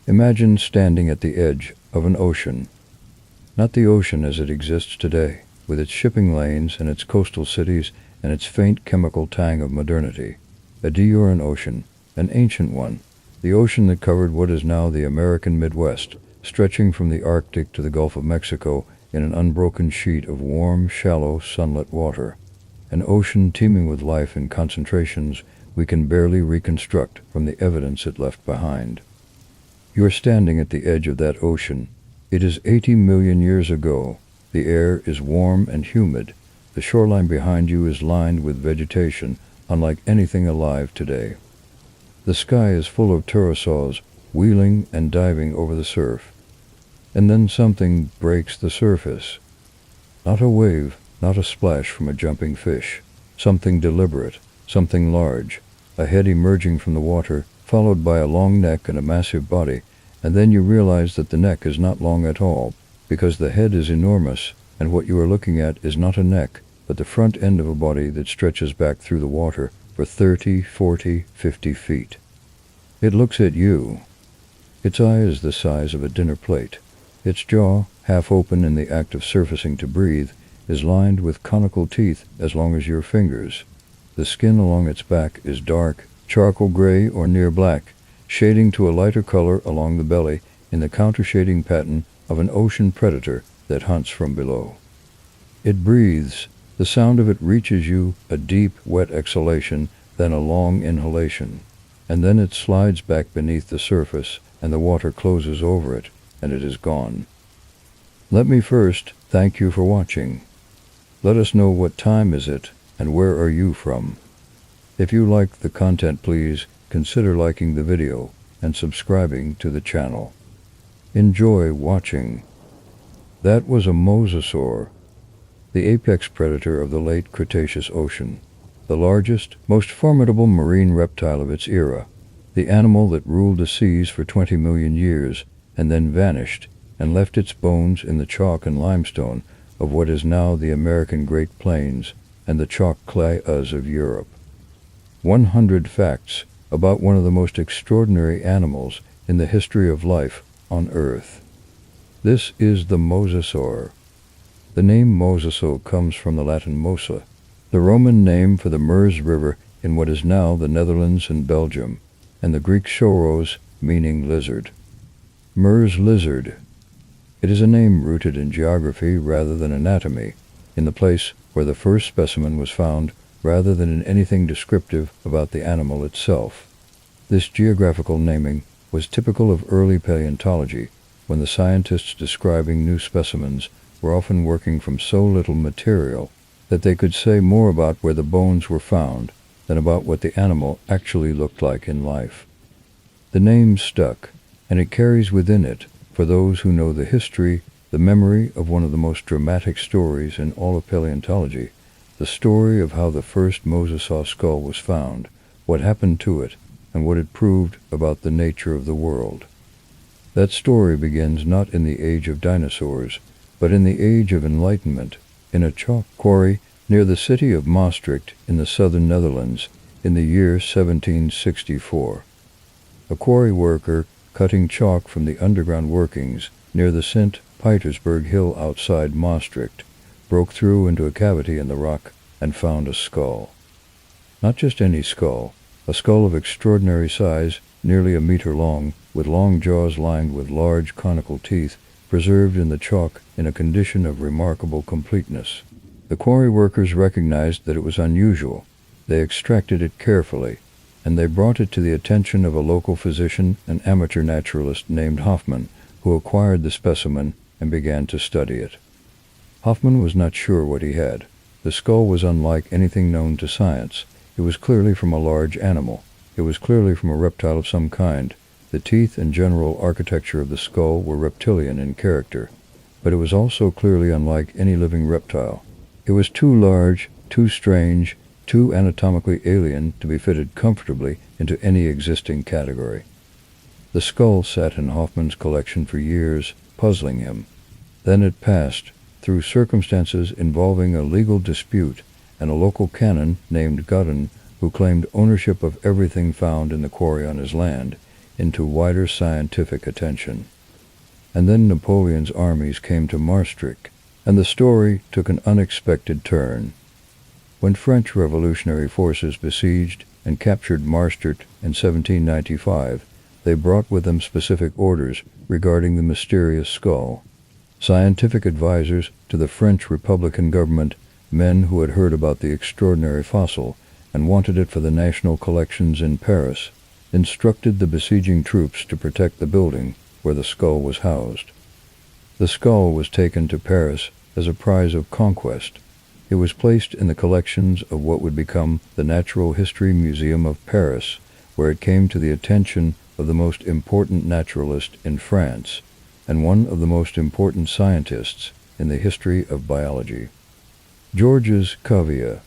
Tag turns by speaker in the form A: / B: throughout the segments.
A: Imagine standing at the edge of an ocean. Not the ocean as it exists today, with its shipping lanes and its coastal cities and its faint chemical tang of modernity. A Diuran ocean, an ancient one, the ocean that covered what is now the American Midwest, stretching from the Arctic to the Gulf of Mexico in an unbroken sheet of warm, shallow, sunlit water. An ocean teeming with life in concentrations we can barely reconstruct from the evidence it left behind. You are standing at the edge of that ocean. It is 80 million years ago. The air is warm and humid. The shoreline behind you is lined with vegetation unlike anything alive today. The sky is full of pterosaurs wheeling and diving over the surf. And then something breaks the surface. Not a wave, not a splash from a jumping fish. Something deliberate, something large, a head emerging from the water, followed by a long neck and a massive body, and then you realize that the neck is not long at all, because the head is enormous, and what you are looking at is not a neck, but the front end of a body that stretches back through the water for 30, 40, 50 feet. It looks at you. Its eye is the size of a dinner plate. Its jaw, half open in the act of surfacing to breathe, is lined with conical teeth as long as your fingers. The skin along its back is dark, charcoal gray or near black, shading to a lighter color along the belly in the counter-shading pattern of an ocean predator that hunts from below. It breathes. The sound of it reaches you, a deep, wet exhalation, then a long inhalation. And then it slides back beneath the surface, and the water closes over it, and it is gone. Let me first thank you for watching. Let us know what time is it, and where are you from. If you like the content, please consider liking the video and subscribing to the channel. Enjoy watching. That was a Mosasaur, the apex predator of the late Cretaceous ocean, the largest, most formidable marine reptile of its era, the animal that ruled the seas for 20 million years and then vanished and left its bones in the chalk and limestone of what is now the American Great Plains and the chalk clayas of Europe. 100 facts about one of the most extraordinary animals in the history of life on Earth. This is the Mosasaur. The name Mosasaur comes from the Latin Mosa, the Roman name for the Meuse River in what is now the Netherlands and Belgium, and the Greek Soros, meaning lizard. Meuse lizard. It is a name rooted in geography rather than anatomy, in the place where the first specimen was found rather than in anything descriptive about the animal itself. This geographical naming was typical of early paleontology, when the scientists describing new specimens were often working from so little material that they could say more about where the bones were found than about what the animal actually looked like in life. The name stuck, and it carries within it, for those who know the history, the memory of one of the most dramatic stories in all of paleontology, the story of how the first Mosasaur skull was found, what happened to it, and what it proved about the nature of the world. That story begins not in the age of dinosaurs, but in the age of enlightenment, in a chalk quarry near the city of Maastricht in the southern Netherlands in the year 1764. A quarry worker cutting chalk from the underground workings near the St. Petersburg Hill outside Maastricht broke through into a cavity in the rock and found a skull. Not just any skull, a skull of extraordinary size, nearly a meter long, with long jaws lined with large conical teeth, preserved in the chalk in a condition of remarkable completeness. The quarry workers recognized that it was unusual. They extracted it carefully, and they brought it to the attention of a local physician, an amateur naturalist named Hoffman, who acquired the specimen and began to study it. Hoffman was not sure what he had. The skull was unlike anything known to science. It was clearly from a large animal. It was clearly from a reptile of some kind. The teeth and general architecture of the skull were reptilian in character, but it was also clearly unlike any living reptile. It was too large, too strange, too anatomically alien to be fitted comfortably into any existing category. The skull sat in Hoffman's collection for years, puzzling him. Then it passed, through circumstances involving a legal dispute and a local canon named Godin, who claimed ownership of everything found in the quarry on his land, into wider scientific attention. And then Napoleon's armies came to Maastricht, and the story took an unexpected turn. When French revolutionary forces besieged and captured Maastricht in 1795, they brought with them specific orders regarding the mysterious skull. Scientific advisors to the French Republican government, men who had heard about the extraordinary fossil and wanted it for the national collections in Paris, instructed the besieging troops to protect the building where the skull was housed. The skull was taken to Paris as a prize of conquest. It was placed in the collections of what would become the Natural History Museum of Paris, where it came to the attention of the most important naturalist in France and one of the most important scientists in the history of biology. Georges Cuvier.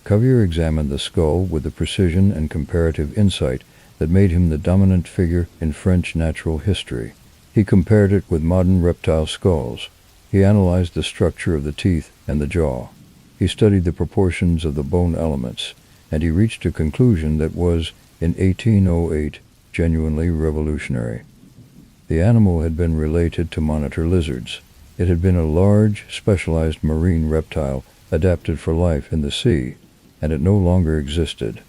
A: Cuvier examined the skull with the precision and comparative insight that made him the dominant figure in French natural history. He compared it with modern reptile skulls. He analyzed the structure of the teeth and the jaw. He studied the proportions of the bone elements, and he reached a conclusion that was, in 1808, genuinely revolutionary. The animal had been related to monitor lizards. It had been a large, specialized marine reptile adapted for life in the sea, and it no longer existed.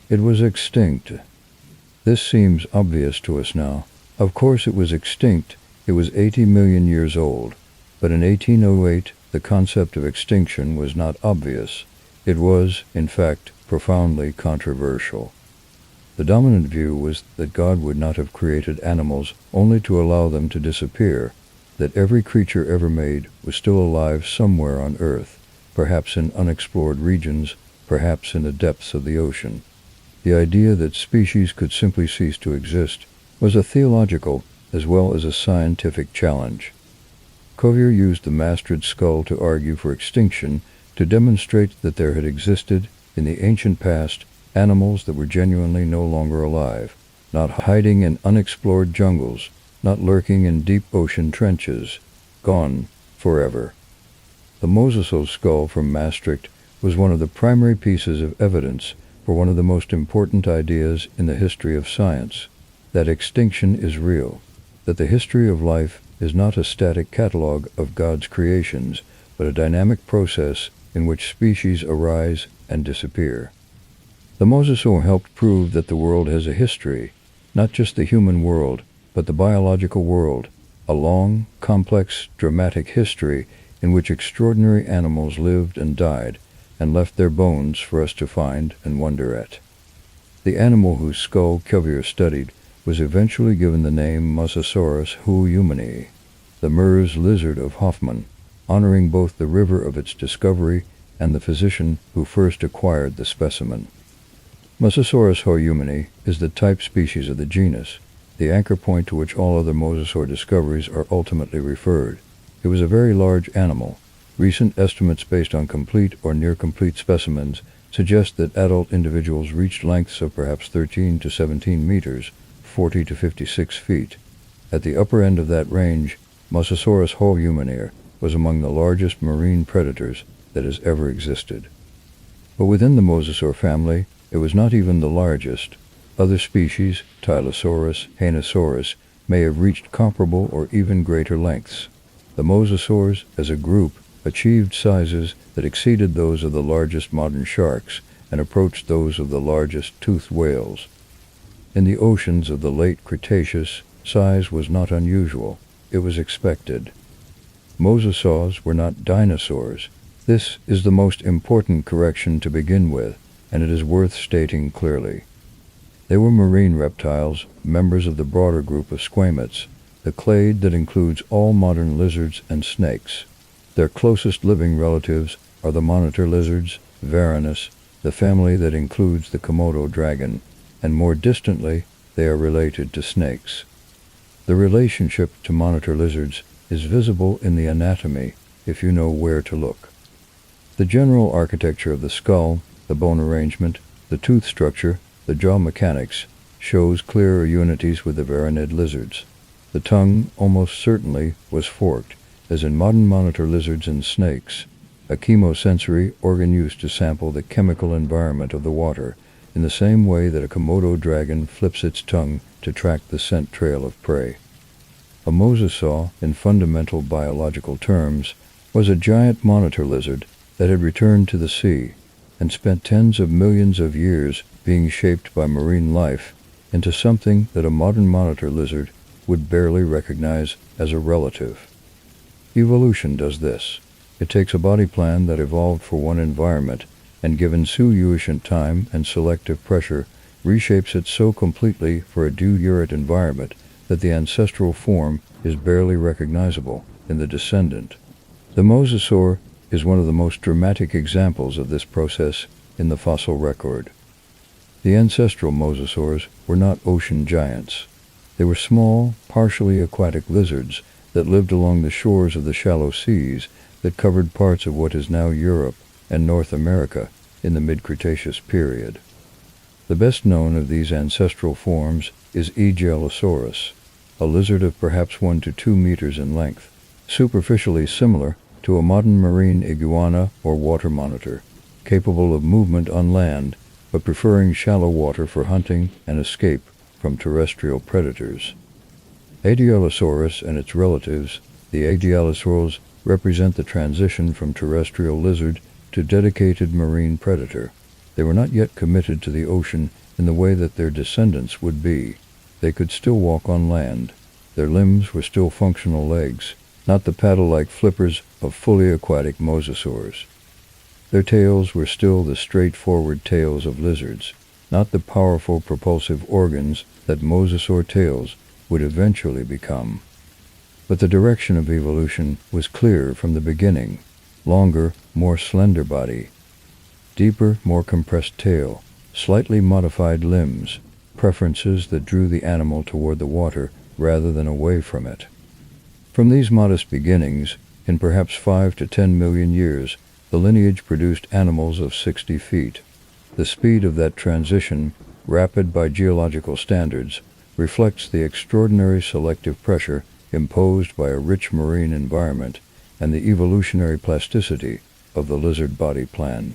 A: It was extinct. This seems obvious to us now. Of course it was extinct. It was 80 million years old. But in 1808, the concept of extinction was not obvious. It was, in fact, profoundly controversial. The dominant view was that God would not have created animals only to allow them to disappear, that every creature ever made was still alive somewhere on earth, perhaps in unexplored regions, perhaps in the depths of the ocean. The idea that species could simply cease to exist was a theological as well as a scientific challenge. Cuvier used the Maastricht skull to argue for extinction, to demonstrate that there had existed, in the ancient past, animals that were genuinely no longer alive, not hiding in unexplored jungles, not lurking in deep ocean trenches, gone forever. The Mosasaur skull from Maastricht was one of the primary pieces of evidence for one of the most important ideas in the history of science, that extinction is real, that the history of life is not a static catalogue of God's creations, but a dynamic process in which species arise and disappear. The Mosasaur helped prove that the world has a history, not just the human world, but the biological world, a long, complex, dramatic history in which extraordinary animals lived and died, and left their bones for us to find and wonder at. The animal whose skull Cuvier studied was eventually given the name Mosasaurus huemani, the Mers lizard of Hoffmann, honoring both the river of its discovery and the physician who first acquired the specimen. Mosasaurus huemani is the type species of the genus, the anchor point to which all other mosasaur discoveries are ultimately referred. It was a very large animal. Recent estimates based on complete or near-complete specimens suggest that adult individuals reached lengths of perhaps 13 to 17 meters, 40 to 56 feet. At the upper end of that range, Mosasaurus huemani was among the largest marine predators that has ever existed. But within the mosasaur family, it was not even the largest. Other species, Tylosaurus, Dinosaurs, may have reached comparable or even greater lengths. The mosasaurs, as a group, achieved sizes that exceeded those of the largest modern sharks and approached those of the largest toothed whales. In the oceans of the late Cretaceous, size was not unusual. It was expected. Mosasaurs were not dinosaurs. This is the most important correction to begin with, and it is worth stating clearly. They were marine reptiles, members of the broader group of squamates, the clade that includes all modern lizards and snakes. Their closest living relatives are the monitor lizards, Varanus, the family that includes the Komodo dragon, and more distantly, they are related to snakes. The relationship to monitor lizards is visible in the anatomy if you know where to look. The general architecture of the skull, the bone arrangement, the tooth structure, the jaw mechanics, shows clearer unities with the varanid lizards. The tongue almost certainly was forked, as in modern monitor lizards and snakes, a chemosensory organ used to sample the chemical environment of the water, in the same way that a Komodo dragon flips its tongue to track the scent trail of prey. A mosasaur, in fundamental biological terms, was a giant monitor lizard that had returned to the sea and spent tens of millions of years being shaped by marine life into something that a modern monitor lizard would barely recognize as a relative. Evolution does this. It takes a body plan that evolved for one environment and, given sufficient time and selective pressure, reshapes it so completely for a diurate environment that the ancestral form is barely recognizable in the descendant. The mosasaur is one of the most dramatic examples of this process in the fossil record. The ancestral mosasaurs were not ocean giants. They were small, partially aquatic lizards that lived along the shores of the shallow seas that covered parts of what is now Europe and North America in the mid-Cretaceous period. The best known of these ancestral forms is Aegialosaurus, a lizard of perhaps 1 to 2 meters in length, superficially similar to a modern marine iguana or water monitor, capable of movement on land but preferring shallow water for hunting and escape from terrestrial predators. Aegialosaurus and its relatives, the Aegialosaurs, represent the transition from terrestrial lizard to dedicated marine predator. They were not yet committed to the ocean in the way that their descendants would be. They could still walk on land. Their limbs were still functional legs, not the paddle-like flippers of fully aquatic mosasaurs. Their tails were still the straightforward tails of lizards, not the powerful propulsive organs that mosasaur tails would eventually become. But the direction of evolution was clear from the beginning. Longer, more slender body, deeper, more compressed tail, slightly modified limbs, preferences that drew the animal toward the water rather than away from it. From these modest beginnings, in perhaps 5 to 10 million years, the lineage produced animals of 60 feet. The speed of that transition, rapid by geological standards, reflects the extraordinary selective pressure imposed by a rich marine environment and the evolutionary plasticity of the lizard body plan.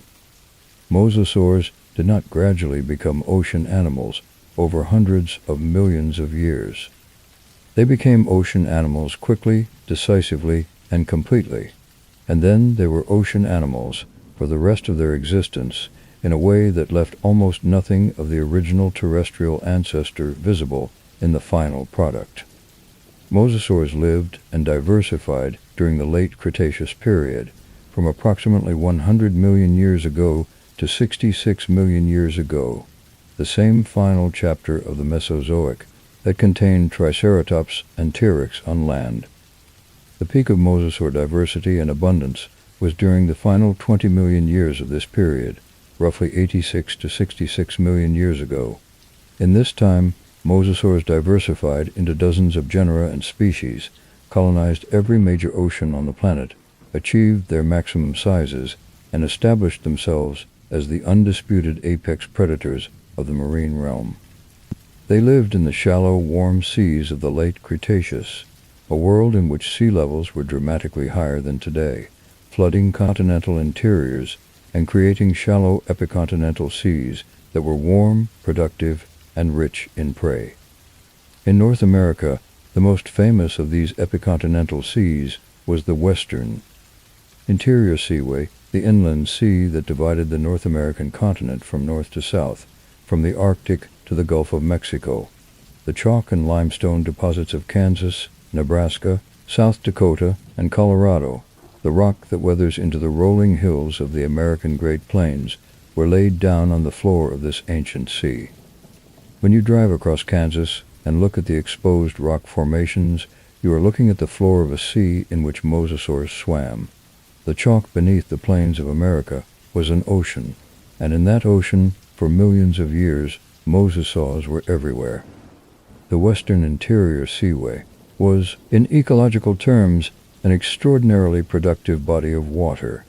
A: Mosasaurs did not gradually become ocean animals over hundreds of millions of years. They became ocean animals quickly, decisively, and completely, and then they were ocean animals for the rest of their existence in a way that left almost nothing of the original terrestrial ancestor visible in the final product. Mosasaurs lived and diversified during the late Cretaceous period, from approximately 100 million years ago to 66 million years ago, the same final chapter of the Mesozoic that contained Triceratops and T-Rex on land. The peak of mosasaur diversity and abundance was during the final 20 million years of this period, roughly 86 to 66 million years ago. In this time, mosasaurs diversified into dozens of genera and species, colonized every major ocean on the planet, achieved their maximum sizes, and established themselves as the undisputed apex predators of the marine realm. They lived in the shallow, warm seas of the late Cretaceous, a world in which sea levels were dramatically higher than today, flooding continental interiors and creating shallow epicontinental seas that were warm, productive, and rich in prey. In North America, the most famous of these epicontinental seas was the Western Interior Seaway, the inland sea that divided the North American continent from north to south, from the Arctic to the Gulf of Mexico. The chalk and limestone deposits of Kansas, Nebraska, South Dakota, and Colorado, the rock that weathers into the rolling hills of the American Great Plains, were laid down on the floor of this ancient sea. When you drive across Kansas and look at the exposed rock formations, you are looking at the floor of a sea in which mosasaurs swam. The chalk beneath the plains of America was an ocean, and in that ocean, for millions of years, mosasaurs were everywhere. The Western Interior Seaway was, in ecological terms, an extraordinarily productive body of water.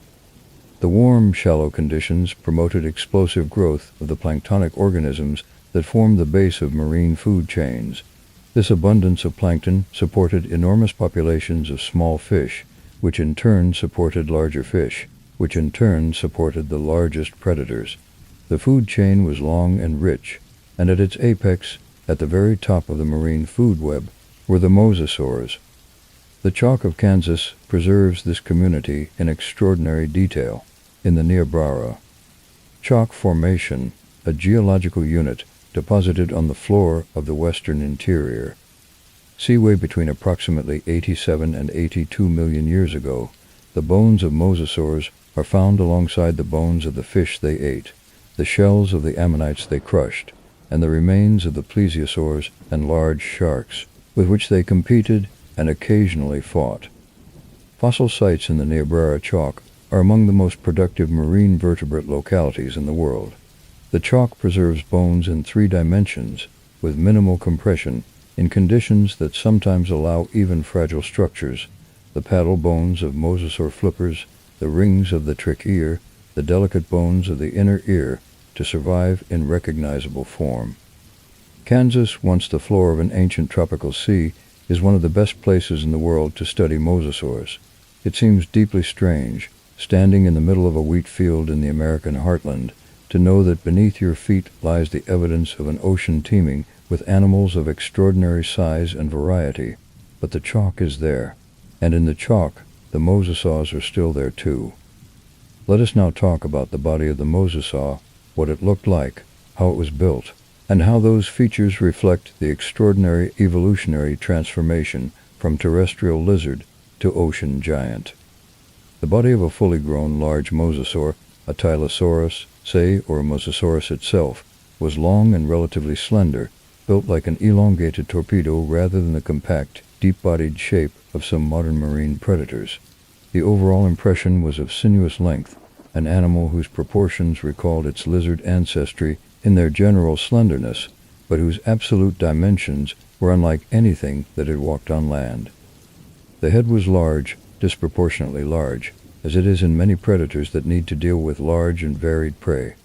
A: The warm, shallow conditions promoted explosive growth of the planktonic organisms that form the base of marine food chains. This abundance of plankton supported enormous populations of small fish, which in turn supported larger fish, which in turn supported the largest predators. The food chain was long and rich, and at its apex, at the very top of the marine food web, were the Mosasaurs. The chalk of Kansas preserves this community in extraordinary detail. In the Niobrara Chalk Formation, a geological unit deposited on the floor of the Western Interior Seaway between approximately 87 and 82 million years ago, the bones of mosasaurs are found alongside the bones of the fish they ate, the shells of the ammonites they crushed, and the remains of the plesiosaurs and large sharks, with which they competed and occasionally fought. Fossil sites in the Niobrara chalk are among the most productive marine vertebrate localities in the world. The chalk preserves bones in 3 dimensions, with minimal compression, in conditions that sometimes allow even fragile structures, the paddle bones of mosasaur flippers, the rings of the trachea, the delicate bones of the inner ear, to survive in recognizable form. Kansas, once the floor of an ancient tropical sea, is one of the best places in the world to study mosasaurs. It seems deeply strange, standing in the middle of a wheat field in the American heartland, to know that beneath your feet lies the evidence of an ocean teeming with animals of extraordinary size and variety. But the chalk is there, and in the chalk the mosasaurs are still there too. Let us now talk about the body of the mosasaur, what it looked like, how it was built, and how those features reflect the extraordinary evolutionary transformation from terrestrial lizard to ocean giant. The body of a fully grown large mosasaur, a Tylosaurus, say, or a Mosasaurus itself, was long and relatively slender, built like an elongated torpedo rather than the compact, deep-bodied shape of some modern marine predators. The overall impression was of sinuous length, an animal whose proportions recalled its lizard ancestry in their general slenderness, but whose absolute dimensions were unlike anything that had walked on land. The head was large, disproportionately large, as it is in many predators that need to deal with large and varied prey.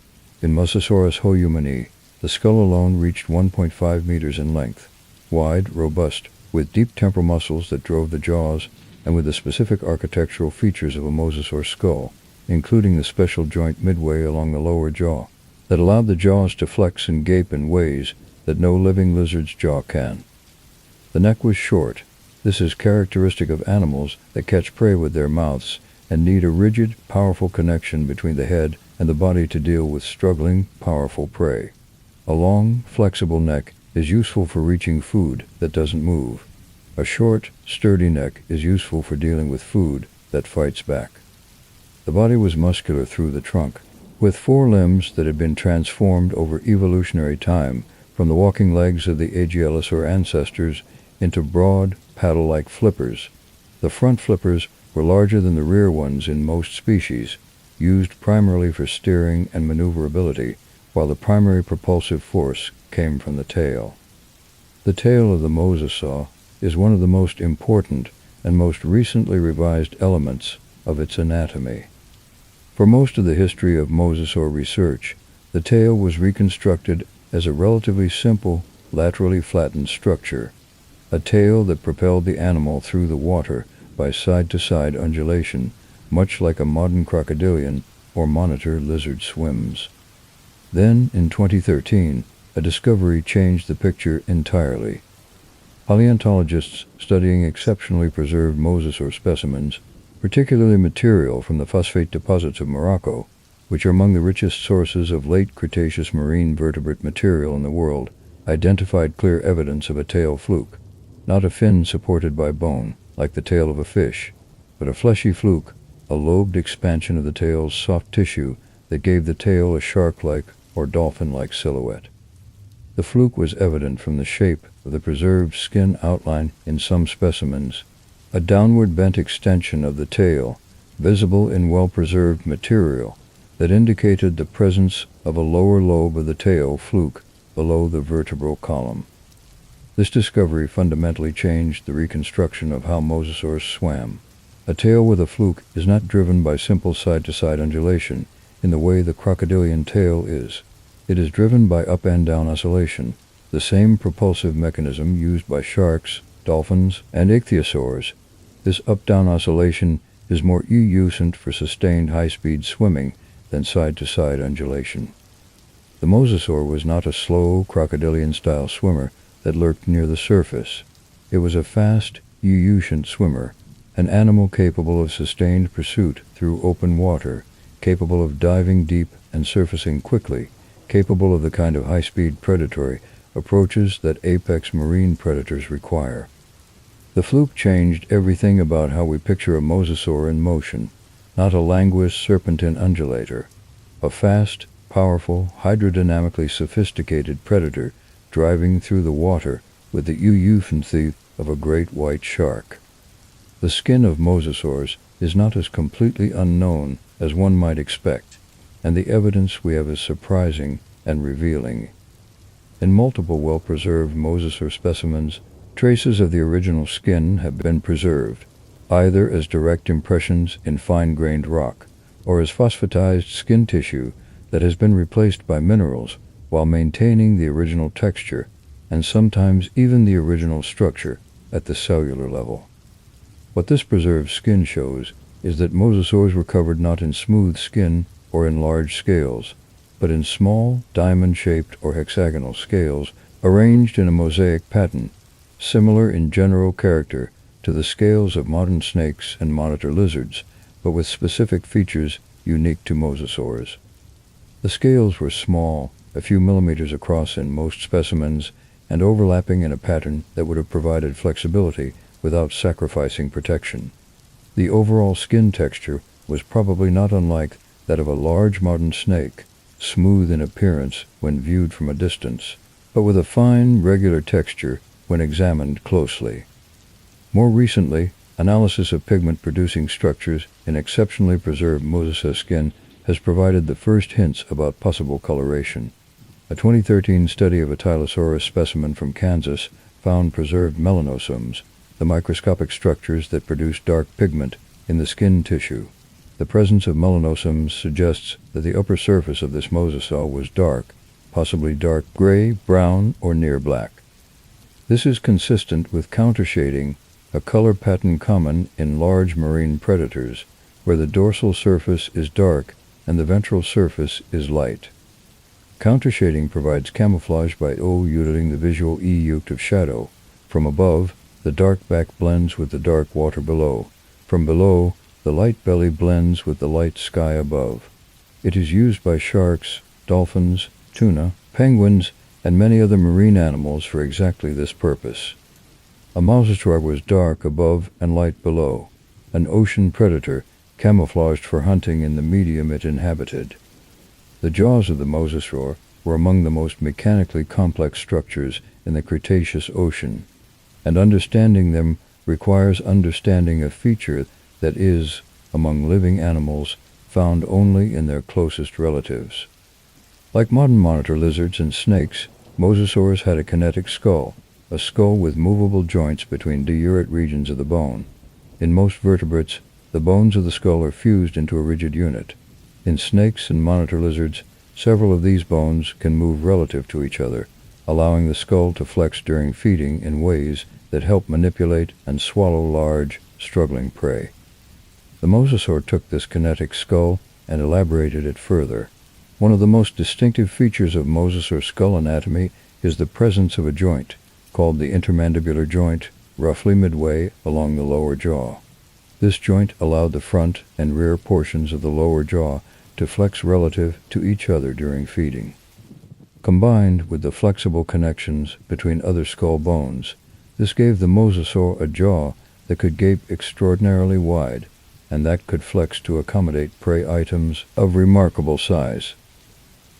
A: In Mosasaurus hoyumani, the skull alone reached 1.5 meters in length, wide, robust, with deep temporal muscles that drove the jaws, and with the specific architectural features of a mosasaur skull, including the special joint midway along the lower jaw, that allowed the jaws to flex and gape in ways that no living lizard's jaw can. The neck was short. This is characteristic of animals that catch prey with their mouths and need a rigid, powerful connection between the head and the body to deal with struggling, powerful prey. A long, flexible neck is useful for reaching food that doesn't move. A short, sturdy neck is useful for dealing with food that fights back. The body was muscular through the trunk, with 4 limbs that had been transformed over evolutionary time from the walking legs of the Aegialosaur ancestors into broad, paddle-like flippers. The front flippers were larger than the rear ones in most species, used primarily for steering and maneuverability, while the primary propulsive force came from the tail. The tail of the mosasaur is one of the most important and most recently revised elements of its anatomy. For most of the history of mosasaur research, the tail was reconstructed as a relatively simple, laterally flattened structure, a tail that propelled the animal through the water by side-to-side undulation, much like a modern crocodilian or monitor lizard swims. Then, in 2013, a discovery changed the picture entirely. Paleontologists studying exceptionally preserved mosasaur specimens, particularly material from the phosphate deposits of Morocco, which are among the richest sources of late Cretaceous marine vertebrate material in the world, identified clear evidence of a tail fluke, not a fin supported by bone, like the tail of a fish, but a fleshy fluke, a lobed expansion of the tail's soft tissue that gave the tail a shark-like or dolphin-like silhouette. The fluke was evident from the shape of the preserved skin outline in some specimens, a downward bent extension of the tail, visible in well-preserved material, that indicated the presence of a lower lobe of the tail fluke below the vertebral column. This discovery fundamentally changed the reconstruction of how mosasaurs swam. A tail with a fluke is not driven by simple side-to-side undulation in the way the crocodilian tail is. It is driven by up and down oscillation, the same propulsive mechanism used by sharks, dolphins, and ichthyosaurs. This up-down oscillation is more efficient for sustained high-speed swimming than side-to-side undulation. The mosasaur was not a slow crocodilian-style swimmer, that lurked near the surface. It was a fast, efficient swimmer, an animal capable of sustained pursuit through open water, capable of diving deep and surfacing quickly, capable of the kind of high-speed predatory approaches that apex marine predators require. The fluke changed everything about how we picture a mosasaur in motion, not a languorous serpentine undulator. A fast, powerful, hydrodynamically sophisticated predator driving through the water with the teeth of a great white shark. The skin of mosasaurs is not as completely unknown as one might expect, and the evidence we have is surprising and revealing. In multiple well-preserved mosasaur specimens, traces of the original skin have been preserved, either as direct impressions in fine-grained rock or as phosphatized skin tissue that has been replaced by minerals while maintaining the original texture and sometimes even the original structure at the cellular level. What this preserved skin shows is that mosasaurs were covered not in smooth skin or in large scales, but in small, diamond-shaped or hexagonal scales arranged in a mosaic pattern, similar in general character to the scales of modern snakes and monitor lizards, but with specific features unique to mosasaurs. The scales were small, a few millimeters across in most specimens, and overlapping in a pattern that would have provided flexibility without sacrificing protection. The overall skin texture was probably not unlike that of a large modern snake, smooth in appearance when viewed from a distance, but with a fine, regular texture when examined closely. More recently, analysis of pigment-producing structures in exceptionally preserved mosasaur skin has provided the first hints about possible coloration. A 2013 study of a Tylosaurus specimen from Kansas found preserved melanosomes, the microscopic structures that produce dark pigment in the skin tissue. The presence of melanosomes suggests that the upper surface of this mosasaur was dark, possibly dark gray, brown, or near black. This is consistent with countershading, a color pattern common in large marine predators, where the dorsal surface is dark and the ventral surface is light. Countershading provides camouflage by omitting the visual effect of shadow. From above, the dark back blends with the dark water below. From below, the light belly blends with the light sky above. It is used by sharks, dolphins, tuna, penguins, and many other marine animals for exactly this purpose. A mosasaur was dark above and light below, an ocean predator camouflaged for hunting in the medium it inhabited. The jaws of the mosasaur were among the most mechanically complex structures in the Cretaceous ocean, and understanding them requires understanding a feature that is, among living animals, found only in their closest relatives. Like modern monitor lizards and snakes, mosasaurs had a kinetic skull, a skull with movable joints between diurate regions of the bone. In most vertebrates, the bones of the skull are fused into a rigid unit. In snakes and monitor lizards, several of these bones can move relative to each other, allowing the skull to flex during feeding in ways that help manipulate and swallow large, struggling prey. The mosasaur took this kinetic skull and elaborated it further. One of the most distinctive features of mosasaur skull anatomy is the presence of a joint, called the intermandibular joint, roughly midway along the lower jaw. This joint allowed the front and rear portions of the lower jaw to flex relative to each other during feeding. Combined with the flexible connections between other skull bones, this gave the mosasaur a jaw that could gape extraordinarily wide, and that could flex to accommodate prey items of remarkable size.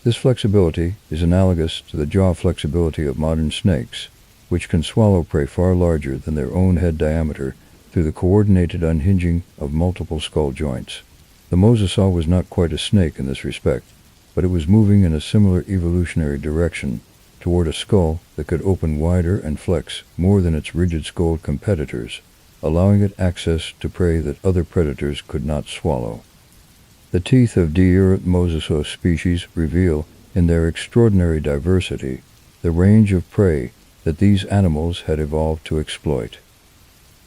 A: This flexibility is analogous to the jaw flexibility of modern snakes, which can swallow prey far larger than their own head diameter through the coordinated unhinging of multiple skull joints. The mosasaur was not quite a snake in this respect, but it was moving in a similar evolutionary direction toward a skull that could open wider and flex more than its rigid-skulled competitors, allowing it access to prey that other predators could not swallow. The teeth of diurate mosasaur species reveal, in their extraordinary diversity, the range of prey that these animals had evolved to exploit.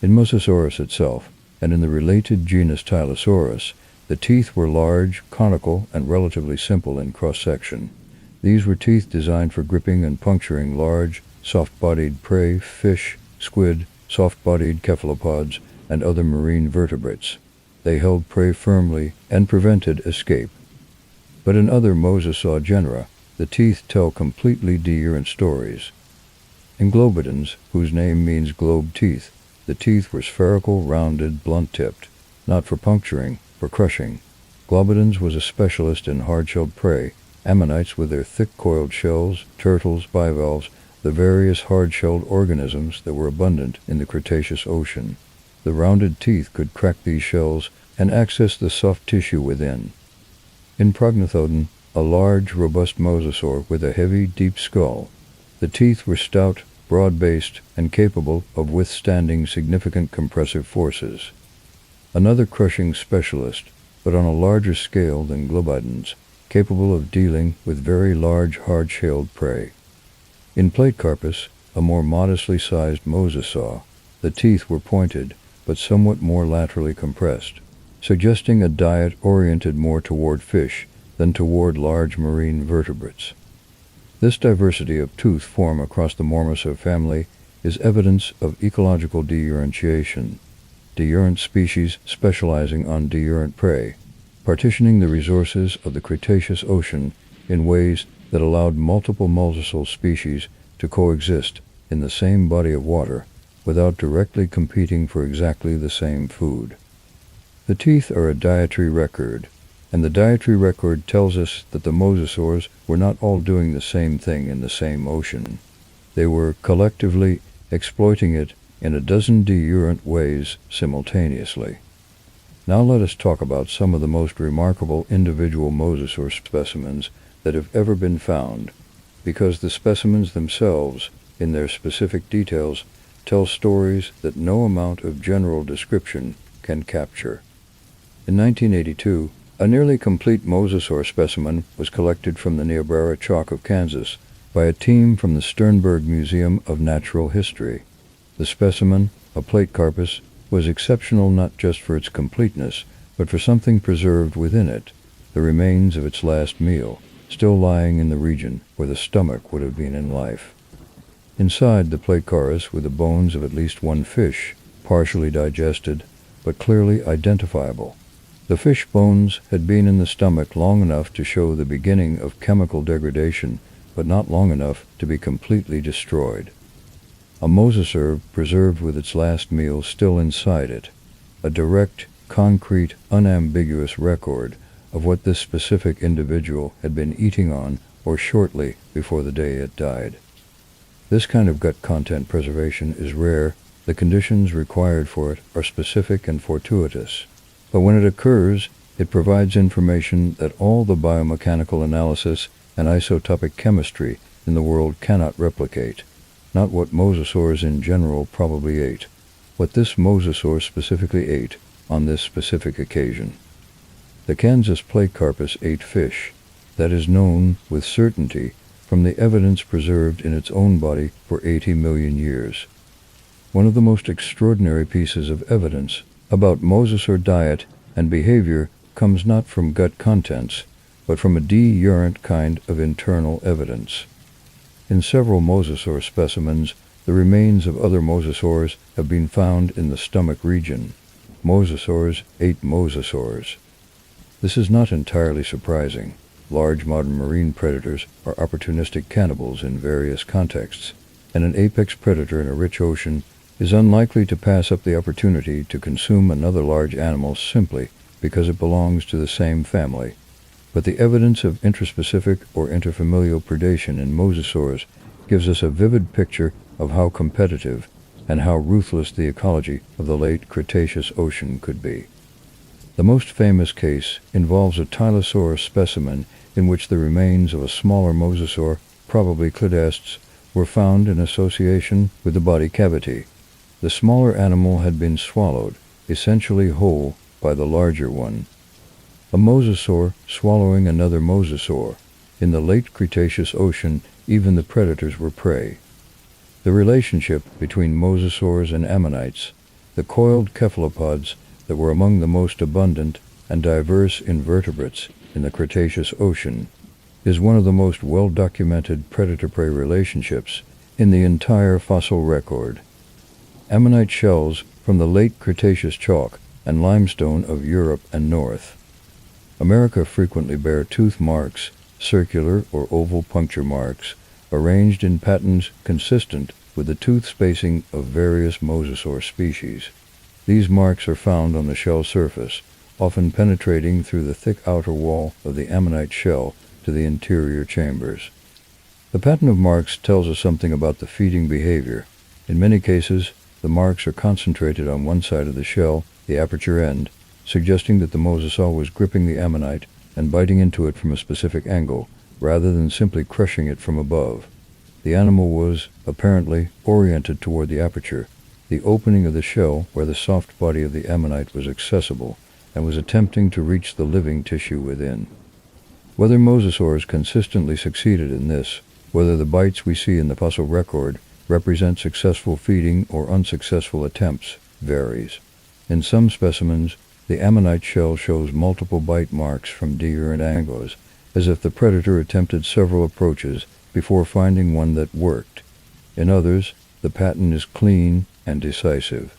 A: In Mosasaurus itself, and in the related genus Tylosaurus, the teeth were large, conical, and relatively simple in cross-section. These were teeth designed for gripping and puncturing large, soft-bodied prey, fish, squid, soft-bodied cephalopods, and other marine vertebrates. They held prey firmly and prevented escape. But in other Mosasaur genera, the teeth tell completely different stories. In Globidens, whose name means globe teeth, the teeth were spherical, rounded, blunt-tipped, not for puncturing, for crushing. Globidens was a specialist in hard-shelled prey, ammonites with their thick-coiled shells, turtles, bivalves, the various hard-shelled organisms that were abundant in the Cretaceous ocean. The rounded teeth could crack these shells and access the soft tissue within. In Prognathodon, a large, robust mosasaur with a heavy, deep skull, the teeth were stout, broad-based, and capable of withstanding significant compressive forces. Another crushing specialist, but on a larger scale than Globidens, capable of dealing with very large, hard-shelled prey. In Platecarpus, a more modestly sized mosasaur, the teeth were pointed, but somewhat more laterally compressed, suggesting a diet oriented more toward fish than toward large marine vertebrates. This diversity of tooth form across the Mormosaur family is evidence of ecological deurentiation, diurent species specializing on diurent prey, partitioning the resources of the Cretaceous ocean in ways that allowed multiple mosasaur species to coexist in the same body of water without directly competing for exactly the same food. The teeth are a dietary record, and the dietary record tells us that the mosasaurs were not all doing the same thing in the same ocean. They were collectively exploiting it in a dozen diurent ways simultaneously. Now let us talk about some of the most remarkable individual mosasaur specimens that have ever been found, because the specimens themselves, in their specific details, tell stories that no amount of general description can capture. In 1982, a nearly complete mosasaur specimen was collected from the Niobrara Chalk of Kansas by a team from the Sternberg Museum of Natural History. The specimen, a Platecarpus, was exceptional not just for its completeness, but for something preserved within it, the remains of its last meal, still lying in the region where the stomach would have been in life. Inside the Platecarpus were the bones of at least one fish, partially digested, but clearly identifiable. The fish bones had been in the stomach long enough to show the beginning of chemical degradation, but not long enough to be completely destroyed. A mosasaur preserved with its last meal still inside it, a direct, concrete, unambiguous record of what this specific individual had been eating on or shortly before the day it died. This kind of gut content preservation is rare. The conditions required for it are specific and fortuitous. But when it occurs, it provides information that all the biomechanical analysis and isotopic chemistry in the world cannot replicate. Not what mosasaurs in general probably ate, what this mosasaur specifically ate on this specific occasion. The Kansas Platecarpus ate fish. That is known with certainty from the evidence preserved in its own body for 80 million years. One of the most extraordinary pieces of evidence about mosasaur diet and behavior comes not from gut contents, but from a diurent kind of internal evidence. In several mosasaur specimens, the remains of other mosasaurs have been found in the stomach region. Mosasaurs ate mosasaurs. This is not entirely surprising. Large modern marine predators are opportunistic cannibals in various contexts, and an apex predator in a rich ocean is unlikely to pass up the opportunity to consume another large animal simply because it belongs to the same family. But the evidence of interspecific or interfamilial predation in mosasaurs gives us a vivid picture of how competitive and how ruthless the ecology of the late Cretaceous ocean could be. The most famous case involves a Tylosaurus specimen in which the remains of a smaller mosasaur, probably Clidastes, were found in association with the body cavity. The smaller animal had been swallowed, essentially whole, by the larger one. A mosasaur swallowing another mosasaur. In the late Cretaceous ocean, even the predators were prey. The relationship between mosasaurs and ammonites, the coiled cephalopods that were among the most abundant and diverse invertebrates in the Cretaceous ocean, is one of the most well-documented predator-prey relationships in the entire fossil record. Ammonite shells from the late Cretaceous chalk and limestone of Europe and North America frequently bear tooth marks, circular or oval puncture marks, arranged in patterns consistent with the tooth spacing of various Mosasaur species. These marks are found on the shell surface, often penetrating through the thick outer wall of the ammonite shell to the interior chambers. The pattern of marks tells us something about the feeding behavior. In many cases, the marks are concentrated on one side of the shell, the aperture end, suggesting that the Mosasaur was gripping the ammonite and biting into it from a specific angle, rather than simply crushing it from above. The animal was, apparently, oriented toward the aperture, the opening of the shell where the soft body of the ammonite was accessible, and was attempting to reach the living tissue within. Whether Mosasaurs consistently succeeded in this, whether the bites we see in the fossil record represent successful feeding or unsuccessful attempts, varies. In some specimens, the ammonite shell shows multiple bite marks from deer and anglers, as if the predator attempted several approaches before finding one that worked. In others, the pattern is clean and decisive.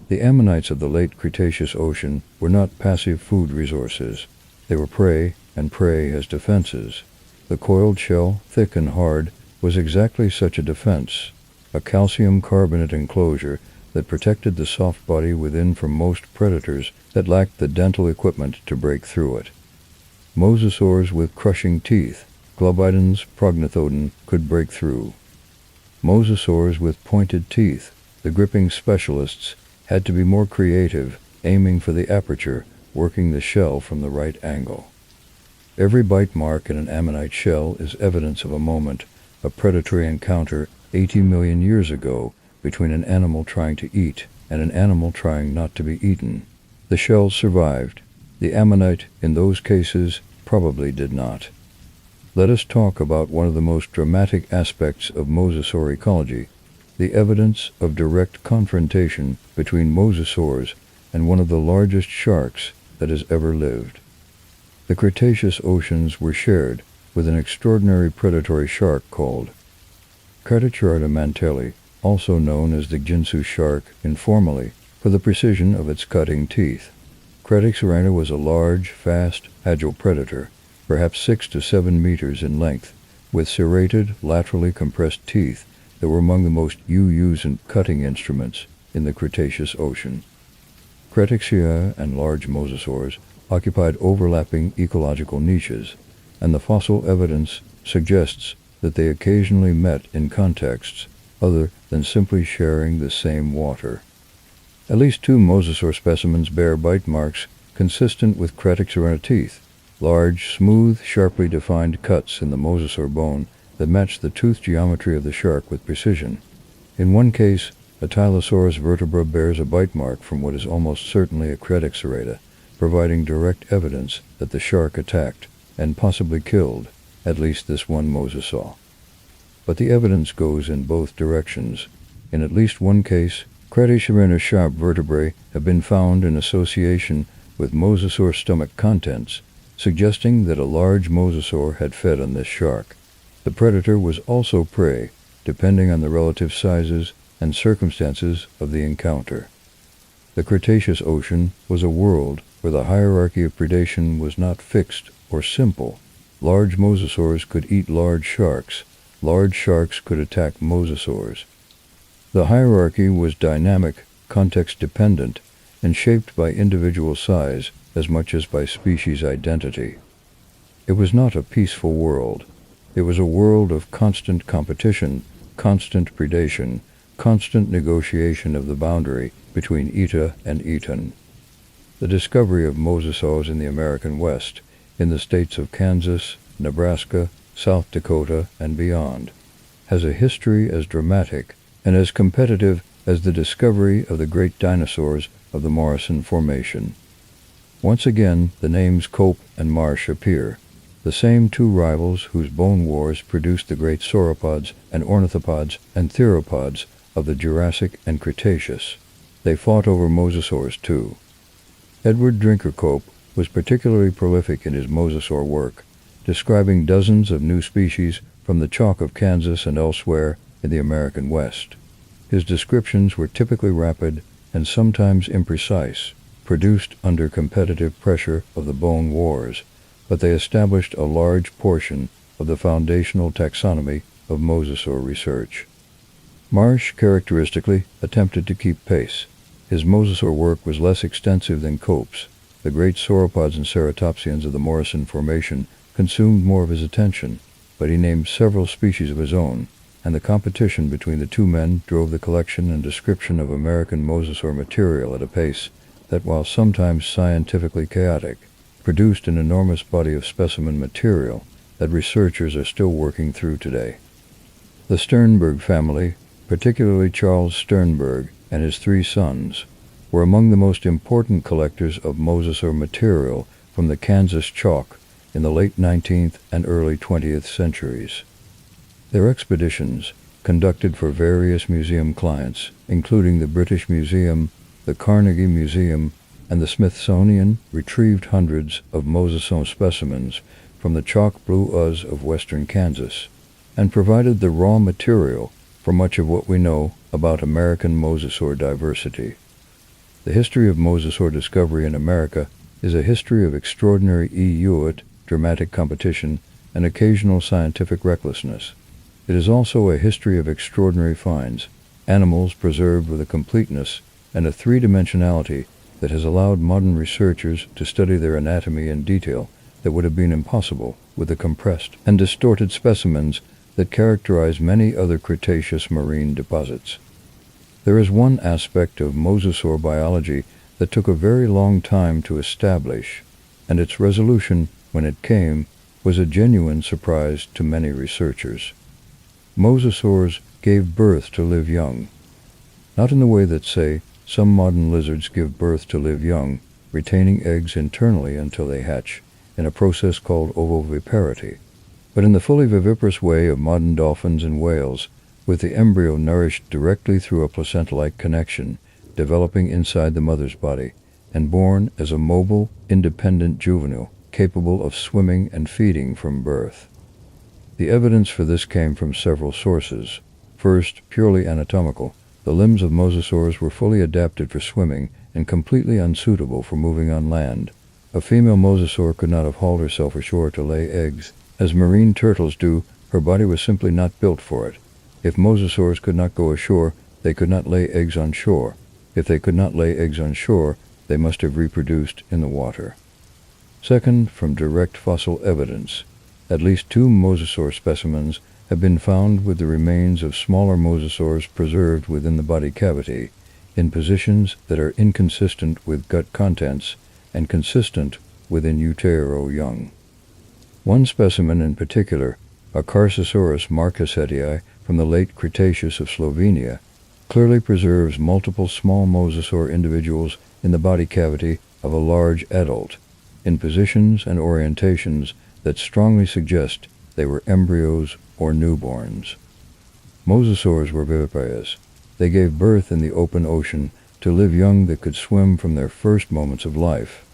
A: The ammonites of the late Cretaceous ocean were not passive food resources. They were prey, and prey has defenses. The coiled shell, thick and hard, was exactly such a defense, a calcium carbonate enclosure that protected the soft body within from most predators that lacked the dental equipment to break through it. Mosasaurs with crushing teeth, Globidens prognathodon, could break through. Mosasaurs with pointed teeth, the gripping specialists, had to be more creative, aiming for the aperture, working the shell from the right angle. Every bite mark in an ammonite shell is evidence of a moment, a predatory encounter 80 million years ago, between an animal trying to eat and an animal trying not to be eaten. The shell survived. The ammonite, in those cases, probably did not. Let us talk about one of the most dramatic aspects of Mosasaur ecology, the evidence of direct confrontation between Mosasaurs and one of the largest sharks that has ever lived. The Cretaceous oceans were shared with an extraordinary predatory shark called Catochyarda mantelli, also known as the Ginsu shark informally, for the precision of its cutting teeth. Catochyarda was a large, fast, agile predator, perhaps 6 to 7 meters in length, with serrated, laterally compressed teeth that were among the most used cutting instruments in the Cretaceous ocean. Catochyarda and large mosasaurs occupied overlapping ecological niches, and the fossil evidence suggests that they occasionally met in contexts other than simply sharing the same water. At least 2 mosasaur specimens bear bite marks consistent with Catochyarda teeth, large, smooth, sharply defined cuts in the mosasaur bone that match the tooth geometry of the shark with precision. In one case, a Tylosaurus vertebra bears a bite mark from what is almost certainly a Catochyarda, providing direct evidence that the shark attacked, and possibly killed, at least this one mosasaur. But the evidence goes in both directions. In at least one case, Catochyarda sharp vertebrae have been found in association with mosasaur stomach contents, suggesting that a large mosasaur had fed on this shark. The predator was also prey, depending on the relative sizes and circumstances of the encounter. The Cretaceous ocean was a world where the hierarchy of predation was not fixed or simple. Large mosasaurs could eat large sharks could attack mosasaurs. The hierarchy was dynamic, context-dependent, and shaped by individual size as much as by species identity. It was not a peaceful world. It was a world of constant competition, constant predation, constant negotiation of the boundary between eta and eton. The discovery of mosasaurs in the American West, in the states of Kansas, Nebraska, South Dakota, and beyond, has a history as dramatic and as competitive as the discovery of the great dinosaurs of the Morrison Formation. Once again, the names Cope and Marsh appear, the same 2 rivals whose bone wars produced the great sauropods and ornithopods and theropods of the Jurassic and Cretaceous. They fought over mosasaurs too. Edward Drinker Cope was particularly prolific in his mosasaur work, describing dozens of new species from the chalk of Kansas and elsewhere in the American West. His descriptions were typically rapid and sometimes imprecise, produced under competitive pressure of the bone wars, but they established a large portion of the foundational taxonomy of Mosasaur research. Marsh characteristically attempted to keep pace. His Mosasaur work was less extensive than Cope's. The great sauropods and ceratopsians of the Morrison Formation consumed more of his attention, but he named several species of his own, and the competition between the two men drove the collection and description of American Mosasaur material at a pace that, while sometimes scientifically chaotic, produced an enormous body of specimen material that researchers are still working through today. The Sternberg family, particularly Charles Sternberg and his three sons, were among the most important collectors of Mosasaur material from the Kansas chalk in the late 19th and early 20th centuries. Their expeditions, conducted for various museum clients, including the British Museum, the Carnegie Museum, and the Smithsonian, retrieved hundreds of Mosasaur specimens from the chalk blue uz of western Kansas, and provided the raw material for much of what we know about American Mosasaur diversity. The history of Mosasaur discovery in America is a history of extraordinary dramatic competition, and occasional scientific recklessness. It is also a history of extraordinary finds, animals preserved with a completeness and a three-dimensionality that has allowed modern researchers to study their anatomy in detail that would have been impossible with the compressed and distorted specimens that characterize many other Cretaceous marine deposits. There is one aspect of Mosasaur biology that took a very long time to establish, and its resolution, when it came, was a genuine surprise to many researchers. Mosasaurs gave birth to live young. Not in the way that, say, some modern lizards give birth to live young, retaining eggs internally until they hatch, in a process called ovoviviparity, but in the fully viviparous way of modern dolphins and whales, with the embryo nourished directly through a placenta-like connection, developing inside the mother's body, and born as a mobile, independent juvenile, capable of swimming and feeding from birth. The evidence for this came from several sources. First, purely anatomical. The limbs of mosasaurs were fully adapted for swimming and completely unsuitable for moving on land. A female mosasaur could not have hauled herself ashore to lay eggs. As marine turtles do, her body was simply not built for it. If mosasaurs could not go ashore, they could not lay eggs on shore. If they could not lay eggs on shore, they must have reproduced in the water. Second, from direct fossil evidence. At least 2 mosasaur specimens have been found with the remains of smaller mosasaurs preserved within the body cavity, in positions that are inconsistent with gut contents and consistent with in utero young. One specimen in particular, a Carsosaurus marcassetii from the late Cretaceous of Slovenia, clearly preserves multiple small mosasaur individuals in the body cavity of a large adult, in positions and orientations that strongly suggest they were embryos or newborns. Mosasaurs were viviparous. They gave birth in the open ocean to live young that could swim from their first moments of life.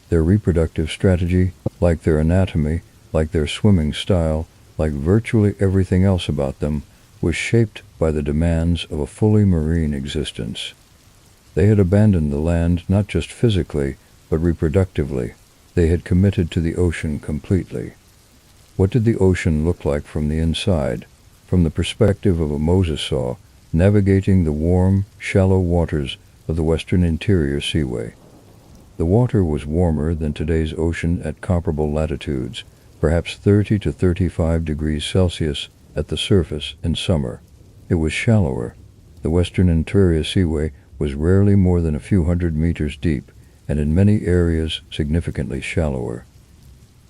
A: Their reproductive strategy, like their anatomy, like their swimming style, like virtually everything else about them, was shaped by the demands of a fully marine existence. They had abandoned the land not just physically, but reproductively. They had committed to the ocean completely. What did the ocean look like from the inside, from the perspective of a mosasaur navigating the warm, shallow waters of the Western Interior Seaway? The water was warmer than today's ocean at comparable latitudes, perhaps 30 to 35 degrees Celsius at the surface in summer. It was shallower. The Western Interior Seaway was rarely more than a few hundred meters deep, and in many areas significantly shallower.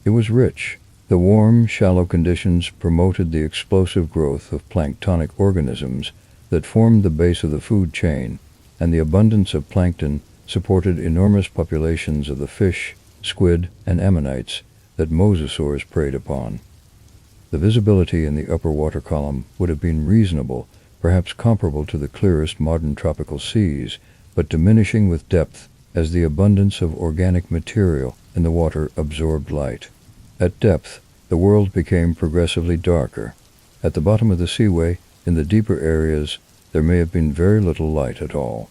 A: It was rich. The warm, shallow conditions promoted the explosive growth of planktonic organisms that formed the base of the food chain, and the abundance of plankton supported enormous populations of the fish, squid, and ammonites that mosasaurs preyed upon. The visibility in the upper water column would have been reasonable, perhaps comparable to the clearest modern tropical seas, but diminishing with depth as the abundance of organic material in the water absorbed light. At depth, the world became progressively darker. At the bottom of the seaway, In the deeper areas, there may have been very little light at all.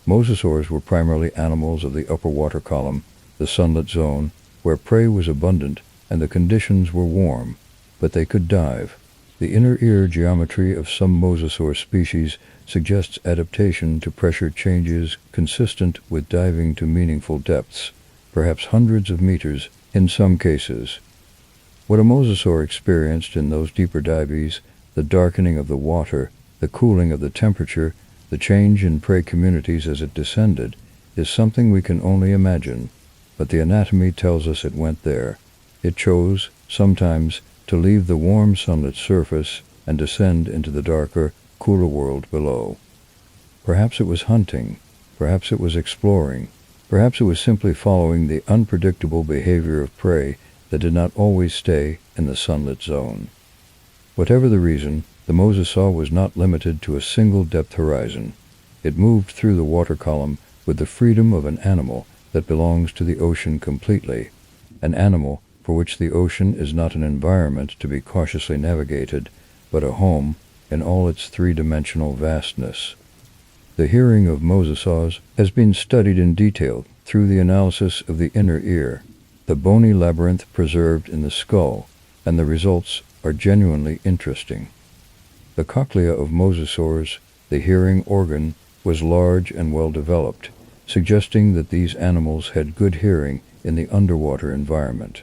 A: Mosasaurs were primarily animals of the upper water column, the sunlit zone, where prey was abundant and the conditions were warm, but they could dive. The inner ear geometry of some mosasaur species suggests adaptation to pressure changes consistent with diving to meaningful depths, perhaps hundreds of meters in some cases. What a mosasaur experienced in those deeper dives, the darkening of the water, the cooling of the temperature, the change in prey communities as it descended, is something we can only imagine, but the anatomy tells us it went there. It chose, sometimes, to leave the warm sunlit surface and descend into the darker, cooler world below. Perhaps it was hunting, perhaps it was exploring, perhaps it was simply following the unpredictable behavior of prey that did not always stay in the sunlit zone. Whatever the reason, the mosasaur was not limited to a single depth horizon. It moved through the water column with the freedom of an animal that belongs to the ocean completely, an animal for which the ocean is not an environment to be cautiously navigated, but a home in all its three-dimensional vastness. The hearing of mosasaurs has been studied in detail through the analysis of the inner ear, the bony labyrinth preserved in the skull, and the results are genuinely interesting. The cochlea of mosasaurs, the hearing organ, was large and well developed, suggesting that these animals had good hearing in the underwater environment.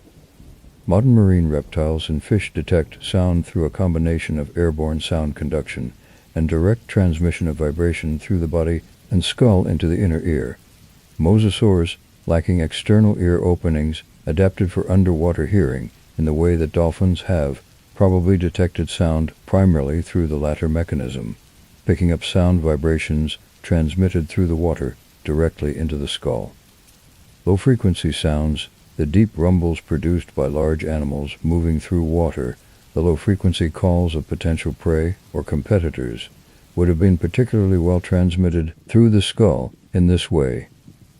A: Modern marine reptiles and fish detect sound through a combination of airborne sound conduction and direct transmission of vibration through the body and skull into the inner ear. Mosasaurs, lacking external ear openings, adapted for underwater hearing in the way that dolphins have, probably detected sound primarily through the latter mechanism, picking up sound vibrations transmitted through the water directly into the skull. Low-frequency sounds, the deep rumbles produced by large animals moving through water, the low-frequency calls of potential prey or competitors, would have been particularly well transmitted through the skull in this way.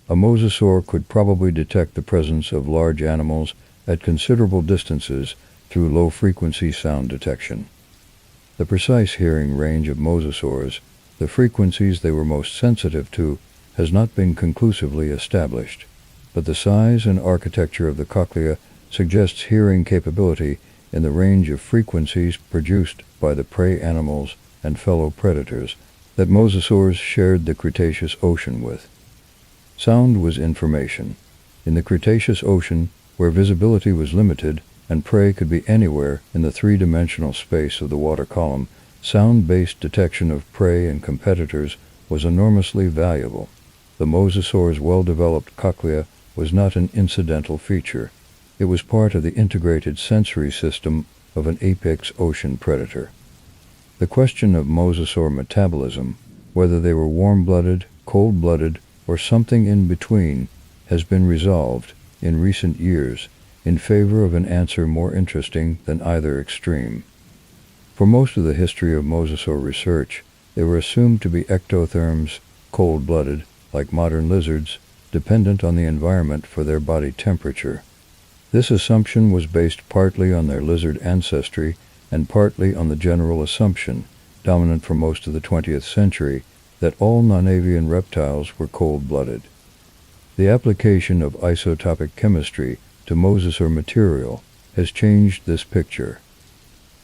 A: A mosasaur could probably detect the presence of large animals at considerable distances through low-frequency sound detection. The precise hearing range of mosasaurs, the frequencies they were most sensitive to, has not been conclusively established, but the size and architecture of the cochlea suggests hearing capability in the range of frequencies produced by the prey animals and fellow predators that mosasaurs shared the Cretaceous ocean with. Sound was information. In the Cretaceous ocean, where visibility was limited and prey could be anywhere in the three-dimensional space of the water column, sound-based detection of prey and competitors was enormously valuable. The mosasaur's well-developed cochlea was not an incidental feature. It was part of the integrated sensory system of an apex ocean predator. The question of mosasaur metabolism, whether they were warm-blooded, cold-blooded, or something in between, has been resolved, in recent years, in favor of an answer more interesting than either extreme. For most of the history of mosasaur research, they were assumed to be ectotherms, cold-blooded, like modern lizards, dependent on the environment for their body temperature. This assumption was based partly on their lizard ancestry and partly on the general assumption, dominant for most of the 20th century, that all non-avian reptiles were cold-blooded. The application of isotopic chemistry to mosasaur material has changed this picture.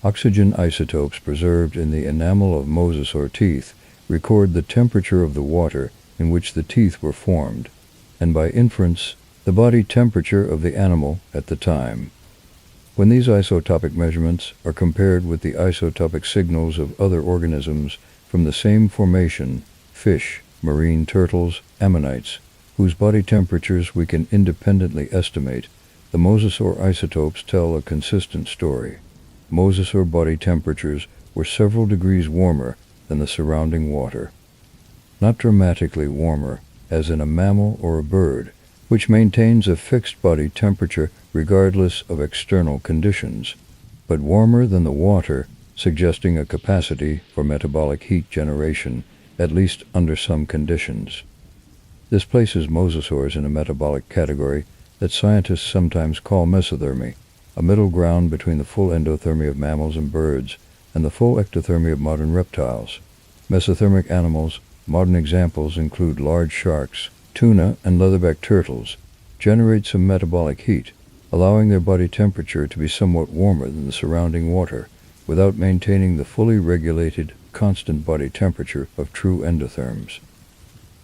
A: Oxygen isotopes preserved in the enamel of mosasaur teeth record the temperature of the water in which the teeth were formed, and by inference, the body temperature of the animal at the time. When these isotopic measurements are compared with the isotopic signals of other organisms from the same formation, fish, marine turtles, ammonites, whose body temperatures we can independently estimate, the mosasaur isotopes tell a consistent story. Mosasaur body temperatures were several degrees warmer than the surrounding water. Not dramatically warmer, as in a mammal or a bird, which maintains a fixed body temperature regardless of external conditions, but warmer than the water, suggesting a capacity for metabolic heat generation, at least under some conditions. This places mosasaurs in a metabolic category that scientists sometimes call mesothermy, a middle ground between the full endothermy of mammals and birds and the full ectothermy of modern reptiles. Mesothermic animals, modern examples include large sharks, tuna, and leatherback turtles, generate some metabolic heat, allowing their body temperature to be somewhat warmer than the surrounding water, without maintaining the fully regulated, constant body temperature of true endotherms.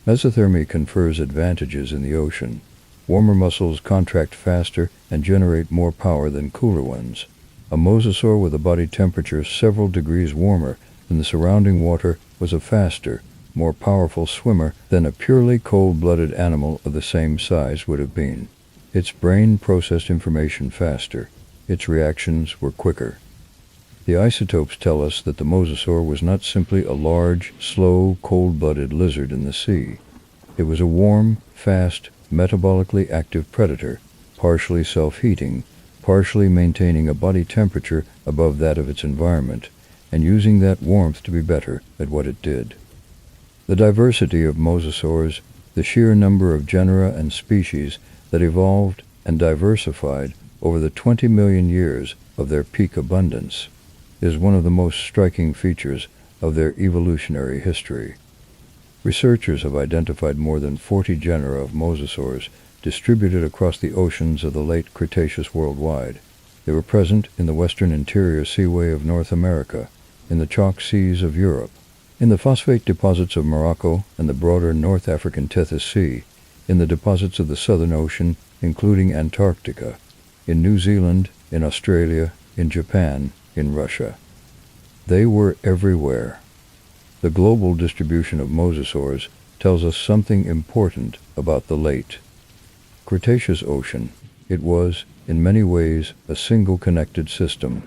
A: Mesothermy confers advantages in the ocean. Warmer muscles contract faster and generate more power than cooler ones. A mosasaur with a body temperature several degrees warmer than the surrounding water was a faster, more powerful swimmer than a purely cold-blooded animal of the same size would have been. Its brain processed information faster. Its reactions were quicker. The isotopes tell us that the mosasaur was not simply a large, slow, cold-blooded lizard in the sea. It was a warm, fast, metabolically active predator, partially self-heating, partially maintaining a body temperature above that of its environment, and using that warmth to be better at what it did. The diversity of mosasaurs, the sheer number of genera and species that evolved and diversified over the 20 million years of their peak abundance, is one of the most striking features of their evolutionary history. Researchers have identified more than 40 genera of mosasaurs distributed across the oceans of the late Cretaceous worldwide. They were present in the Western Interior Seaway of North America, in the chalk seas of Europe, in the phosphate deposits of Morocco and the broader North African Tethys Sea, in the deposits of the Southern Ocean, including Antarctica, in New Zealand, in Australia, in Japan, in Russia. They were everywhere. The global distribution of mosasaurs tells us something important about the late Cretaceous ocean. It was, in many ways, a single connected system.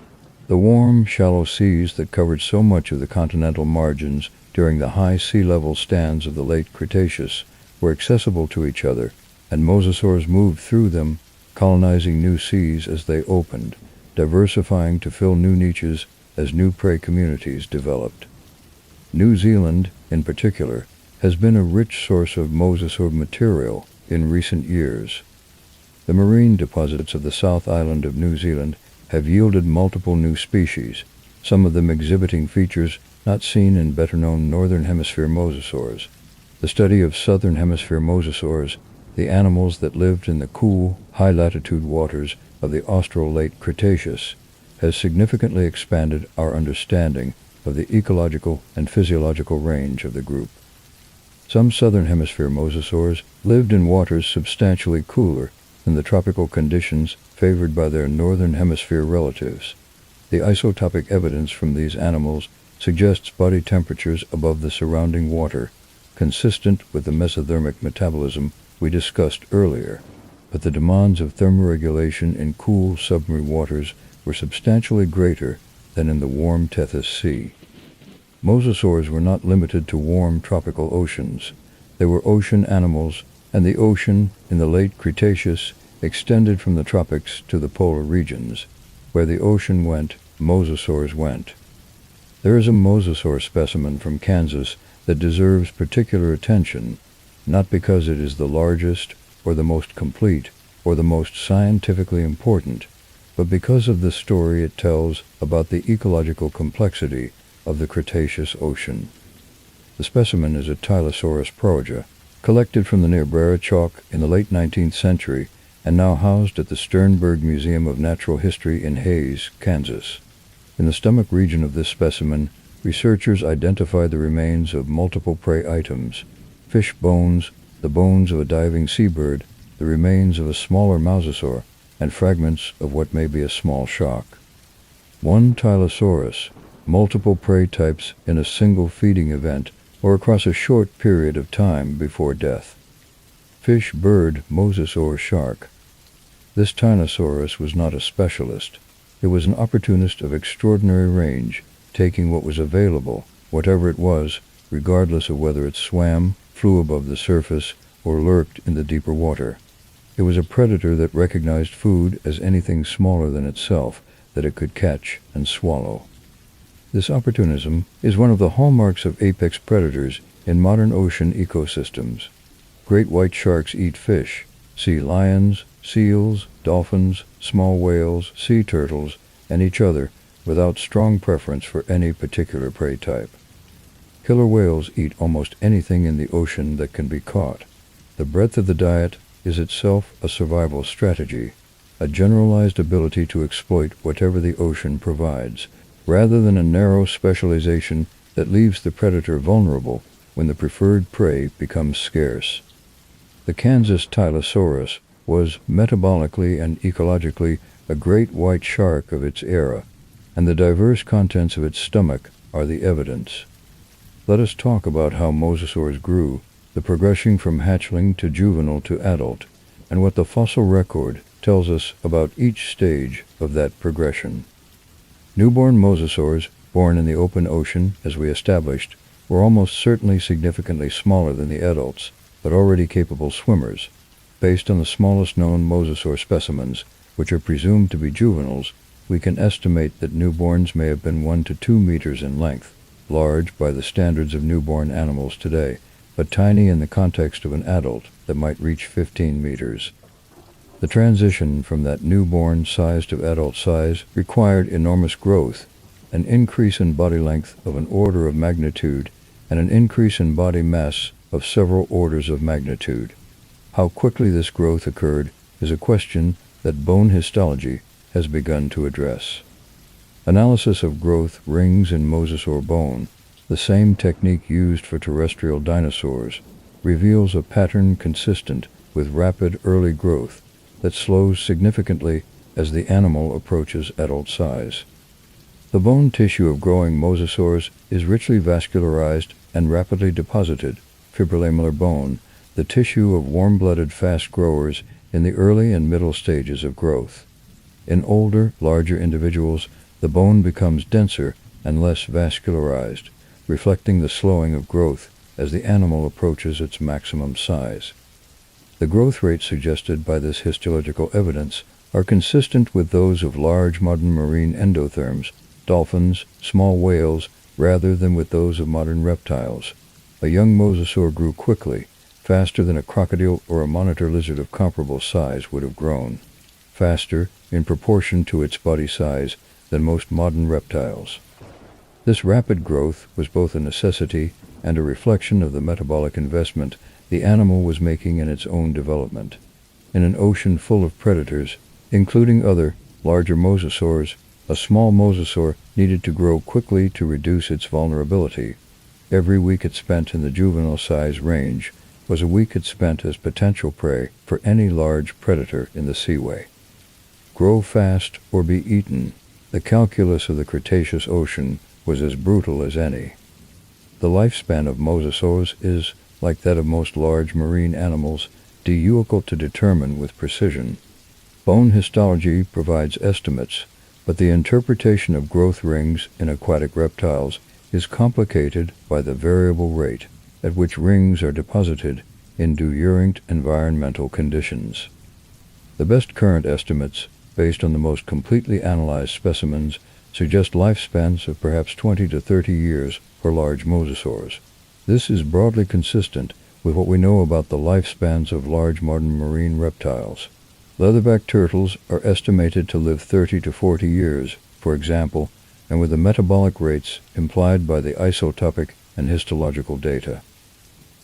A: The warm, shallow seas that covered so much of the continental margins during the high sea level stands of the late Cretaceous were accessible to each other, and mosasaurs moved through them, colonizing new seas as they opened, diversifying to fill new niches as new prey communities developed. New Zealand, in particular, has been a rich source of mosasaur material in recent years. The marine deposits of the South Island of New Zealand have yielded multiple new species, some of them exhibiting features not seen in better-known Northern Hemisphere mosasaurs. The study of Southern Hemisphere mosasaurs, the animals that lived in the cool, high-latitude waters of the Austral Late Cretaceous, has significantly expanded our understanding of the ecological and physiological range of the group. Some Southern Hemisphere mosasaurs lived in waters substantially cooler than the tropical conditions favored by their Northern Hemisphere relatives. The isotopic evidence from these animals suggests body temperatures above the surrounding water, consistent with the mesothermic metabolism we discussed earlier, but the demands of thermoregulation in cool submarine waters were substantially greater than in the warm Tethys Sea. Mosasaurs were not limited to warm tropical oceans. They were ocean animals, and the ocean, in the late Cretaceous, extended from the tropics to the polar regions. Where the ocean went, mosasaurs went. There is a mosasaur specimen from Kansas that deserves particular attention, not because it is the largest, or the most complete, or the most scientifically important, but because of the story it tells about the ecological complexity of the Cretaceous ocean. The specimen is a Tylosaurus proja, collected from the Niobrara chalk in the late 19th century and now housed at the Sternberg Museum of Natural History in Hays, Kansas. In the stomach region of this specimen, researchers identify the remains of multiple prey items: fish bones, the bones of a diving seabird, the remains of a smaller mosasaur, and fragments of what may be a small shark. One Tylosaurus, multiple prey types in a single feeding event or across a short period of time before death. Fish, bird, mosasaur, shark. This Tylosaurus was not a specialist. It was an opportunist of extraordinary range, taking what was available, whatever it was, regardless of whether it swam, flew above the surface, or lurked in the deeper water. It was a predator that recognized food as anything smaller than itself that it could catch and swallow. This opportunism is one of the hallmarks of apex predators in modern ocean ecosystems. Great white sharks eat fish, sea lions, seals, dolphins, small whales, sea turtles, and each other without strong preference for any particular prey type. Killer whales eat almost anything in the ocean that can be caught. The breadth of the diet is itself a survival strategy, a generalized ability to exploit whatever the ocean provides, rather than a narrow specialization that leaves the predator vulnerable when the preferred prey becomes scarce. The Kansas Tylosaurus was metabolically and ecologically a great white shark of its era, and the diverse contents of its stomach are the evidence. Let us talk about how mosasaurs grew, the progression from hatchling to juvenile to adult, and what the fossil record tells us about each stage of that progression. Newborn mosasaurs, born in the open ocean, as we established, were almost certainly significantly smaller than the adults, but already capable swimmers. Based on the smallest known mosasaur specimens, which are presumed to be juveniles, we can estimate that newborns may have been 1 to 2 meters in length, large by the standards of newborn animals today, but tiny in the context of an adult that might reach 15 meters. The transition from that newborn size to adult size required enormous growth, an increase in body length of an order of magnitude, and an increase in body mass of several orders of magnitude. How quickly this growth occurred is a question that bone histology has begun to address. Analysis of growth rings in mosasaur bone, the same technique used for terrestrial dinosaurs, reveals a pattern consistent with rapid early growth that slows significantly as the animal approaches adult size. The bone tissue of growing mosasaurs is richly vascularized and rapidly deposited, fibrolamellar bone, the tissue of warm-blooded fast growers in the early and middle stages of growth. In older, larger individuals, the bone becomes denser and less vascularized, reflecting the slowing of growth as the animal approaches its maximum size. The growth rates suggested by this histological evidence are consistent with those of large modern marine endotherms, dolphins, small whales, rather than with those of modern reptiles. A young mosasaur grew quickly, faster than a crocodile or a monitor lizard of comparable size would have grown, faster in proportion to its body size than most modern reptiles. This rapid growth was both a necessity and a reflection of the metabolic investment the animal was making in its own development. In an ocean full of predators, including other, larger mosasaurs, a small mosasaur needed to grow quickly to reduce its vulnerability. Every week it spent in the juvenile size range was a week it spent as potential prey for any large predator in the seaway. Grow fast or be eaten. The calculus of the Cretaceous ocean was as brutal as any. The lifespan of mosasaurs is, like that of most large marine animals, difficult to determine with precision. Bone histology provides estimates, but the interpretation of growth rings in aquatic reptiles is complicated by the variable rate at which rings are deposited in diurent environmental conditions. The best current estimates, based on the most completely analyzed specimens, suggest lifespans of perhaps 20 to 30 years for large mosasaurs. This is broadly consistent with what we know about the lifespans of large modern marine reptiles. Leatherback turtles are estimated to live 30 to 40 years, for example, and with the metabolic rates implied by the isotopic and histological data.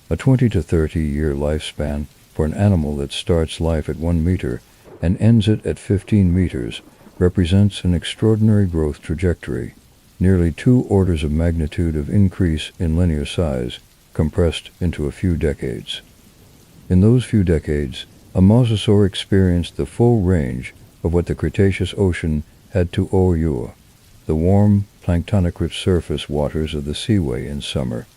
A: A 20 to 30-year lifespan for an animal that starts life at 1 meter and ends it at 15 meters represents an extraordinary growth trajectory, nearly 2 orders of magnitude of increase in linear size, compressed into a few decades. In those few decades, a mosasaur experienced the full range of what the Cretaceous ocean had to offer, the warm, planktonic-rich surface waters of the seaway in summer,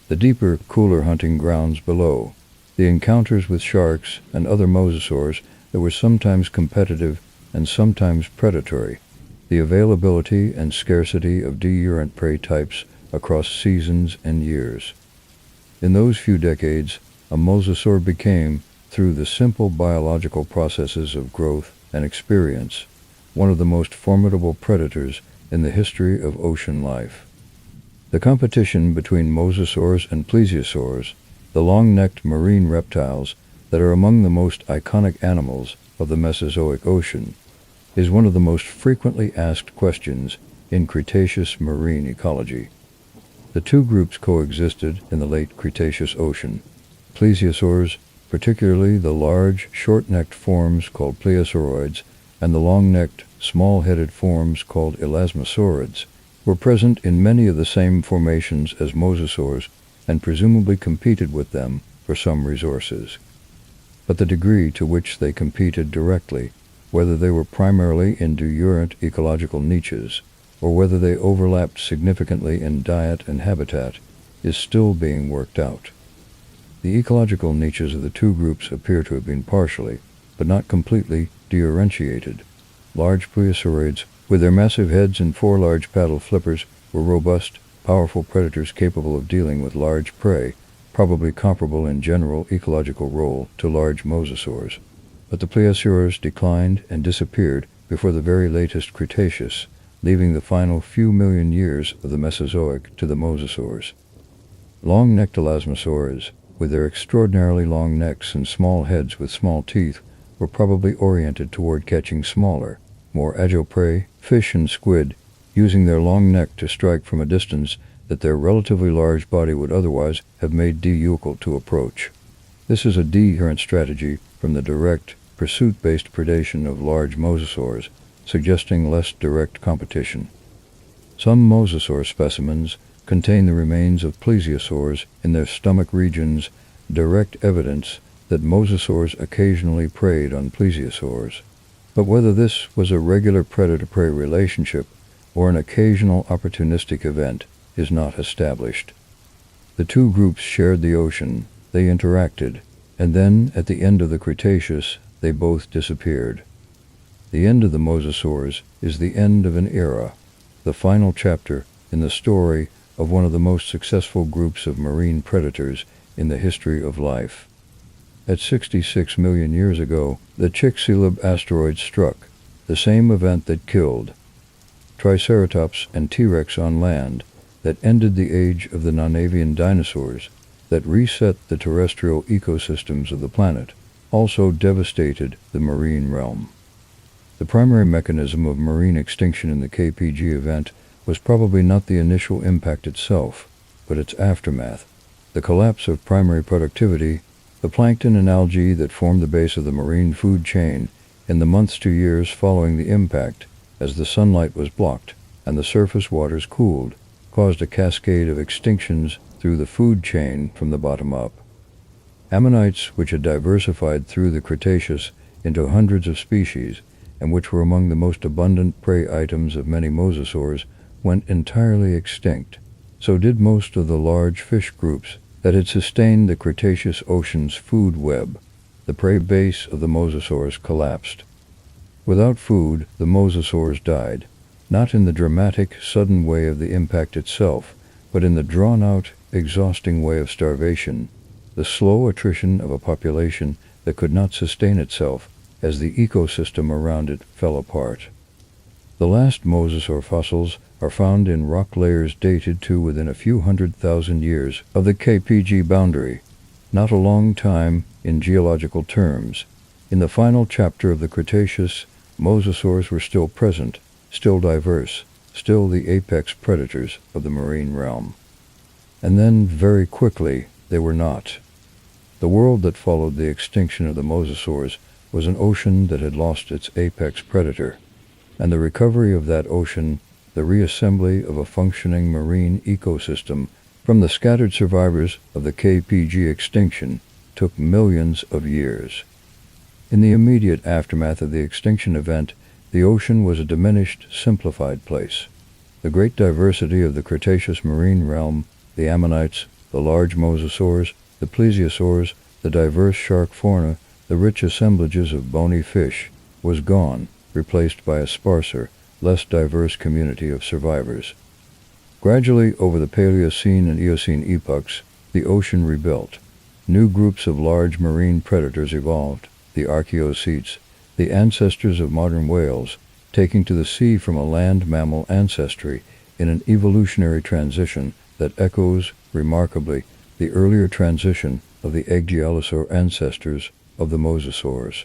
A: the deeper, cooler hunting grounds below, the encounters with sharks and other mosasaurs that were sometimes competitive and sometimes predatory, the availability and scarcity of diurent prey types across seasons and years. In those few decades, a mosasaur became, through the simple biological processes of growth and experience, one of the most formidable predators in the history of ocean life. The competition between mosasaurs and plesiosaurs, the long-necked marine reptiles that are among the most iconic animals of the Mesozoic ocean, is one of the most frequently asked questions in Cretaceous marine ecology. The two groups coexisted in the late Cretaceous ocean. Plesiosaurs, particularly the large, short-necked forms called plesiosaurids, and the long-necked, small-headed forms called elasmosaurids, were present in many of the same formations as mosasaurs and presumably competed with them for some resources. But the degree to which they competed directly, whether they were primarily in diurent ecological niches, or whether they overlapped significantly in diet and habitat, is still being worked out. The ecological niches of the two groups appear to have been partially, but not completely, differentiated. Large plesiosaurids, with their massive heads and four large paddle flippers, were robust, powerful predators capable of dealing with large prey, probably comparable in general ecological role to large mosasaurs. But the plesiosaurs declined and disappeared before the very latest Cretaceous, leaving the final few million years of the Mesozoic to the mosasaurs. Long-necked elasmosaurs, with their extraordinarily long necks and small heads with small teeth, were probably oriented toward catching smaller, more agile prey, fish and squid, using their long neck to strike from a distance that their relatively large body would otherwise have made difficult to approach. This is a different strategy from the direct, pursuit-based predation of large mosasaurs, suggesting less direct competition. Some mosasaur specimens contain the remains of plesiosaurs in their stomach regions, direct evidence that mosasaurs occasionally preyed on plesiosaurs. But whether this was a regular predator-prey relationship or an occasional opportunistic event is not established. The two groups shared the ocean, they interacted, and then, at the end of the Cretaceous, they both disappeared. The end of the mosasaurs is the end of an era, the final chapter in the story of one of the most successful groups of marine predators in the history of life. At 66 million years ago, the Chicxulub asteroid struck, the same event that killed Triceratops and T-Rex on land, that ended the age of the non-avian dinosaurs, that reset the terrestrial ecosystems of the planet, also devastated the marine realm. The primary mechanism of marine extinction in the KPG event was probably not the initial impact itself, but its aftermath, the collapse of primary productivity, the plankton and algae that formed the base of the marine food chain in the months to years following the impact, as the sunlight was blocked and the surface waters cooled, caused a cascade of extinctions through the food chain from the bottom up. Ammonites, which had diversified through the Cretaceous into hundreds of species, and which were among the most abundant prey items of many mosasaurs, went entirely extinct. So did most of the large fish groups that had sustained the Cretaceous ocean's food web. The prey base of the mosasaurs collapsed. Without food, the mosasaurs died, not in the dramatic, sudden way of the impact itself, but in the drawn-out, exhausting way of starvation, the slow attrition of a population that could not sustain itself as the ecosystem around it fell apart. The last mosasaur fossils are found in rock layers dated to within a few 100,000 years of the KPG boundary, not a long time in geological terms. In the final chapter of the Cretaceous, mosasaurs were still present, still diverse, still the apex predators of the marine realm. And then, very quickly, they were not. The world that followed the extinction of the mosasaurs was an ocean that had lost its apex predator, and the recovery of that ocean, the reassembly of a functioning marine ecosystem from the scattered survivors of the KPG extinction, took millions of years. In the immediate aftermath of the extinction event, the ocean was a diminished, simplified place. The great diversity of the Cretaceous marine realm, the ammonites, the large mosasaurs, the plesiosaurs, the diverse shark fauna, the rich assemblages of bony fish, was gone, replaced by a sparser, less diverse community of survivors. Gradually, over the Paleocene and Eocene epochs, the ocean rebuilt. New groups of large marine predators evolved, the archaeocetes, the ancestors of modern whales, taking to the sea from a land mammal ancestry in an evolutionary transition that echoes, remarkably, the earlier transition of the Aegyalosaur ancestors of the mosasaurs.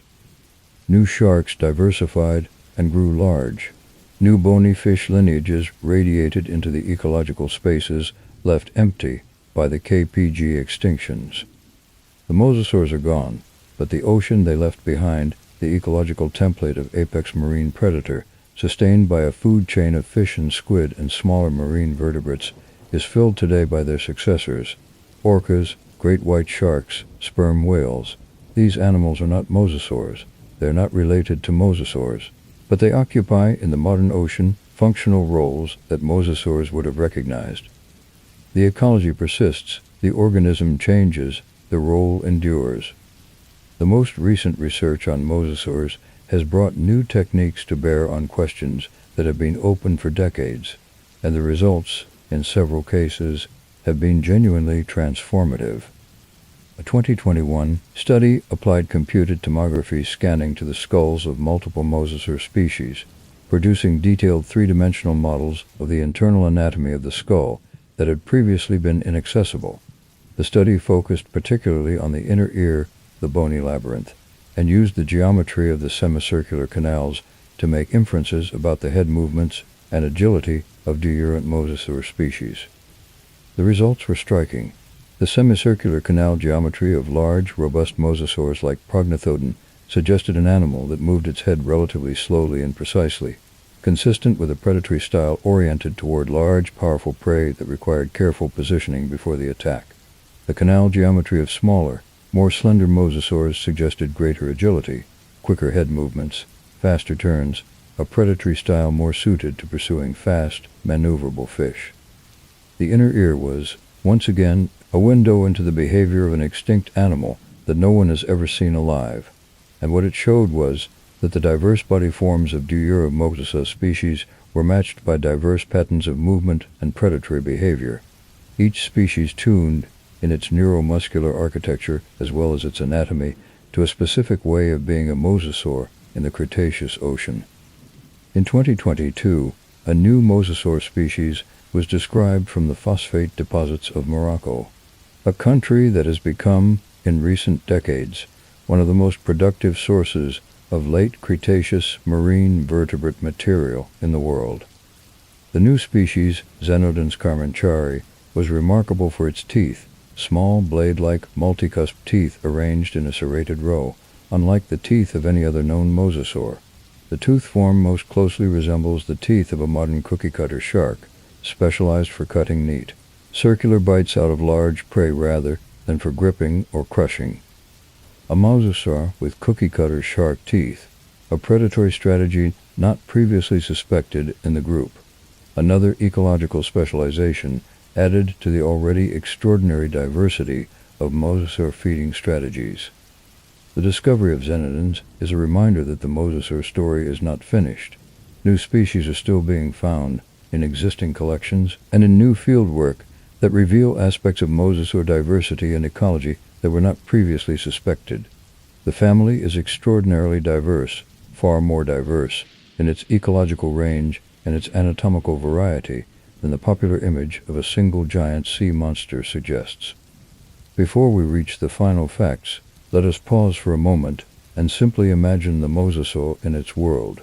A: New sharks diversified and grew large. New bony fish lineages radiated into the ecological spaces left empty by the KPG extinctions. The mosasaurs are gone, but the ocean they left behind, the ecological template of apex marine predator, sustained by a food chain of fish and squid and smaller marine vertebrates, is filled today by their successors, orcas, great white sharks, sperm whales. These animals are not mosasaurs. They are not related to mosasaurs, but they occupy in the modern ocean functional roles that mosasaurs would have recognized. The ecology persists, the organism changes, the role endures. The most recent research on mosasaurs has brought new techniques to bear on questions that have been open for decades, and the results, in several cases, have been genuinely transformative. A 2021 study applied computed tomography scanning to the skulls of multiple mosasaur species, producing detailed three-dimensional models of the internal anatomy of the skull that had previously been inaccessible. The study focused particularly on the inner ear, the bony labyrinth, and used the geometry of the semicircular canals to make inferences about the head movements and agility of diurent mosasaur species. The results were striking. The semicircular canal geometry of large, robust mosasaurs like Prognathodon suggested an animal that moved its head relatively slowly and precisely, consistent with a predatory style oriented toward large, powerful prey that required careful positioning before the attack. The canal geometry of smaller, more slender mosasaurs suggested greater agility, quicker head movements, faster turns, a predatory style more suited to pursuing fast, maneuverable fish. The inner ear was, once again, a window into the behavior of an extinct animal that no one has ever seen alive, and what it showed was that the diverse body forms of Diuromosasaur species were matched by diverse patterns of movement and predatory behavior, each species tuned, in its neuromuscular architecture as well as its anatomy, to a specific way of being a mosasaur in the Cretaceous ocean. In 2022, a new mosasaur species was described from the phosphate deposits of Morocco, a country that has become, in recent decades, one of the most productive sources of late Cretaceous marine vertebrate material in the world. The new species, Xenodons carmenchari, was remarkable for its teeth, small blade-like multicusped teeth arranged in a serrated row, unlike the teeth of any other known mosasaur. The tooth form most closely resembles the teeth of a modern cookie-cutter shark, specialized for cutting meat, circular bites out of large prey rather than for gripping or crushing. A mosasaur with cookie-cutter shark teeth, a predatory strategy not previously suspected in the group. Another ecological specialization added to the already extraordinary diversity of mosasaur feeding strategies. The discovery of Xenodons is a reminder that the mosasaur story is not finished. New species are still being found in existing collections and in new field work that reveal aspects of mosasaur diversity and ecology that were not previously suspected. The family is extraordinarily diverse, far more diverse, in its ecological range and its anatomical variety than the popular image of a single giant sea monster suggests. Before we reach the final facts, let us pause for a moment and simply imagine the mosasaur in its world.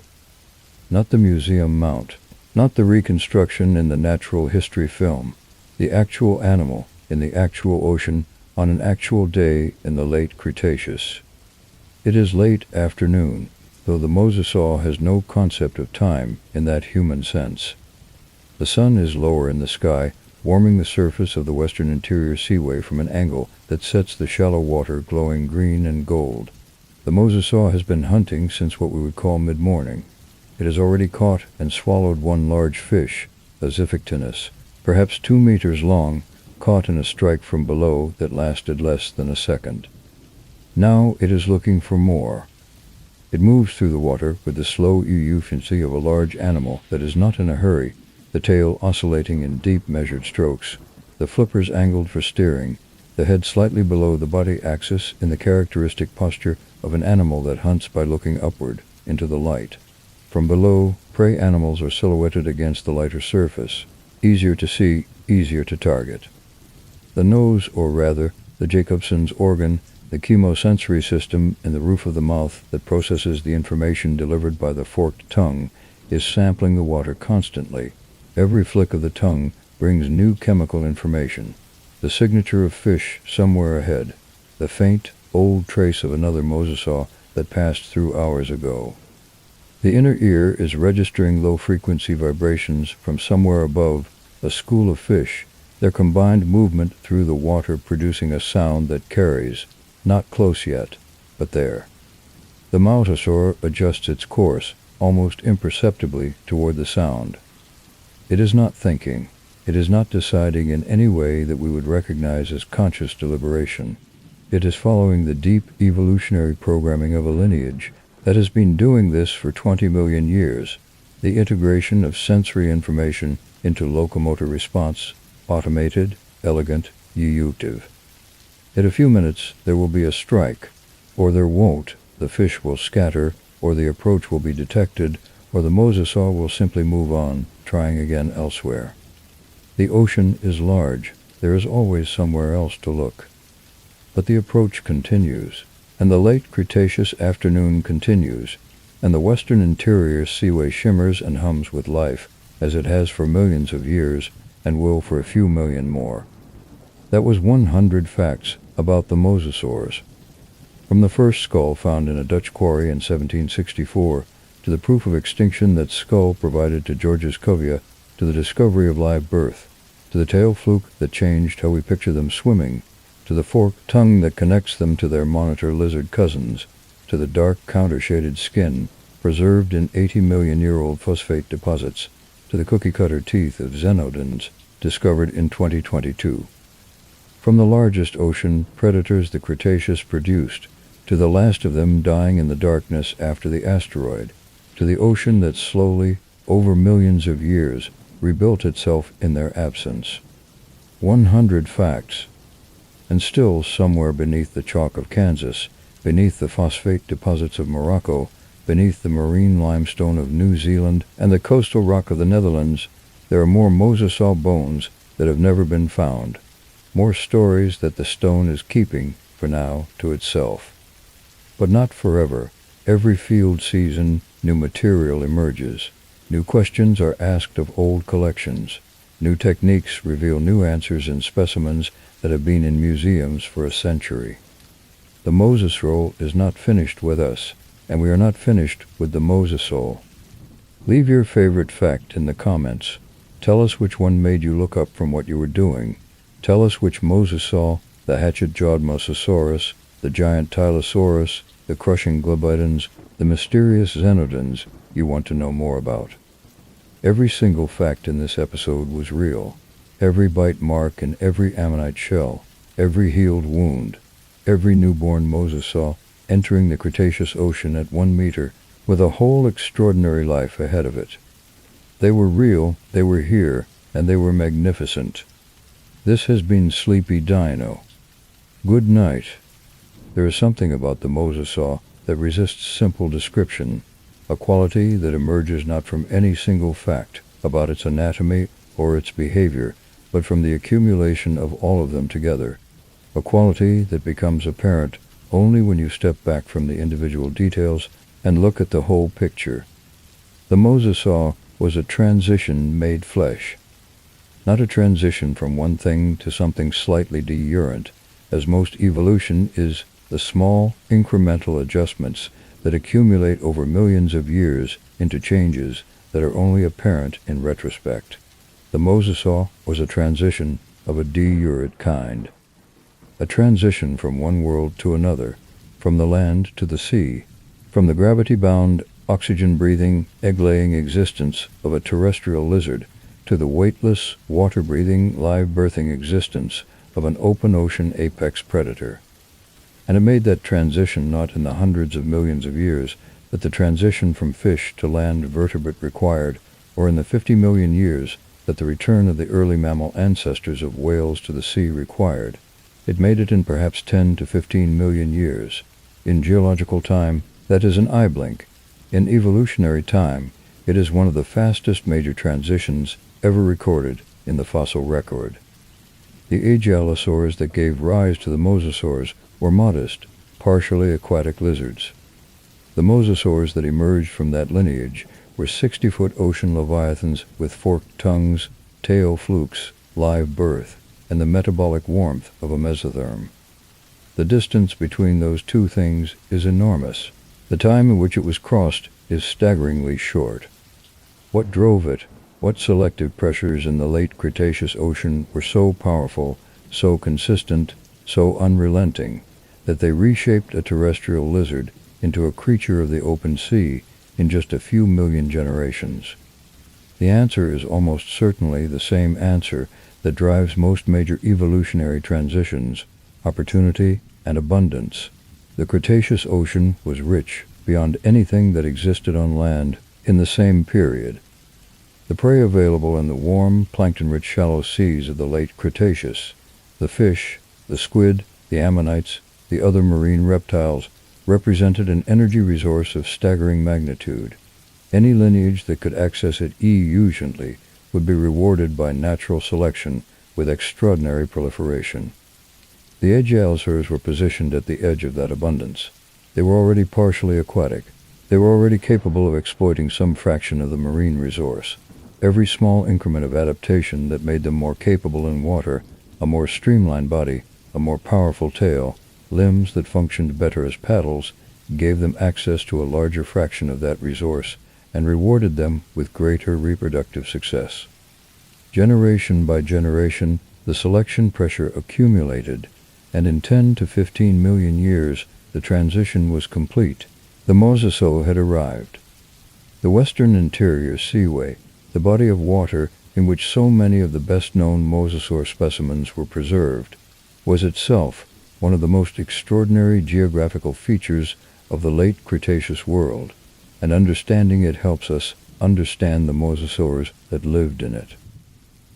A: Not the museum mount, not the reconstruction in the natural history film, the actual animal in the actual ocean on an actual day in the late Cretaceous. It is late afternoon, though the mosasaur has no concept of time in that human sense. The sun is lower in the sky, warming the surface of the Western Interior Seaway from an angle that sets the shallow water glowing green and gold. The mosasaur has been hunting since what we would call mid-morning. It has already caught and swallowed one large fish, a Xiphictinus, perhaps 2 meters long, caught in a strike from below that lasted less than a second. Now it is looking for more. It moves through the water with the slow efficiency of a large animal that is not in a hurry, the tail oscillating in deep measured strokes, the flippers angled for steering, the head slightly below the body axis in the characteristic posture of an animal that hunts by looking upward into the light. From below, prey animals are silhouetted against the lighter surface, easier to see, easier to target. The nose, or rather, the Jacobson's organ, the chemosensory system in the roof of the mouth that processes the information delivered by the forked tongue, is sampling the water constantly. Every flick of the tongue brings new chemical information. The signature of fish somewhere ahead. The faint, old trace of another Mosasaur that passed through hours ago. The inner ear is registering low-frequency vibrations from somewhere above a school of fish, their combined movement through the water producing a sound that carries, not close yet, but there. The Mosasaur adjusts its course, almost imperceptibly, toward the sound. It is not thinking. It is not deciding in any way that we would recognize as conscious deliberation. It is following the deep evolutionary programming of a lineage that has been doing this for 20 million years, the integration of sensory information into locomotor response, automated, elegant, eutive. In a few minutes there will be a strike, or there won't. The fish will scatter, or the approach will be detected, or the Mosasaur will simply move on, trying again elsewhere. The ocean is large. There is always somewhere else to look. But the approach continues, and the late Cretaceous afternoon continues, and the Western Interior Seaway shimmers and hums with life, as it has for millions of years, and will for a few million more. That was 100 facts about the Mosasaurs. From the first skull found in a Dutch quarry in 1764, to the proof of extinction that skull provided to Georges Cuvier, to the discovery of live birth, to the tail fluke that changed how we picture them swimming, to the forked tongue that connects them to their monitor lizard cousins, to the dark counter-shaded skin preserved in 80-million-year-old phosphate deposits, to the cookie-cutter teeth of xenodons discovered in 2022. From the largest ocean predators the Cretaceous produced, to the last of them dying in the darkness after the asteroid, to the ocean that slowly, over millions of years, rebuilt itself in their absence. 100 facts. And still, somewhere beneath the chalk of Kansas, beneath the phosphate deposits of Morocco, beneath the marine limestone of New Zealand and the coastal rock of the Netherlands, there are more Mosasaur bones that have never been found, more stories that the stone is keeping, for now, to itself. But not forever. Every field season, new material emerges. New questions are asked of old collections. New techniques reveal new answers in specimens that have been in museums for a century. The Mosasaur is not finished with us, and we are not finished with the Mosasaur. Leave your favorite fact in the comments. Tell us which one made you look up from what you were doing. Tell us which Mosasaur, the hatchet-jawed Mosasaurus, the giant Tylosaurus, the crushing Globidons, the mysterious Xenodons you want to know more about. Every single fact in this episode was real. Every bite mark in every ammonite shell, every healed wound, every newborn Mosasaur entering the Cretaceous ocean at 1 meter with a whole extraordinary life ahead of it. They were real, they were here, and they were magnificent. This has been Sleepy Dino. Good night. There is something about the Mosasaur that resists simple description, a quality that emerges not from any single fact about its anatomy or its behavior, but from the accumulation of all of them together, a quality that becomes apparent only when you step back from the individual details and look at the whole picture. The Mosasaur was a transition made flesh, not a transition from one thing to something slightly diurent, as most evolution is the small, incremental adjustments that accumulate over millions of years into changes that are only apparent in retrospect. The Mosasaur was a transition of a diurate kind, a transition from one world to another, from the land to the sea, from the gravity-bound, oxygen-breathing, egg-laying existence of a terrestrial lizard to the weightless, water-breathing, live-birthing existence of an open-ocean apex predator. And it made that transition not in the hundreds of millions of years that the transition from fish to land vertebrate required, or in the 50 million years that the return of the early mammal ancestors of whales to the sea required. It made it in perhaps 10 to 15 million years. In geological time, that is an eye blink. In evolutionary time, it is one of the fastest major transitions ever recorded in the fossil record. The Agialosaurs that gave rise to the Mosasaurs were modest, partially aquatic lizards. The Mosasaurs that emerged from that lineage were 60-foot ocean leviathans with forked tongues, tail flukes, live birth, and the metabolic warmth of a mesotherm. The distance between those two things is enormous. The time in which it was crossed is staggeringly short. What drove it? What selective pressures in the late Cretaceous ocean were so powerful, so consistent, so unrelenting, that they reshaped a terrestrial lizard into a creature of the open sea in just a few million generations? The answer is almost certainly the same answer that drives most major evolutionary transitions: opportunity and abundance. The Cretaceous ocean was rich beyond anything that existed on land in the same period. The prey available in the warm, plankton-rich shallow seas of the late Cretaceous, the fish, the squid, the ammonites, the other marine reptiles, represented an energy resource of staggering magnitude. Any lineage that could access it efficiently would be rewarded by natural selection with extraordinary proliferation. The dinosaurs were positioned at the edge of that abundance. They were already partially aquatic. They were already capable of exploiting some fraction of the marine resource. Every small increment of adaptation that made them more capable in water, a more streamlined body, a more powerful tail, limbs that functioned better as paddles, gave them access to a larger fraction of that resource and rewarded them with greater reproductive success. Generation by generation, the selection pressure accumulated, and in 10 to 15 million years, the transition was complete. The Mosasaur had arrived. The Western Interior Seaway, the body of water in which so many of the best-known Mosasaur specimens were preserved, was itself one of the most extraordinary geographical features of the late Cretaceous world, and understanding it helps us understand the mosasaurs that lived in it.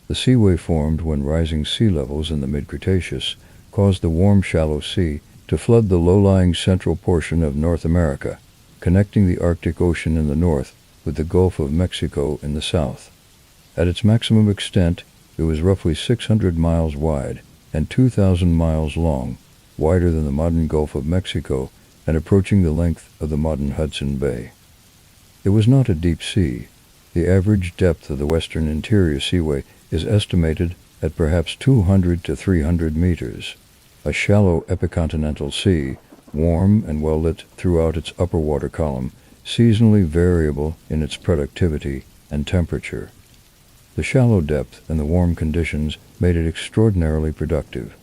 A: The seaway formed when rising sea levels in the mid-Cretaceous caused the warm shallow sea to flood the low-lying central portion of North America, connecting the Arctic Ocean in the north with the Gulf of Mexico in the south. At its maximum extent, it was roughly 600 miles wide and 2,000 miles long, wider than the modern Gulf of Mexico and approaching the length of the modern Hudson Bay. It was not a deep sea. The average depth of the Western Interior Seaway is estimated at perhaps 200 to 300 meters. A shallow epicontinental sea, warm and well-lit throughout its upper water column, seasonally variable in its productivity and temperature. The shallow depth and the warm conditions made it extraordinarily productive.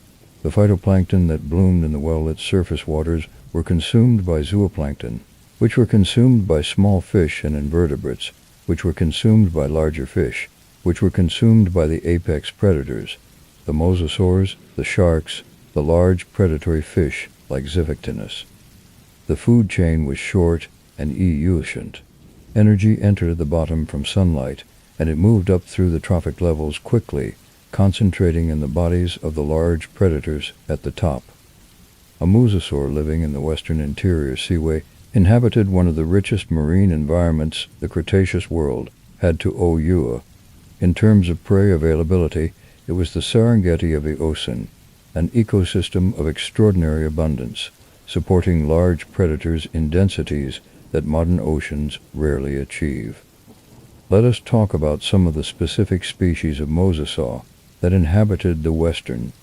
A: The phytoplankton that bloomed in the well-lit surface waters were consumed by zooplankton, which were consumed by small fish and invertebrates, which were consumed by larger fish, which were consumed by the apex predators, the mosasaurs, the sharks, the large predatory fish like Xiphichthynus. The food chain was short and efficient. Energy entered the bottom from sunlight, and it moved up through the trophic levels quickly, concentrating in the bodies of the large predators at the top. A mosasaur living in the Western Interior Seaway inhabited one of the richest marine environments the Cretaceous world had to offer. In terms of prey availability, it was the Serengeti of the ocean, an ecosystem of extraordinary abundance, supporting large predators in densities that modern oceans rarely achieve. Let us talk about some of the specific species of mosasaur that inhabited the Western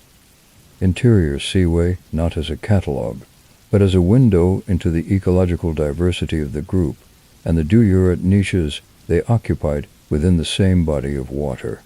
A: Interior Seaway, not as a catalogue, but as a window into the ecological diversity of the group and the diurate niches they occupied within the same body of water.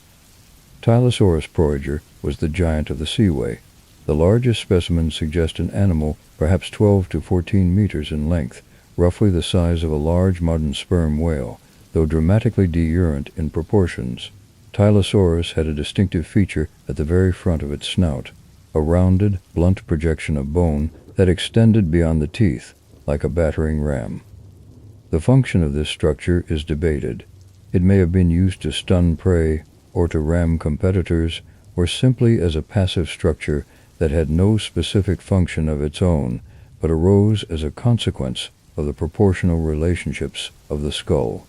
A: Tylosaurus proriger was the giant of the seaway. The largest specimens suggest an animal perhaps 12 to 14 meters in length, roughly the size of a large modern sperm whale, though dramatically diurent in proportions. Tylosaurus had a distinctive feature at the very front of its snout, a rounded, blunt projection of bone that extended beyond the teeth, like a battering ram. The function of this structure is debated. It may have been used to stun prey, or to ram competitors, or simply as a passive structure that had no specific function of its own, but arose as a consequence of the proportional relationships of the skull.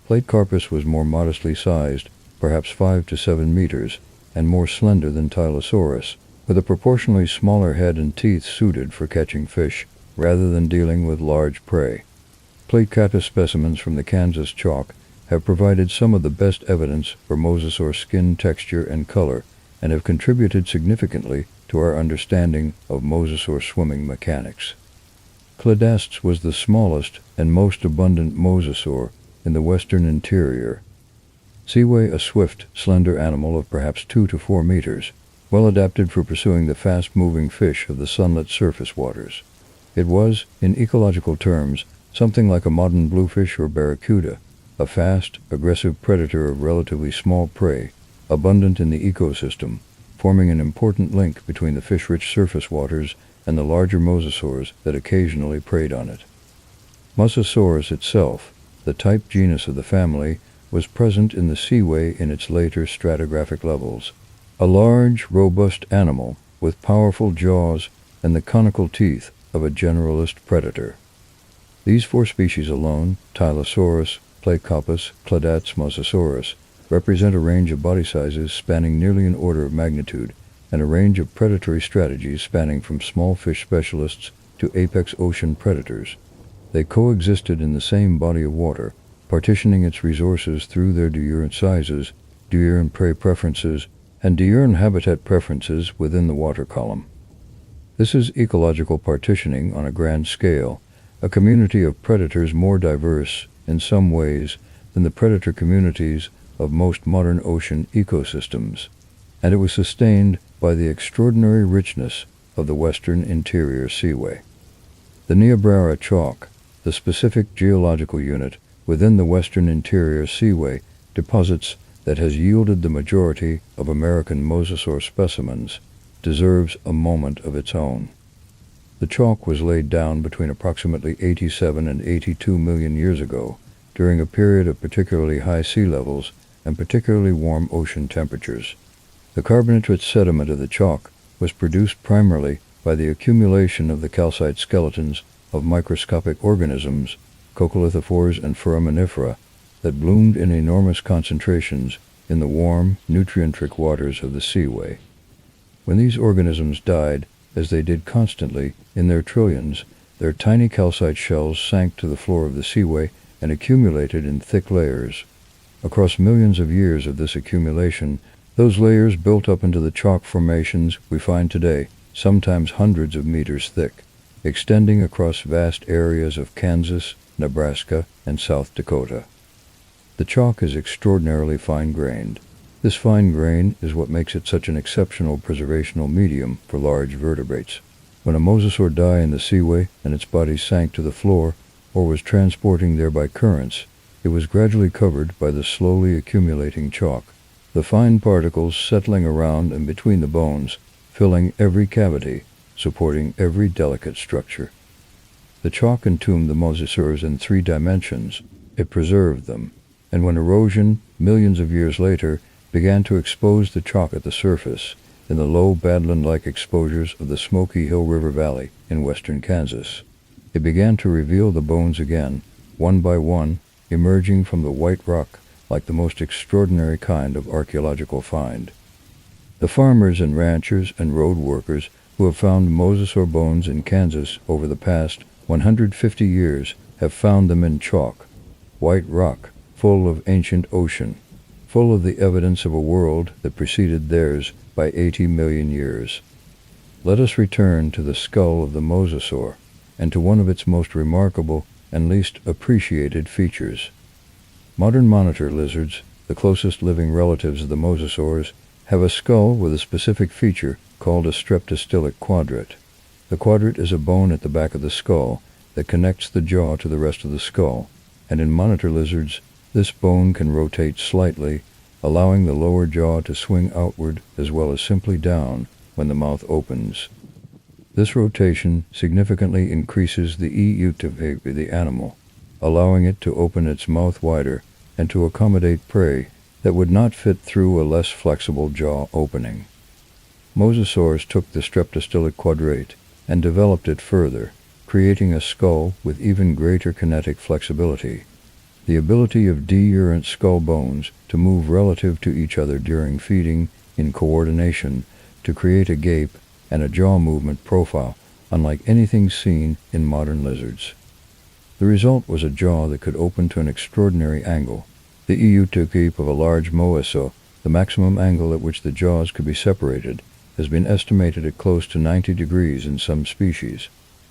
A: Platecarpus was more modestly sized, perhaps 5 to 7 meters, and more slender than Tylosaurus, with a proportionally smaller head and teeth suited for catching fish rather than dealing with large prey. Plate specimens from the Kansas chalk have provided some of the best evidence for mosasaur skin texture and color, and have contributed significantly to our understanding of mosasaur swimming mechanics. Cladastes was the smallest and most abundant mosasaur in the Western Interior Seaway, a swift, slender animal of perhaps 2 to 4 meters, well adapted for pursuing the fast-moving fish of the sunlit surface waters. It was, in ecological terms, something like a modern bluefish or barracuda, a fast, aggressive predator of relatively small prey, abundant in the ecosystem, forming an important link between the fish-rich surface waters and the larger mosasaurs that occasionally preyed on it. Mosasaurus itself, the type genus of the family, was present in the Seaway in its later stratigraphic levels. A large, robust animal with powerful jaws and the conical teeth of a generalist predator. These 4 species alone, Tylosaurus, Placoppus, Cladastes, Mosasaurus, represent a range of body sizes spanning nearly an order of magnitude, and a range of predatory strategies spanning from small fish specialists to apex ocean predators. They coexisted in the same body of water, partitioning its resources through their diurn sizes, diurn prey preferences, and diurn habitat preferences within the water column. This is ecological partitioning on a grand scale, a community of predators more diverse, in some ways, than the predator communities of most modern ocean ecosystems, and it was sustained by the extraordinary richness of the Western Interior Seaway. The Niobrara chalk, the specific geological unit within the Western Interior Seaway, deposits that has yielded the majority of American mosasaur specimens, deserves a moment of its own. The chalk was laid down between approximately 87 and 82 million years ago, during a period of particularly high sea levels and particularly warm ocean temperatures. The carbonate-rich sediment of the chalk was produced primarily by the accumulation of the calcite skeletons of microscopic organisms, coccolithophores and foraminifera, that bloomed in enormous concentrations in the warm, nutrient-rich waters of the Seaway. When these organisms died, as they did constantly in their trillions, their tiny calcite shells sank to the floor of the Seaway and accumulated in thick layers. Across millions of years of this accumulation, those layers built up into the chalk formations we find today, sometimes hundreds of meters thick, extending across vast areas of Kansas, Nebraska, and South Dakota. The chalk is extraordinarily fine-grained. This fine grain is what makes it such an exceptional preservational medium for large vertebrates. When a mosasaur died in the Seaway and its body sank to the floor, or was transporting there by currents, it was gradually covered by the slowly accumulating chalk, the fine particles settling around and between the bones, filling every cavity, supporting every delicate structure. The chalk entombed the mosasaurs in 3 dimensions. It preserved them, and when erosion, millions of years later, began to expose the chalk at the surface, in the low badland-like exposures of the Smoky Hill River Valley in western Kansas, it began to reveal the bones again, one by one, emerging from the white rock like the most extraordinary kind of archaeological find. The farmers and ranchers and road workers who have found mosasaur bones in Kansas over the past 150 years have found them in chalk, white rock, full of ancient ocean, full of the evidence of a world that preceded theirs by 80 million years. Let us return to the skull of the mosasaur and to one of its most remarkable and least appreciated features. Modern monitor lizards, the closest living relatives of the mosasaurs, have a skull with a specific feature called a streptostylic quadrate. The quadrate is a bone at the back of the skull that connects the jaw to the rest of the skull, and in monitor lizards, this bone can rotate slightly, allowing the lower jaw to swing outward as well as simply down when the mouth opens. This rotation significantly increases the eutivity of the animal, allowing it to open its mouth wider and to accommodate prey that would not fit through a less flexible jaw opening. Mosasaurs took the streptostylic quadrate and developed it further, creating a skull with even greater kinetic flexibility. The ability of diurent skull bones to move relative to each other during feeding in coordination to create a gape and a jaw movement profile unlike anything seen in modern lizards. The result was a jaw that could open to an extraordinary angle. The EUTOKIP of a large Mosasaur, the maximum angle at which the jaws could be separated, has been estimated at close to 90 degrees in some species.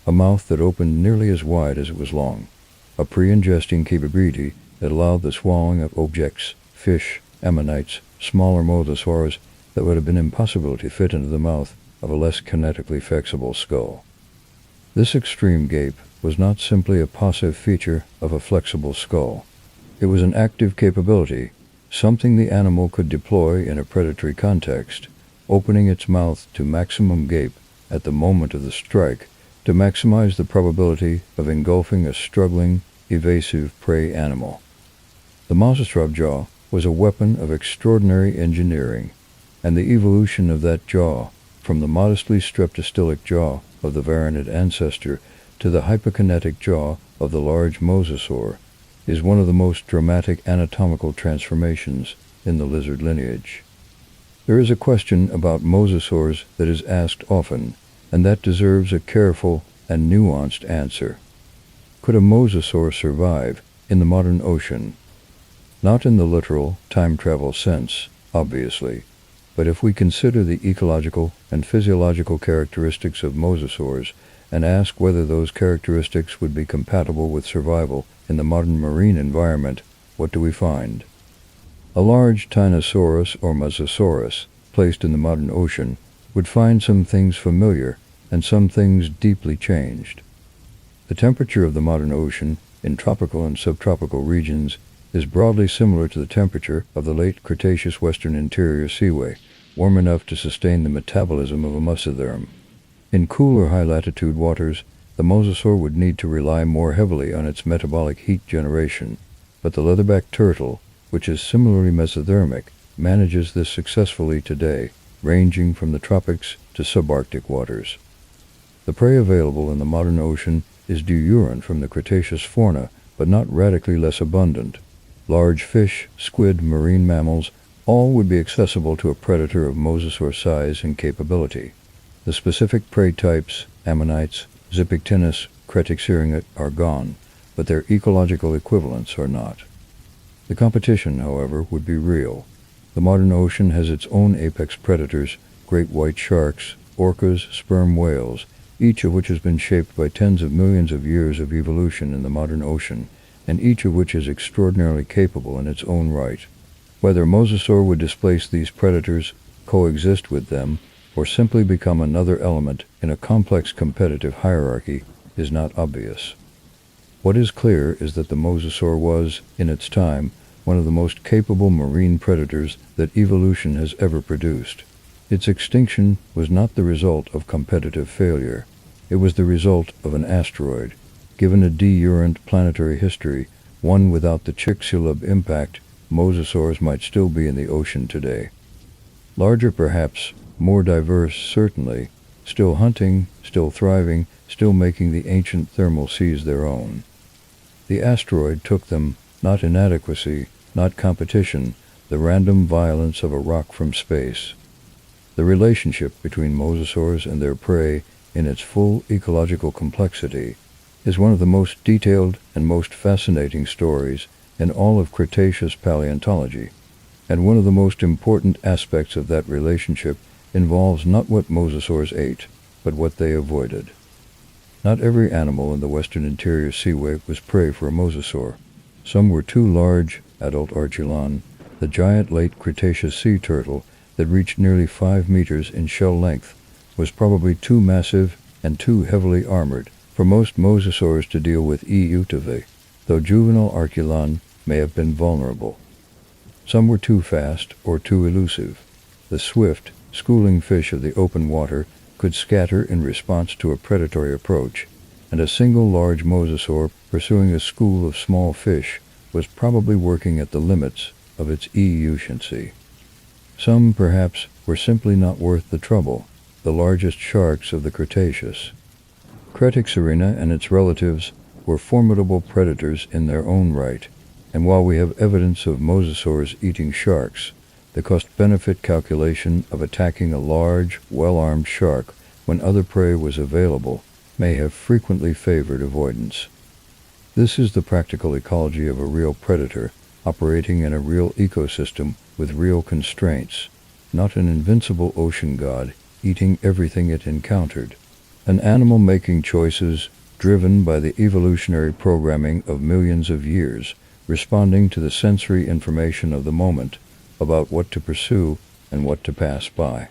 A: A mouth that opened nearly as wide as it was long. A pre-ingesting capability that allowed the swallowing of objects, fish, ammonites, smaller mosasaurs that would have been impossible to fit into the mouth of a less kinetically flexible skull. This extreme gape was not simply a passive feature of a flexible skull. It was an active capability, something the animal could deploy in a predatory context, opening its mouth to maximum gape at the moment of the strike to maximize the probability of engulfing a struggling, evasive prey animal. The Mosasaur jaw was a weapon of extraordinary engineering, and the evolution of that jaw, from the modestly streptostylic jaw of the varanid ancestor to the hypokinetic jaw of the large Mosasaur, is one of the most dramatic anatomical transformations in the lizard lineage. There is a question about mosasaurs that is asked often, and that deserves a careful and nuanced answer. Could a mosasaur survive in the modern ocean? Not in the literal time travel sense, obviously, but if we consider the ecological and physiological characteristics of mosasaurs and ask whether those characteristics would be compatible with survival in the modern marine environment, what do we find? A large Dinosaurus or Mosasaurus, placed in the modern ocean, would find some things familiar and some things deeply changed. The temperature of the modern ocean in tropical and subtropical regions is broadly similar to the temperature of the late Cretaceous Western Interior Seaway, warm enough to sustain the metabolism of a mesotherm. In cooler high-latitude waters, the mosasaur would need to rely more heavily on its metabolic heat generation, but the leatherback turtle, which is similarly mesothermic, manages this successfully today, ranging from the tropics to subarctic waters. The prey available in the modern ocean is diurine from the Cretaceous fauna, but not radically less abundant. Large fish, squid, marine mammals, all would be accessible to a predator of mosasaur size and capability. The specific prey types, ammonites, Zipictinus, Cretaxirringa, are gone, but their ecological equivalents are not. The competition, however, would be real. The modern ocean has its own apex predators, great white sharks, orcas, sperm whales, each of which has been shaped by tens of millions of years of evolution in the modern ocean, and each of which is extraordinarily capable in its own right. Whether mosasaur would displace these predators, coexist with them, or simply become another element in a complex competitive hierarchy is not obvious. What is clear is that the mosasaur was, in its time, one of the most capable marine predators that evolution has ever produced. Its extinction was not the result of competitive failure. It was the result of an asteroid. Given a diurent planetary history, one without the Chicxulub impact, mosasaurs might still be in the ocean today. Larger perhaps, more diverse certainly, still hunting, still thriving, still making the ancient thermal seas their own. The asteroid took them, not inadequacy, not competition, the random violence of a rock from space. The relationship between mosasaurs and their prey in its full ecological complexity is one of the most detailed and most fascinating stories in all of Cretaceous paleontology, and one of the most important aspects of that relationship involves not what mosasaurs ate, but what they avoided. Not every animal in the Western Interior Seaway was prey for a mosasaur. Some were too large, adult Archelon, the giant late Cretaceous sea turtle that reached nearly 5 meters in shell length, was probably too massive and too heavily armored for most mosasaurs to deal with EUTV, though juvenile Archelon may have been vulnerable. Some were too fast or too elusive. The swift, schooling fish of the open water could scatter in response to a predatory approach, and a single large mosasaur pursuing a school of small fish was probably working at the limits of its efficiency. Some, perhaps, were simply not worth the trouble, the largest sharks of the Cretaceous. Cretaxirringa and its relatives were formidable predators in their own right, and while we have evidence of mosasaurs eating sharks, the cost-benefit calculation of attacking a large, well-armed shark when other prey was available may have frequently favored avoidance. This is the practical ecology of a real predator operating in a real ecosystem with real constraints, not an invincible ocean god eating everything it encountered. An animal making choices driven by the evolutionary programming of millions of years, responding to the sensory information of the moment about what to pursue and what to pass by.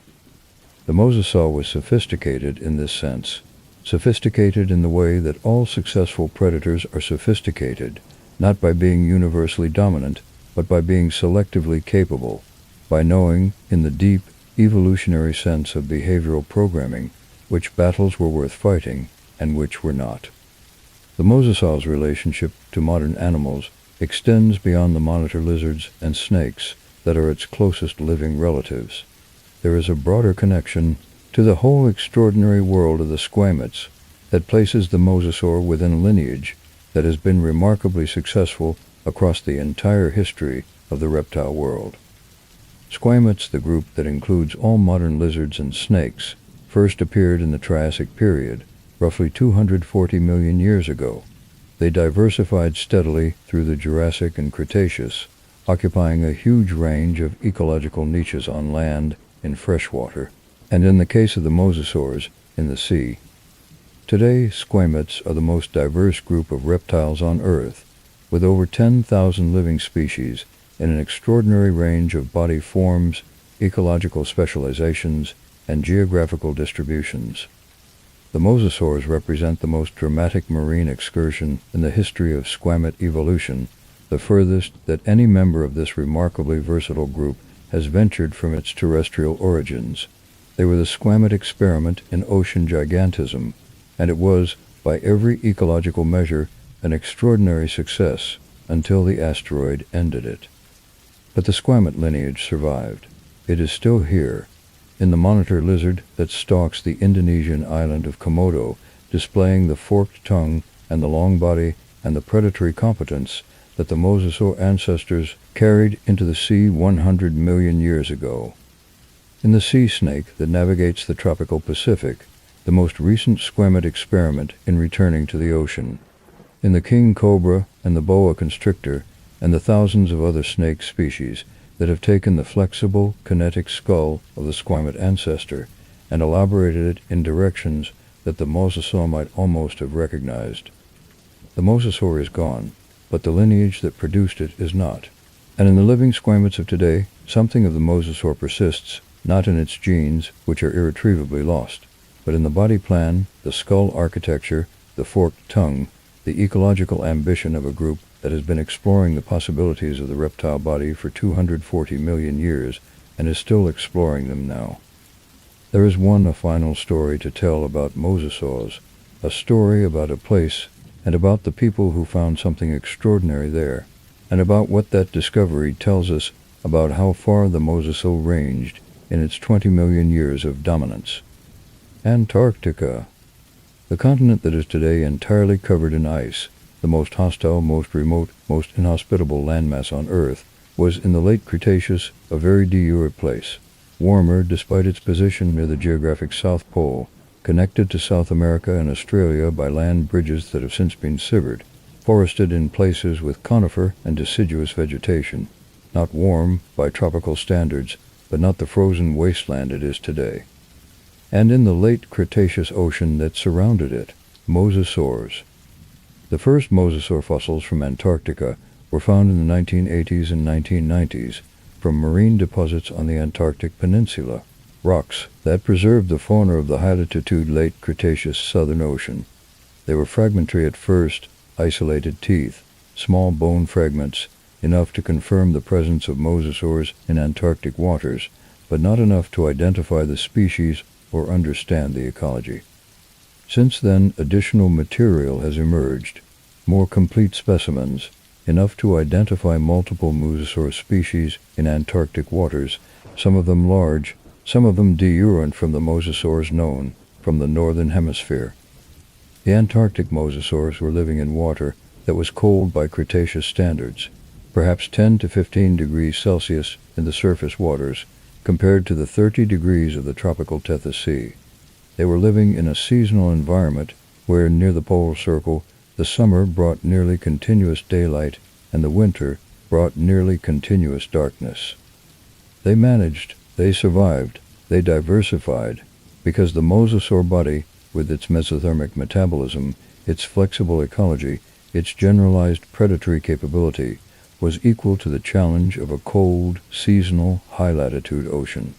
A: The Mosasaur was sophisticated in this sense, sophisticated in the way that all successful predators are sophisticated, not by being universally dominant, but by being selectively capable, by knowing, in the deep, evolutionary sense of behavioral programming, which battles were worth fighting and which were not. The Mosasaur's relationship to modern animals extends beyond the monitor lizards and snakes that are its closest living relatives. There is a broader connection to the whole extraordinary world of the squamates that places the Mosasaur within a lineage that has been remarkably successful across the entire history of the reptile world. Squamates, the group that includes all modern lizards and snakes, first appeared in the Triassic period, roughly 240 million years ago. They diversified steadily through the Jurassic and Cretaceous, occupying a huge range of ecological niches on land, in freshwater, and in the case of the mosasaurs, in the sea. Today, squamates are the most diverse group of reptiles on Earth, with over 10,000 living species in an extraordinary range of body forms, ecological specializations, and geographical distributions. The mosasaurs represent the most dramatic marine excursion in the history of squamate evolution, the furthest that any member of this remarkably versatile group has ventured from its terrestrial origins. They were the squamate experiment in ocean gigantism, and it was, by every ecological measure, an extraordinary success until the asteroid ended it. But the squamate lineage survived. It is still here, in the monitor lizard that stalks the Indonesian island of Komodo, displaying the forked tongue and the long body and the predatory competence that the mosasaur ancestors carried into the sea 100 million years ago. In the sea snake that navigates the tropical Pacific, the most recent squamate experiment in returning to the ocean. In the king cobra and the boa constrictor and the thousands of other snake species that have taken the flexible, kinetic skull of the squamate ancestor and elaborated it in directions that the mosasaur might almost have recognized. The mosasaur is gone, but the lineage that produced it is not. And in the living squamates of today, something of the mosasaur persists, not in its genes, which are irretrievably lost, but in the body plan, the skull architecture, the forked tongue, the ecological ambition of a group that has been exploring the possibilities of the reptile body for 240 million years and is still exploring them now. There is a final story to tell about mosasaurs, a story about a place and about the people who found something extraordinary there, and about what that discovery tells us about how far the mosasaur ranged in its 20 million years of dominance. Antarctica, the continent that is today entirely covered in ice, the most hostile, most remote, most inhospitable landmass on Earth, was in the late Cretaceous a very de-jure place, warmer despite its position near the geographic South Pole, connected to South America and Australia by land bridges that have since been severed, forested in places with conifer and deciduous vegetation, not warm by tropical standards, but not the frozen wasteland it is today. And in the late Cretaceous ocean that surrounded it, mosasaurs. The first mosasaur fossils from Antarctica were found in the 1980s and 1990s from marine deposits on the Antarctic Peninsula, rocks that preserved the fauna of the high-latitude late Cretaceous Southern Ocean. They were fragmentary at first, isolated teeth, small bone fragments, enough to confirm the presence of mosasaurs in Antarctic waters, but not enough to identify the species or understand the ecology. Since then, additional material has emerged, more complete specimens, enough to identify multiple mosasaur species in Antarctic waters, some of them large, some of them de-jure from the mosasaurs known from the northern hemisphere. The Antarctic mosasaurs were living in water that was cold by Cretaceous standards, perhaps 10 to 15 degrees Celsius in the surface waters, compared to the 30 degrees of the tropical Tethys Sea. They were living in a seasonal environment where, near the polar circle, The summer brought nearly continuous daylight, and the winter brought nearly continuous darkness. They managed, they survived, they diversified, because the Mosasaur body, with its mesothermic metabolism, its flexible ecology, its generalized predatory capability, was equal to the challenge of a cold, seasonal, high-latitude ocean.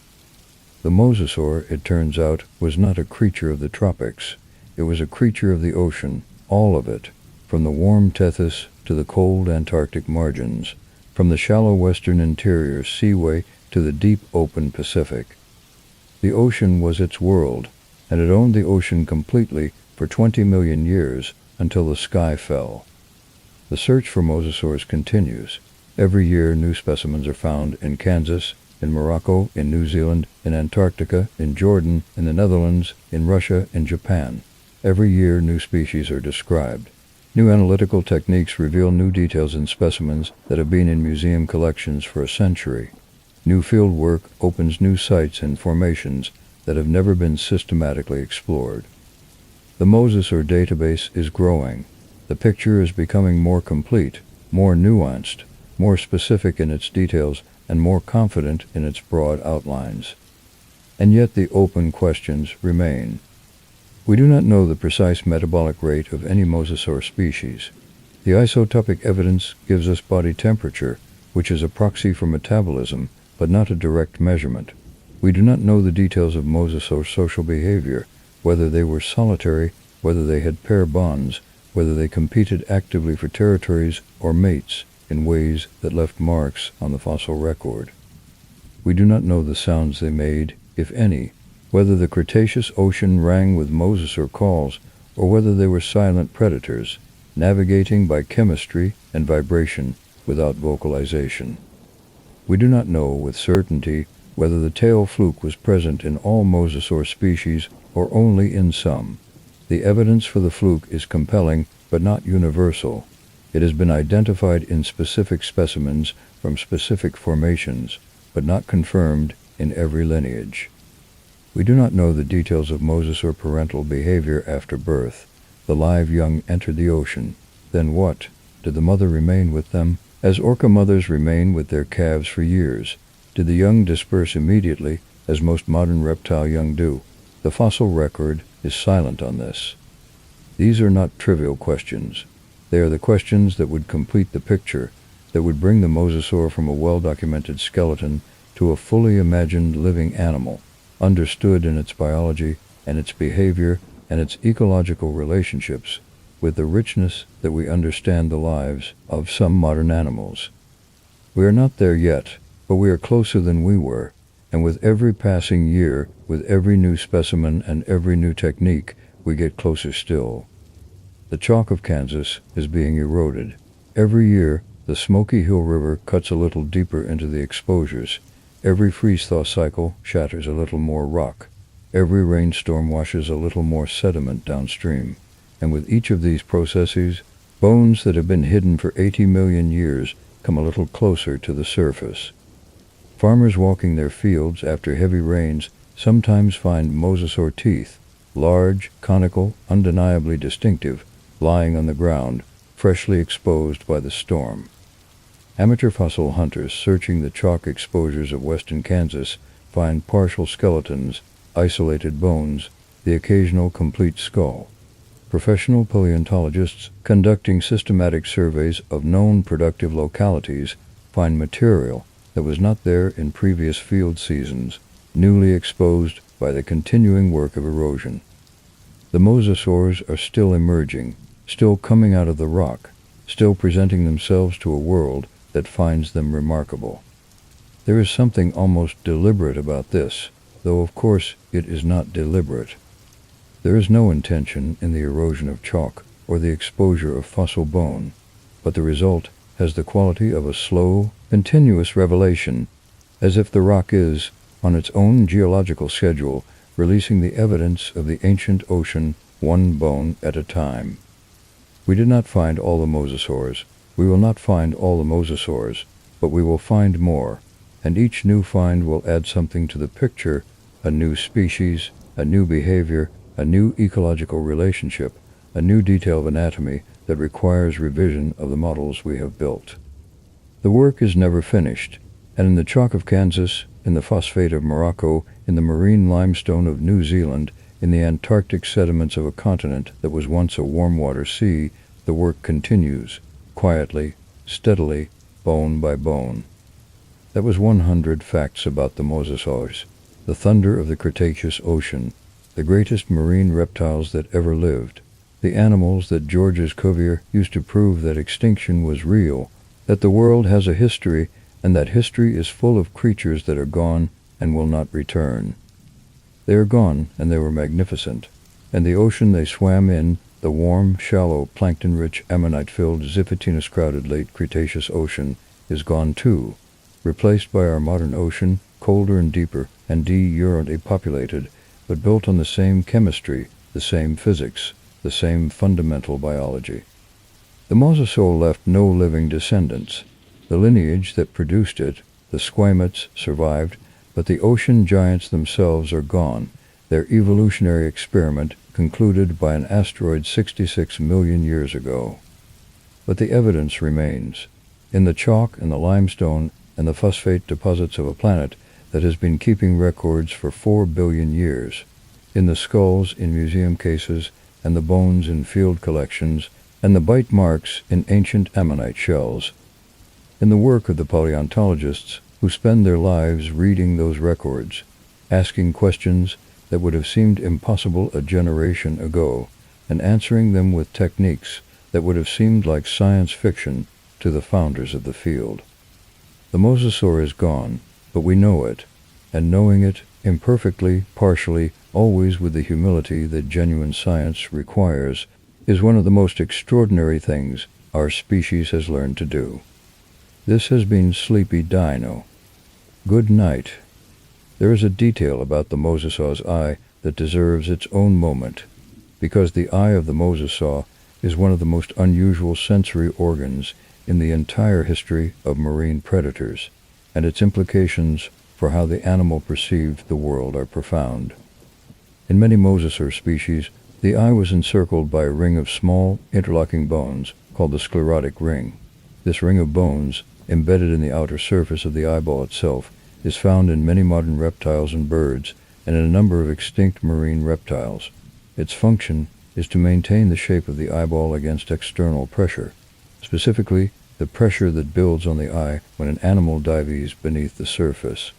A: The Mosasaur, it turns out, was not a creature of the tropics. It was a creature of the ocean, all of it, from the warm Tethys to the cold Antarctic margins, from the shallow Western Interior Seaway to the deep open Pacific. The ocean was its world, and it owned the ocean completely for 20 million years until the sky fell. The search for mosasaurs continues. Every year new specimens are found in Kansas, in Morocco, in New Zealand, in Antarctica, in Jordan, in the Netherlands, in Russia, in Japan. Every year new species are described. New analytical techniques reveal new details in specimens that have been in museum collections for a century. New field work opens new sites and formations that have never been systematically explored. The Mosasaur database is growing. The picture is becoming more complete, more nuanced, more specific in its details, and more confident in its broad outlines. And yet the open questions remain. We do not know the precise metabolic rate of any mosasaur species. The isotopic evidence gives us body temperature, which is a proxy for metabolism, but not a direct measurement. We do not know the details of mosasaur social behavior, whether they were solitary, whether they had pair bonds, whether they competed actively for territories or mates in ways that left marks on the fossil record. We do not know the sounds they made, if any, whether the Cretaceous ocean rang with mosasaur calls, or whether they were silent predators, navigating by chemistry and vibration without vocalization. We do not know with certainty whether the tail fluke was present in all mosasaur species or only in some. The evidence for the fluke is compelling but not universal. It has been identified in specific specimens from specific formations, but not confirmed in every lineage. We do not know the details of mosasaur parental behavior after birth. The live young entered the ocean. Then what? Did the mother remain with them? As orca mothers remain with their calves for years? Did the young disperse immediately, as most modern reptile young do? The fossil record is silent on this. These are not trivial questions. They are the questions that would complete the picture, that would bring the mosasaur from a well-documented skeleton to a fully imagined living animal, understood in its biology and its behavior and its ecological relationships, with the richness that we understand the lives of some modern animals. We are not there yet, but we are closer than we were, and with every passing year, with every new specimen and every new technique, we get closer still. The chalk of Kansas is being eroded. Every year, the Smoky Hill River cuts a little deeper into the exposures. Every freeze-thaw cycle shatters a little more rock. Every rainstorm washes a little more sediment downstream. And with each of these processes, bones that have been hidden for 80 million years come a little closer to the surface. Farmers walking their fields after heavy rains sometimes find mosasaur teeth, large, conical, undeniably distinctive, lying on the ground, freshly exposed by the storm. Amateur fossil hunters searching the chalk exposures of western Kansas find partial skeletons, isolated bones, the occasional complete skull. Professional paleontologists conducting systematic surveys of known productive localities find material that was not there in previous field seasons, newly exposed by the continuing work of erosion. The mosasaurs are still emerging, still coming out of the rock, still presenting themselves to a world that finds them remarkable. There is something almost deliberate about this, though of course it is not deliberate. There is no intention in the erosion of chalk or the exposure of fossil bone, but the result has the quality of a slow, continuous revelation, as if the rock is, on its own geological schedule, releasing the evidence of the ancient ocean one bone at a time. We did not find all the mosasaurs. We will not find all the mosasaurs, but we will find more, and each new find will add something to the picture, a new species, a new behavior, a new ecological relationship, a new detail of anatomy that requires revision of the models we have built. The work is never finished, and in the chalk of Kansas, in the phosphate of Morocco, in the marine limestone of New Zealand, in the Antarctic sediments of a continent that was once a warm-water sea, the work continues, quietly, steadily, bone by bone. That was 100 facts about the Mosasaurs, the thunder of the Cretaceous ocean, the greatest marine reptiles that ever lived, the animals that Georges Cuvier used to prove that extinction was real, that the world has a history, and that history is full of creatures that are gone and will not return. They are gone, and they were magnificent, and the ocean they swam in, the warm, shallow, plankton-rich, ammonite-filled, ziphitinus-crowded late Cretaceous ocean, is gone too, replaced by our modern ocean, colder and deeper, and de-urantly populated, but built on the same chemistry, the same physics, the same fundamental biology. The Mosasaur left no living descendants. The lineage that produced it, the squamates, survived, but the ocean giants themselves are gone, their evolutionary experiment concluded by an asteroid 66 million years ago. But the evidence remains, in the chalk and the limestone and the phosphate deposits of a planet that has been keeping records for 4 billion years, in the skulls in museum cases and the bones in field collections and the bite marks in ancient ammonite shells, in the work of the paleontologists who spend their lives reading those records, asking questions that would have seemed impossible a generation ago, and answering them with techniques that would have seemed like science fiction to the founders of the field. The Mosasaur is gone, but we know it, and knowing it, imperfectly, partially, always with the humility that genuine science requires, is one of the most extraordinary things our species has learned to do. This has been Sleepy Dino. Good night. There is a detail about the Mosasaur's eye that deserves its own moment, because the eye of the Mosasaur is one of the most unusual sensory organs in the entire history of marine predators, and its implications for how the animal perceived the world are profound. In many Mosasaur species, the eye was encircled by a ring of small, interlocking bones called the sclerotic ring. This ring of bones, embedded in the outer surface of the eyeball itself, is found in many modern reptiles and birds, and in a number of extinct marine reptiles. Its function is to maintain the shape of the eyeball against external pressure, specifically the pressure that builds on the eye when an animal dives beneath the surface.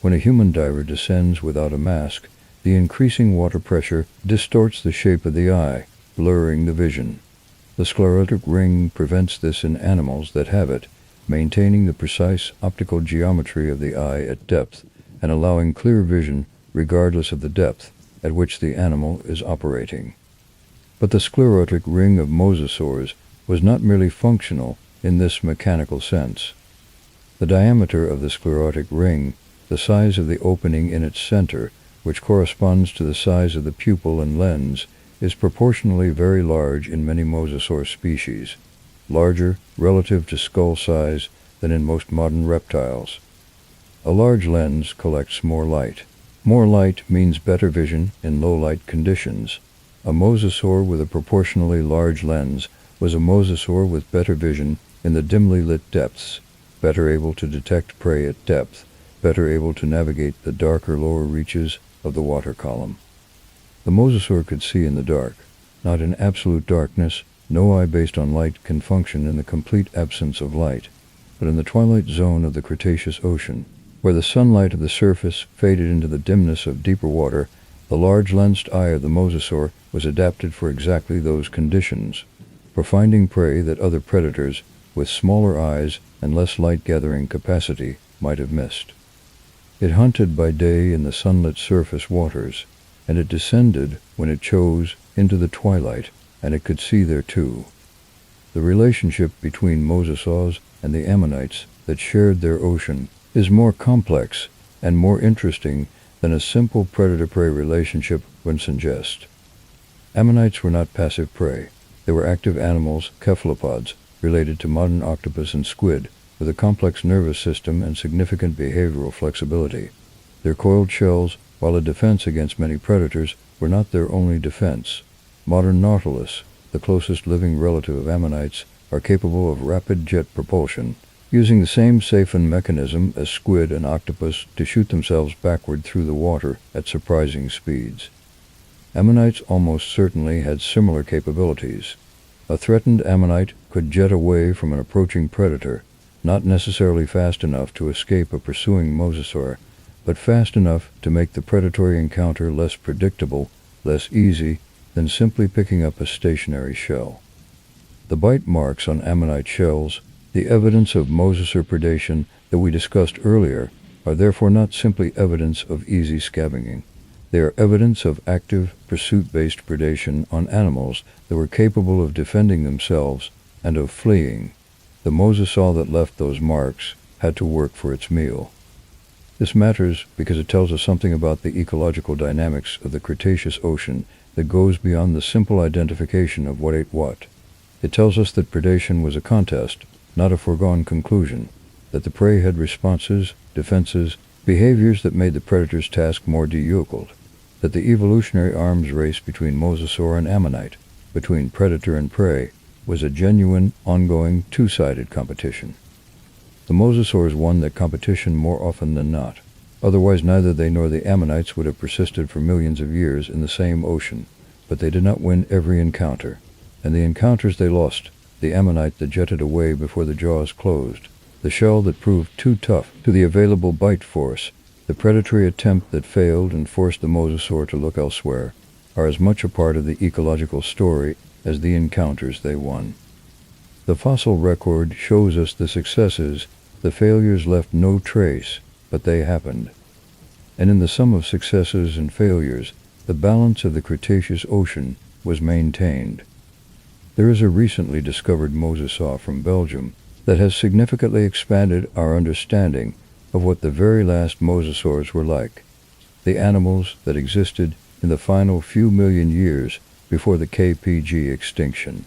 A: When a human diver descends without a mask, the increasing water pressure distorts the shape of the eye, blurring the vision. The sclerotic ring prevents this in animals that have it, maintaining the precise optical geometry of the eye at depth and allowing clear vision regardless of the depth at which the animal is operating. But the sclerotic ring of mosasaurs was not merely functional in this mechanical sense. The diameter of the sclerotic ring, the size of the opening in its center, which corresponds to the size of the pupil and lens, is proportionally very large in many mosasaur species, larger relative to skull size than in most modern reptiles. A large lens collects more light. More light means better vision in low-light conditions. A mosasaur with a proportionally large lens was a mosasaur with better vision in the dimly lit depths, better able to detect prey at depth, better able to navigate the darker lower reaches of the water column. The mosasaur could see in the dark, not in absolute darkness. No eye based on light can function in the complete absence of light, but in the twilight zone of the Cretaceous ocean, where the sunlight of the surface faded into the dimness of deeper water. The large-lensed eye of the mosasaur was adapted for exactly those conditions, for finding prey that other predators with smaller eyes and less light-gathering capacity might have missed. It hunted by day in the sunlit surface waters, and it descended, when it chose, into the twilight, and it could see there too. The relationship between mosasaurs and the ammonites that shared their ocean is more complex and more interesting than a simple predator-prey relationship would suggest. Ammonites were not passive prey. They were active animals, cephalopods, related to modern octopus and squid, with a complex nervous system and significant behavioral flexibility. Their coiled shells, while a defense against many predators, were not their only defense. Modern nautilus, the closest living relative of ammonites, are capable of rapid jet propulsion, using the same siphon mechanism as squid and octopus to shoot themselves backward through the water at surprising speeds. Ammonites almost certainly had similar capabilities. A threatened ammonite could jet away from an approaching predator, not necessarily fast enough to escape a pursuing mosasaur, but fast enough to make the predatory encounter less predictable, less easy, than simply picking up a stationary shell. The bite marks on ammonite shells, the evidence of mosasaur predation that we discussed earlier, are therefore not simply evidence of easy scavenging. They are evidence of active, pursuit-based predation on animals that were capable of defending themselves and of fleeing. The mosasaur that left those marks had to work for its meal. This matters because it tells us something about the ecological dynamics of the Cretaceous ocean that goes beyond the simple identification of what ate what. It tells us that predation was a contest, not a foregone conclusion, that the prey had responses, defenses, behaviors that made the predator's task more de-euclid, that the evolutionary arms race between mosasaur and ammonite, between predator and prey, was a genuine, ongoing, two-sided competition. The mosasaurs won that competition more often than not. Otherwise, neither they nor the ammonites would have persisted for millions of years in the same ocean. But they did not win every encounter. And the encounters they lost, the ammonite that jetted away before the jaws closed, the shell that proved too tough to the available bite force, the predatory attempt that failed and forced the mosasaur to look elsewhere, are as much a part of the ecological story as the encounters they won. The fossil record shows us the successes. The failures left no trace, but they happened. And in the sum of successes and failures, the balance of the Cretaceous ocean was maintained. There is a recently discovered mosasaur from Belgium that has significantly expanded our understanding of what the very last mosasaurs were like, the animals that existed in the final few million years before the KPG extinction.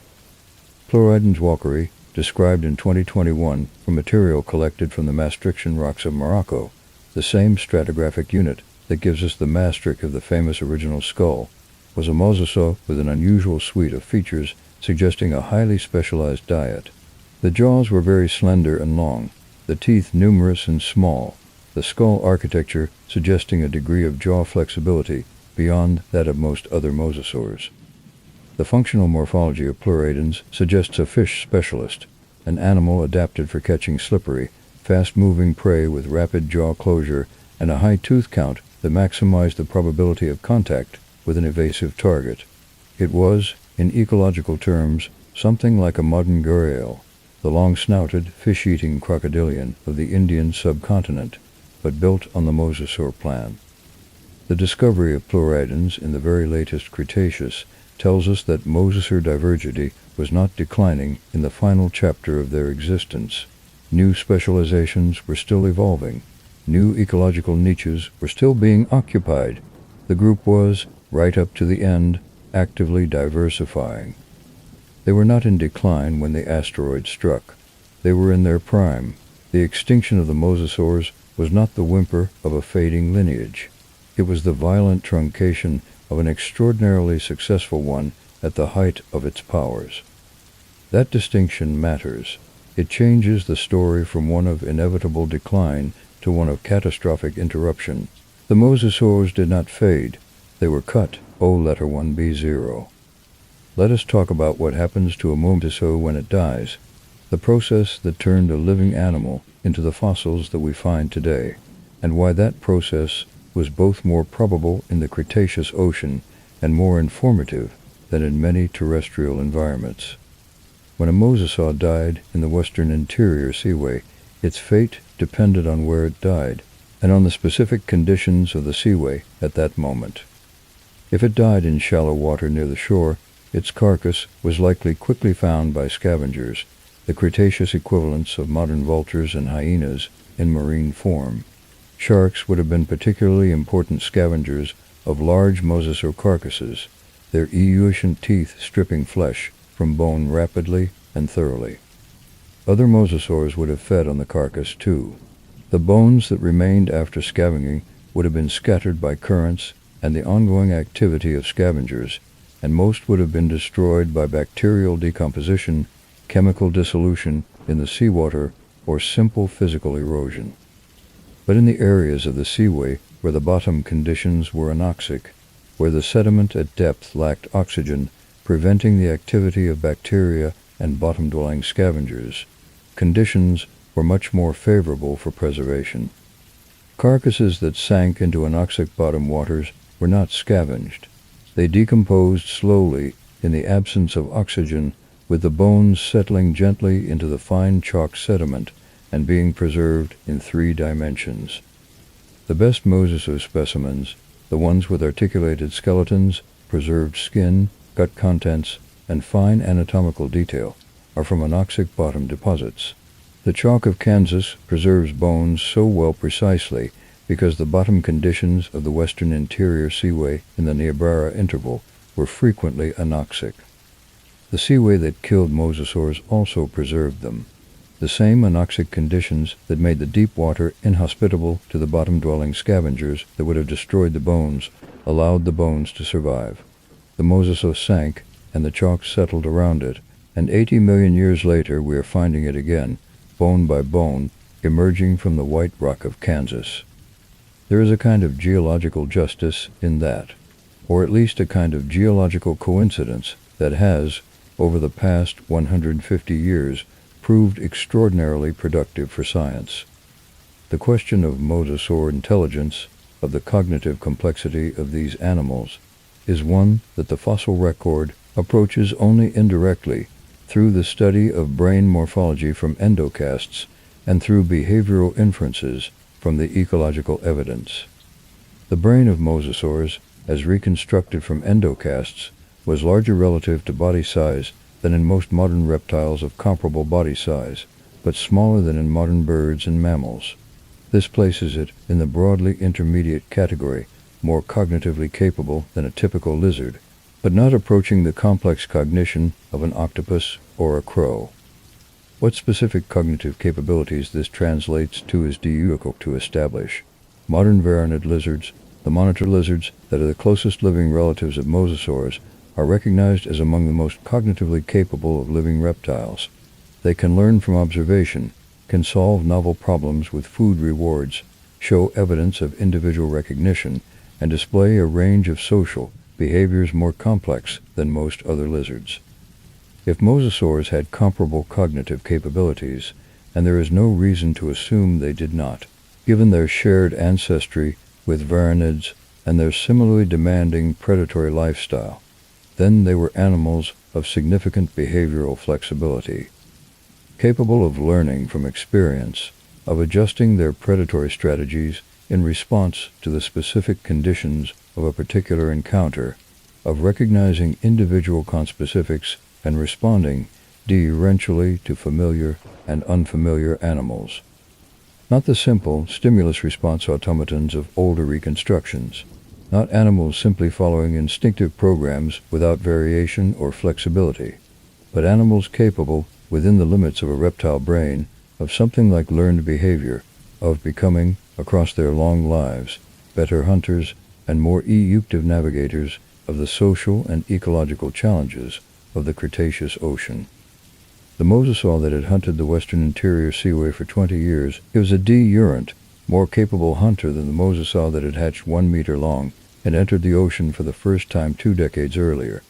A: Pleuridens walkeri, described in 2021 from material collected from the Maastrichtian rocks of Morocco, the same stratigraphic unit that gives us the Maastricht of the famous original skull, was a mosasaur with an unusual suite of features suggesting a highly specialized diet. The jaws were very slender and long, the teeth numerous and small, the skull architecture suggesting a degree of jaw flexibility beyond that of most other mosasaurs. The functional morphology of Pleuridens suggests a fish specialist, an animal adapted for catching slippery, fast-moving prey with rapid jaw closure and a high tooth count that maximized the probability of contact with an evasive target. It was, in ecological terms, something like a modern gharial, the long-snouted, fish-eating crocodilian of the Indian subcontinent, but built on the mosasaur plan. The discovery of Pleuridens in the very latest Cretaceous tells us that mosasaur divergity was not declining in the final chapter of their existence. New specializations were still evolving. New ecological niches were still being occupied. The group was, right up to the end, actively diversifying. They were not in decline when the asteroid struck. They were in their prime. The extinction of the mosasaurs was not the whimper of a fading lineage. It was the violent truncation of an extraordinarily successful one at the height of its powers. That distinction matters. It changes the story from one of inevitable decline to one of catastrophic interruption. The mosasaurs did not fade. They were cut, O1B0. Let us talk about what happens to a mosasaur when it dies, the process that turned a living animal into the fossils that we find today, and why that process was both more probable in the Cretaceous ocean and more informative than in many terrestrial environments. When a mosasaur died in the Western Interior Seaway, its fate depended on where it died, and on the specific conditions of the seaway at that moment. If it died in shallow water near the shore, its carcass was likely quickly found by scavengers, the Cretaceous equivalents of modern vultures and hyenas in marine form. Sharks would have been particularly important scavengers of large mosasaur carcasses, their eusient teeth stripping flesh from bone rapidly and thoroughly. Other mosasaurs would have fed on the carcass too. The bones that remained after scavenging would have been scattered by currents and the ongoing activity of scavengers, and most would have been destroyed by bacterial decomposition, chemical dissolution in the seawater, or simple physical erosion. But in the areas of the seaway where the bottom conditions were anoxic, where the sediment at depth lacked oxygen, preventing the activity of bacteria and bottom-dwelling scavengers, conditions were much more favorable for preservation. Carcasses that sank into anoxic bottom waters were not scavenged. They decomposed slowly in the absence of oxygen, with the bones settling gently into the fine chalk sediment and being preserved in 3 dimensions. The best Mosasaur specimens, the ones with articulated skeletons, preserved skin, gut contents, and fine anatomical detail, are from anoxic bottom deposits. The chalk of Kansas preserves bones so well precisely because the bottom conditions of the Western Interior Seaway in the Niobrara interval were frequently anoxic. The seaway that killed mosasaurs also preserved them. The same anoxic conditions that made the deep water inhospitable to the bottom-dwelling scavengers that would have destroyed the bones allowed the bones to survive. The mosasaur sank, and the chalk settled around it, and 80 million years later we are finding it again, bone by bone, emerging from the white rock of Kansas. There is a kind of geological justice in that, or at least a kind of geological coincidence that has, over the past 150 years, proved extraordinarily productive for science. The question of mosasaur intelligence, of the cognitive complexity of these animals, is one that the fossil record approaches only indirectly through the study of brain morphology from endocasts and through behavioral inferences from the ecological evidence. The brain of mosasaurs, as reconstructed from endocasts, was larger relative to body size than in most modern reptiles of comparable body size, but smaller than in modern birds and mammals. This places it in the broadly intermediate category, more cognitively capable than a typical lizard, but not approaching the complex cognition of an octopus or a crow. What specific cognitive capabilities this translates to is difficult to establish. Modern varanid lizards, the monitor lizards that are the closest living relatives of mosasaurs, are recognized as among the most cognitively capable of living reptiles. They can learn from observation, can solve novel problems with food rewards, show evidence of individual recognition, and display a range of social behaviors more complex than most other lizards. If mosasaurs had comparable cognitive capabilities, and there is no reason to assume they did not, given their shared ancestry with varanids and their similarly demanding predatory lifestyle, then they were animals of significant behavioral flexibility, capable of learning from experience, of adjusting their predatory strategies in response to the specific conditions of a particular encounter, of recognizing individual conspecifics and responding differentially to familiar and unfamiliar animals. Not the simple stimulus response automatons of older reconstructions, not animals simply following instinctive programs without variation or flexibility, but animals capable, within the limits of a reptile brain, of something like learned behavior, of becoming, across their long lives, better hunters and more effective navigators of the social and ecological challenges of the Cretaceous ocean. The mosasaur that had hunted the Western Interior Seaway for 20 years was a diurent, more capable hunter than the mosasaur that had hatched 1 meter long and entered the ocean for the first time 2 decades earlier.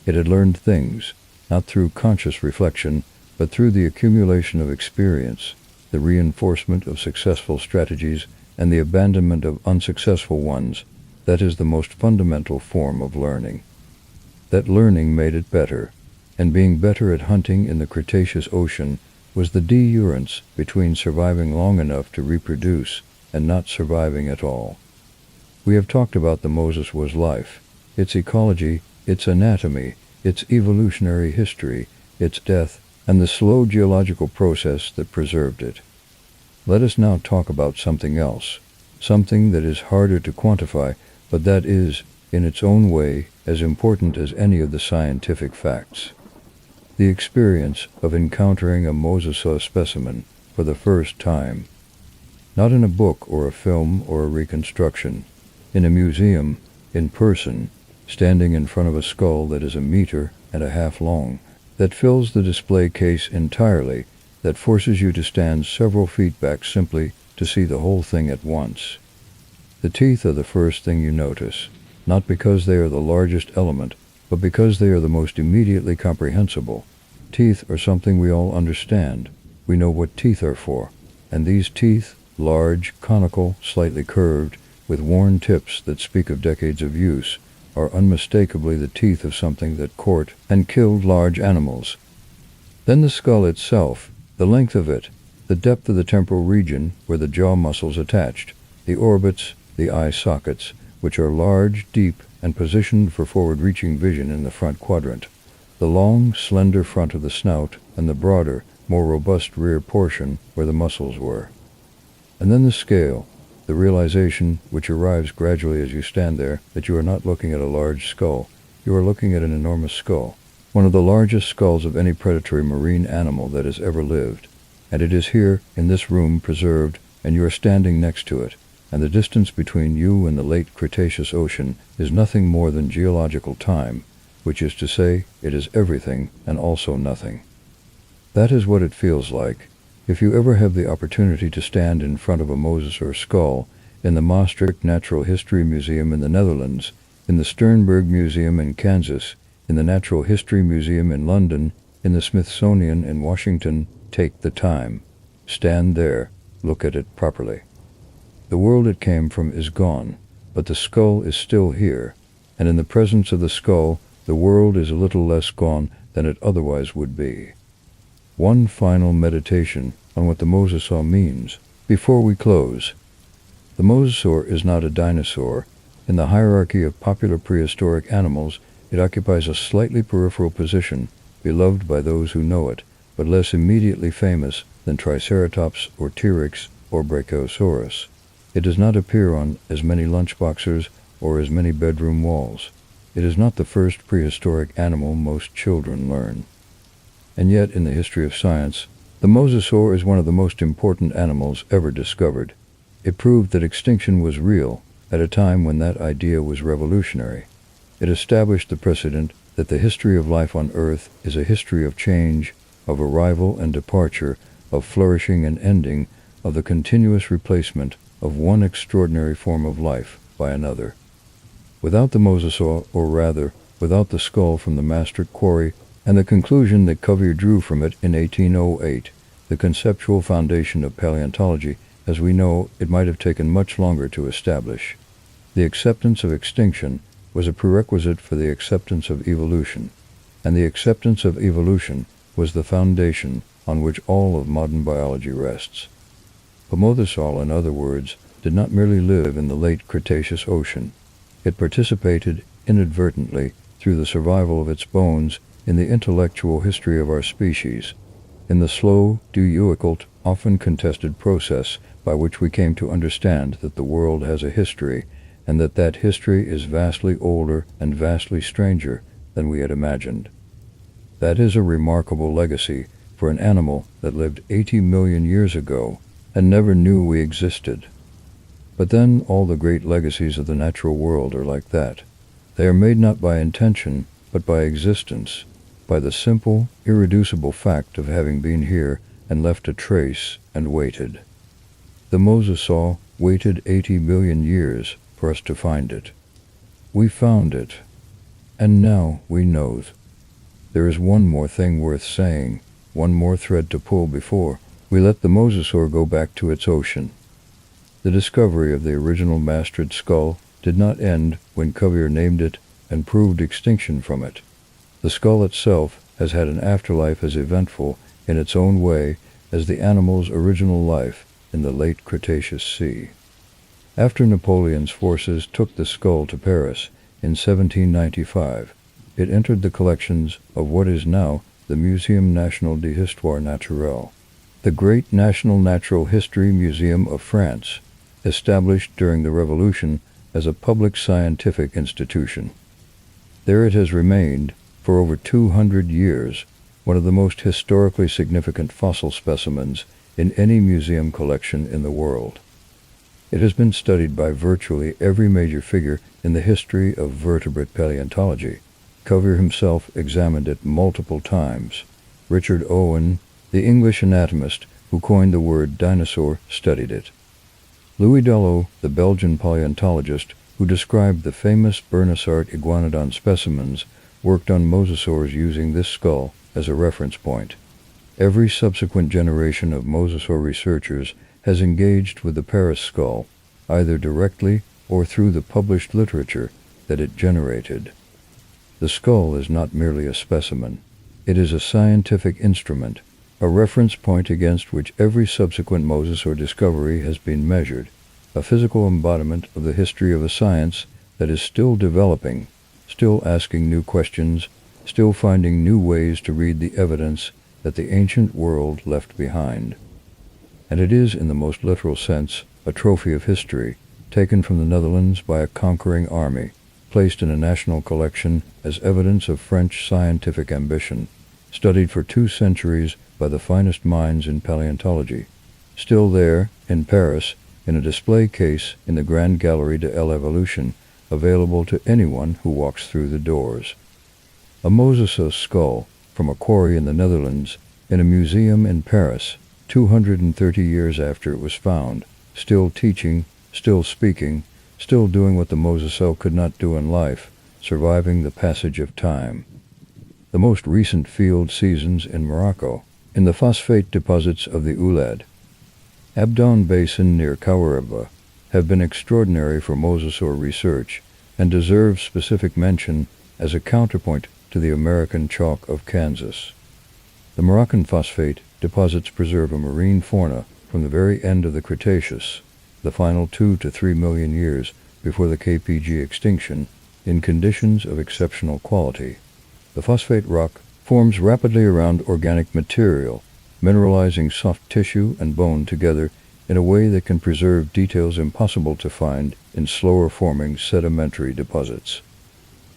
A: It had learned things, not through conscious reflection, but through the accumulation of experience, the reinforcement of successful strategies, and the abandonment of unsuccessful ones. That is the most fundamental form of learning. That learning made it better, and being better at hunting in the Cretaceous ocean was the diurence between surviving long enough to reproduce and not surviving at all. We have talked about the mosasaur's life, its ecology, its anatomy, its evolutionary history, its death, and the slow geological process that preserved it. Let us now talk about something else, something that is harder to quantify, but that is, in its own way, as important as any of the scientific facts. The experience of encountering a mosasaur specimen for the first time. Not in a book or a film or a reconstruction, in a museum, in person, standing in front of a skull that is 1.5 meters long, that fills the display case entirely, that forces you to stand several feet back simply to see the whole thing at once. The teeth are the first thing you notice, not because they are the largest element, but because they are the most immediately comprehensible. Teeth are something we all understand. We know what teeth are for, and these teeth, large, conical, slightly curved, with worn tips that speak of decades of use, are unmistakably the teeth of something that caught and killed large animals. Then the skull itself, the length of it, the depth of the temporal region where the jaw muscles attached, the orbits, the eye sockets, which are large, deep, and positioned for forward-reaching vision in the front quadrant, the long, slender front of the snout, and the broader, more robust rear portion where the muscles were. And then the scale, the realization, which arrives gradually as you stand there, that you are not looking at a large skull, you are looking at an enormous skull, one of the largest skulls of any predatory marine animal that has ever lived. And it is here, in this room, preserved, and you are standing next to it, and the distance between you and the late Cretaceous ocean is nothing more than geological time, which is to say, it is everything and also nothing. That is what it feels like. If you ever have the opportunity to stand in front of a Mosasaur skull in the Maastricht Natural History Museum in the Netherlands, in the Sternberg Museum in Kansas, in the Natural History Museum in London, in the Smithsonian in Washington, take the time. Stand there. Look at it properly. The world it came from is gone, but the skull is still here, and in the presence of the skull, the world is a little less gone than it otherwise would be. One final meditation on what the Mosasaur means before we close. The Mosasaur is not a dinosaur. In the hierarchy of popular prehistoric animals, it occupies a slightly peripheral position, beloved by those who know it, but less immediately famous than Triceratops or T-Rex or Brachiosaurus. It does not appear on as many lunchboxes or as many bedroom walls. It is not the first prehistoric animal most children learn. And yet, in the history of science, the Mosasaur is one of the most important animals ever discovered. It proved that extinction was real at a time when that idea was revolutionary. It established the precedent that the history of life on Earth is a history of change, of arrival and departure, of flourishing and ending, of the continuous replacement of one extraordinary form of life by another. Without the Mosasaur, or rather, without the skull from the Maastricht quarry and the conclusion that Cuvier drew from it in 1808, the conceptual foundation of paleontology, as we know, it might have taken much longer to establish. The acceptance of extinction was a prerequisite for the acceptance of evolution, and the acceptance of evolution was the foundation on which all of modern biology rests. The Mosasaur, in other words, did not merely live in the late Cretaceous ocean. It participated inadvertently through the survival of its bones in the intellectual history of our species, in the slow, difficult, often contested process by which we came to understand that the world has a history, and that that history is vastly older and vastly stranger than we had imagined. That is a remarkable legacy for an animal that lived 80 million years ago and never knew we existed. But then all the great legacies of the natural world are like that. They are made not by intention, but by existence, by the simple, irreducible fact of having been here and left a trace and waited. The Mosasaur waited 80 million years for us to find it. We found it, and now we know. There is one more thing worth saying, one more thread to pull before we let the Mosasaur go back to its ocean. The discovery of the original Maastricht skull did not end when Cuvier named it and proved extinction from it. The skull itself has had an afterlife as eventful in its own way as the animal's original life in the late Cretaceous sea. After Napoleon's forces took the skull to Paris in 1795, it entered the collections of what is now the Muséum National d'Histoire Naturelle, the great National Natural History Museum of France, established during the Revolution as a public scientific institution. There it has remained for over 200 years, one of the most historically significant fossil specimens in any museum collection in the world. It has been studied by virtually every major figure in the history of vertebrate paleontology. Cuvier himself examined it multiple times. Richard Owen, the English anatomist who coined the word dinosaur, studied it. Louis Dallot, the Belgian paleontologist who described the famous Bernissart iguanodon specimens, worked on mosasaurs using this skull as a reference point. Every subsequent generation of mosasaur researchers has engaged with the Paris skull, either directly or through the published literature that it generated. The skull is not merely a specimen. It is a scientific instrument, a reference point against which every subsequent mosasaur discovery has been measured, a physical embodiment of the history of a science that is still developing, still asking new questions, still finding new ways to read the evidence that the ancient world left behind. And it is, in the most literal sense, a trophy of history, taken from the Netherlands by a conquering army, placed in a national collection as evidence of French scientific ambition, studied for 2 centuries by the finest minds in paleontology, still there, in Paris, in a display case in the Grand Galerie de l'Evolution, available to anyone who walks through the doors. A mosasaur skull from a quarry in the Netherlands, in a museum in Paris, 230 years after it was found, still teaching, still speaking, still doing what the mosasaur could not do in life, surviving the passage of time. The most recent field seasons in Morocco, in the phosphate deposits of the Ouled, Abdon Basin near Kawaraba, have been extraordinary for mosasaur research and deserve specific mention as a counterpoint to the American chalk of Kansas. The Moroccan phosphate deposits preserve a marine fauna from the very end of the Cretaceous, the final 2 to 3 million years before the KPG extinction, in conditions of exceptional quality. The phosphate rock forms rapidly around organic material, mineralizing soft tissue and bone together in a way that can preserve details impossible to find in slower-forming sedimentary deposits.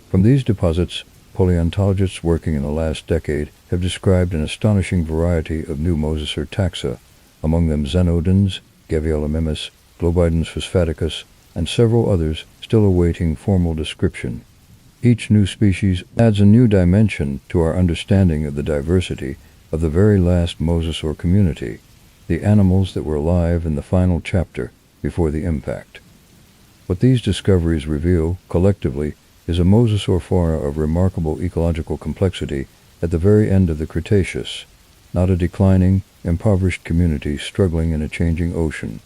A: From these deposits, paleontologists working in the last decade have described an astonishing variety of new mosasaur taxa, among them Xenodons, Gavialomimus, Globidens phosphaticus, and several others still awaiting formal description. Each new species adds a new dimension to our understanding of the diversity of the very last mosasaur community, the animals that were alive in the final chapter before the impact. What these discoveries reveal, collectively, is a mosasaur fauna of remarkable ecological complexity at the very end of the Cretaceous, not a declining, impoverished community struggling in a changing ocean,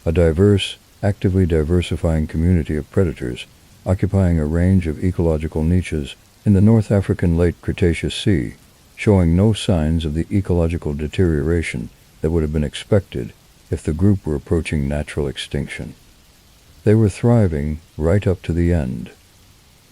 A: a diverse, actively diversifying community of predators occupying a range of ecological niches in the North African late Cretaceous Sea, showing no signs of the ecological deterioration that would have been expected if the group were approaching natural extinction. They were thriving right up to the end.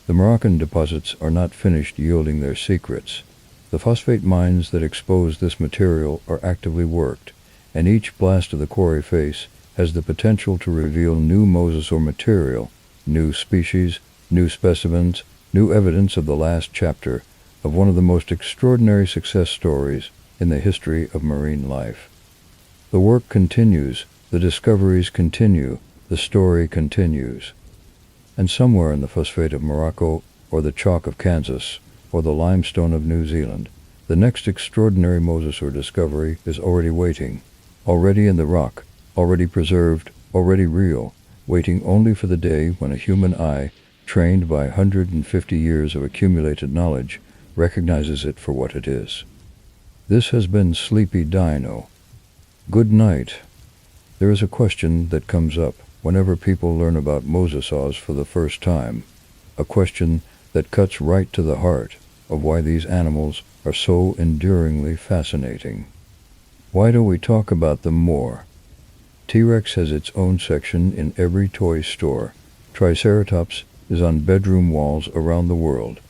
A: The Moroccan deposits are not finished yielding their secrets. The phosphate mines that expose this material are actively worked, and each blast of the quarry face has the potential to reveal new mosasaur material, new species, new specimens, new evidence of the last chapter of one of the most extraordinary success stories in the history of marine life. The work continues, the discoveries continue, the story continues. And somewhere in the phosphate of Morocco, or the chalk of Kansas, or the limestone of New Zealand, the next extraordinary mosasaur discovery is already waiting, already in the rock, already preserved, already real, waiting only for the day when a human eye, trained by 150 years of accumulated knowledge, recognizes it for what it is. This has been Sleepy Dino. Good night. There is a question that comes up whenever people learn about mosasaurs for the first time, a question that cuts right to the heart of why these animals are so enduringly fascinating. Why don't we talk about them more? T-Rex has its own section in every toy store. Triceratops is on bedroom walls around the world.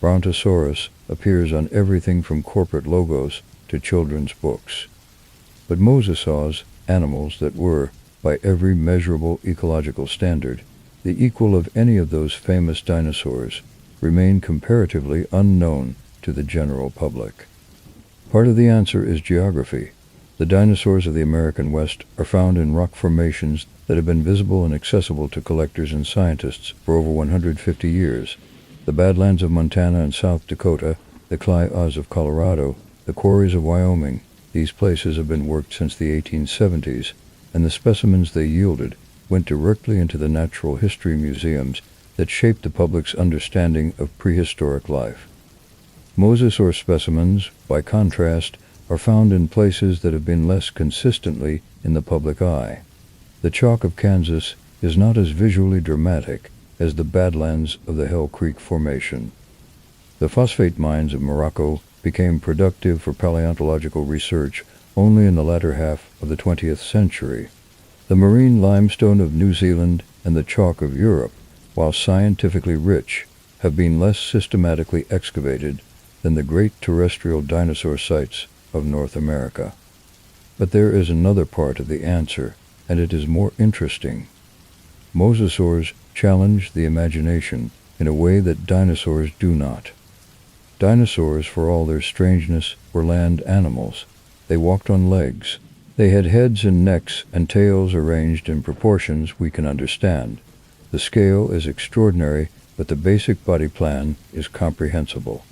A: Brontosaurus appears on everything from corporate logos to children's books. But mosasaurs, animals that were, by every measurable ecological standard, the equal of any of those famous dinosaurs, remain comparatively unknown to the general public. Part of the answer is geography. The dinosaurs of the American West are found in rock formations that have been visible and accessible to collectors and scientists for over 150 years. The Badlands of Montana and South Dakota, the Clay-Oz of Colorado, the quarries of Wyoming, these places have been worked since the 1870s, and the specimens they yielded went directly into the natural history museums that shaped the public's understanding of prehistoric life. Mosasaur specimens, by contrast, are found in places that have been less consistently in the public eye. The chalk of Kansas is not as visually dramatic as the Badlands of the Hell Creek Formation. The phosphate mines of Morocco became productive for paleontological research only in the latter half of the 20th century. The marine limestone of New Zealand and the chalk of Europe, while scientifically rich, have been less systematically excavated than the great terrestrial dinosaur sites of North America. But there is another part of the answer, and it is more interesting. Mosasaurs challenge the imagination in a way that dinosaurs do not. Dinosaurs, for all their strangeness, were land animals. They walked on legs. They had heads and necks and tails arranged in proportions we can understand. The scale is extraordinary, but the basic body plan is comprehensible.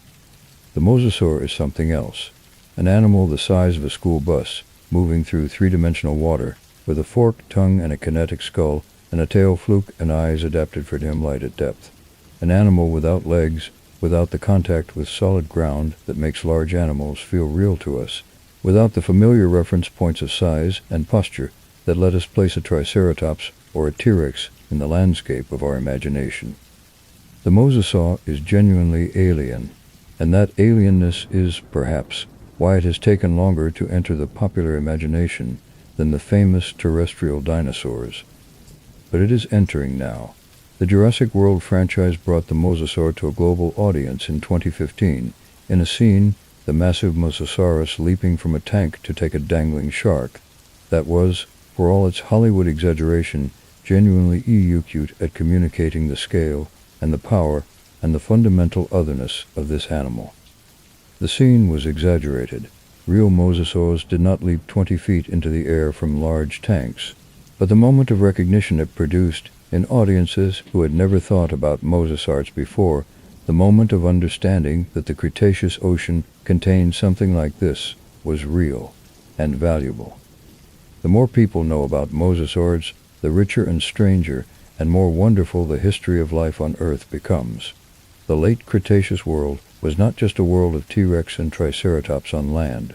A: The mosasaur is something else, an animal the size of a school bus, moving through three-dimensional water, with a forked tongue and a kinetic skull, and a tail fluke and eyes adapted for dim light at depth. An animal without legs, without the contact with solid ground that makes large animals feel real to us, without the familiar reference points of size and posture that let us place a triceratops or a T-Rex in the landscape of our imagination. The mosasaur is genuinely alien, and that alienness is, perhaps, why it has taken longer to enter the popular imagination than the famous terrestrial dinosaurs. But it is entering now. The Jurassic World franchise brought the mosasaur to a global audience in 2015 in a scene, the massive Mosasaurus leaping from a tank to take a dangling shark, that was, for all its Hollywood exaggeration, genuinely cute at communicating the scale and the power and the fundamental otherness of this animal. The scene was exaggerated. Real mosasaurs did not leap 20 feet into the air from large tanks, but the moment of recognition it produced in audiences who had never thought about mosasaurs before, the moment of understanding that the Cretaceous ocean contained something like this, was real and valuable. The more people know about mosasaurs, the richer and stranger and more wonderful the history of life on Earth becomes. The late Cretaceous world was not just a world of T-Rex and Triceratops on land.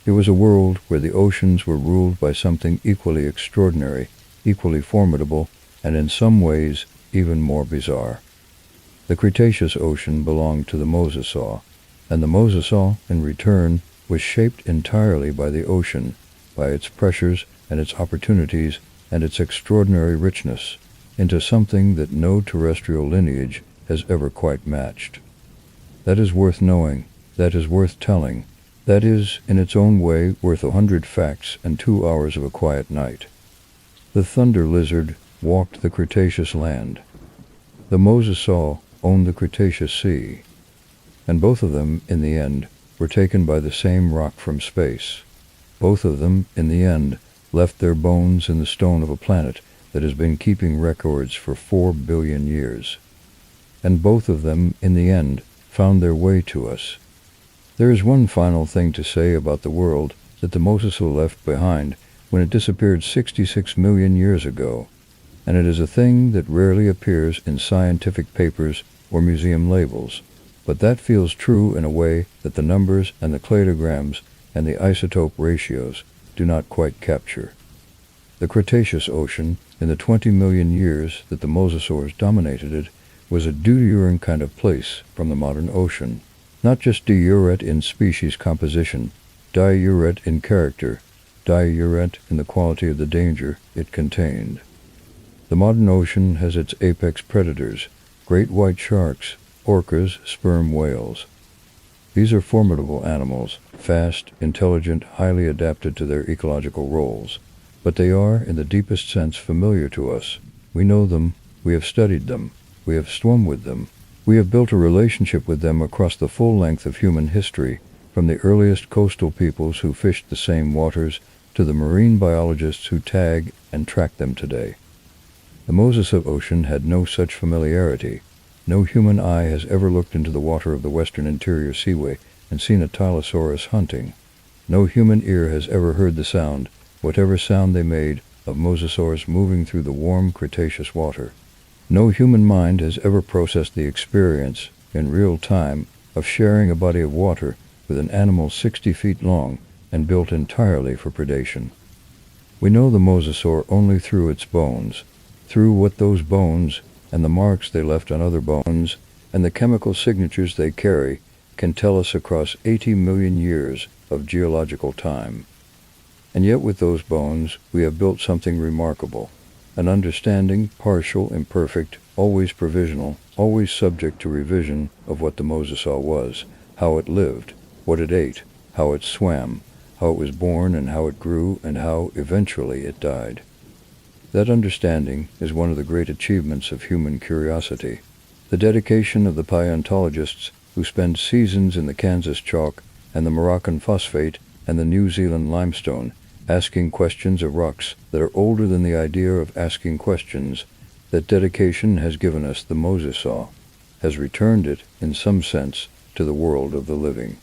A: It was a world where the oceans were ruled by something equally extraordinary, equally formidable, and in some ways even more bizarre. The Cretaceous ocean belonged to the mosasaur, and the mosasaur, in return, was shaped entirely by the ocean, by its pressures and its opportunities and its extraordinary richness, into something that no terrestrial lineage has ever quite matched. That is worth knowing, that is worth telling, that is, in its own way, worth 100 facts and 2 hours of a quiet night. The thunder lizard walked the Cretaceous land. The mosasaur owned the Cretaceous sea, and both of them, in the end, were taken by the same rock from space. Both of them, in the end, left their bones in the stone of a planet that has been keeping records for 4 billion years. And both of them, in the end, found their way to us. There is one final thing to say about the world that the mosasaur left behind when it disappeared 66 million years ago, and it is a thing that rarely appears in scientific papers or museum labels, but that feels true in a way that the numbers and the cladograms and the isotope ratios do not quite capture. The Cretaceous ocean, in the 20 million years that the mosasaurs dominated it, was a diurine kind of place from the modern ocean, not just diurate in species composition, diurate in character, diurate in the quality of the danger it contained. The modern ocean has its apex predators, great white sharks, orcas, sperm whales. These are formidable animals, fast, intelligent, highly adapted to their ecological roles, but they are, in the deepest sense, familiar to us. We know them, we have studied them, we have swum with them, we have built a relationship with them across the full length of human history, from the earliest coastal peoples who fished the same waters to the marine biologists who tag and track them today. The Mosasaur Ocean had no such familiarity. No human eye has ever looked into the water of the Western Interior Seaway and seen a Tylosaurus hunting. No human ear has ever heard the sound, whatever sound they made, of mosasaurs moving through the warm Cretaceous water. No human mind has ever processed the experience, in real time, of sharing a body of water with an animal 60 feet long and built entirely for predation. We know the mosasaur only through its bones, through what those bones, and the marks they left on other bones, and the chemical signatures they carry, can tell us across 80 million years of geological time. And yet with those bones we have built something remarkable, an understanding, partial, imperfect, always provisional, always subject to revision of what the mosasaur was, how it lived, what it ate, how it swam, how it was born and how it grew and how, eventually, it died. That understanding is one of the great achievements of human curiosity. The dedication of the paleontologists who spend seasons in the Kansas chalk and the Moroccan phosphate and the New Zealand limestone, asking questions of rocks that are older than the idea of asking questions, that dedication has given us the mosasaur, has returned it, in some sense, to the world of the living.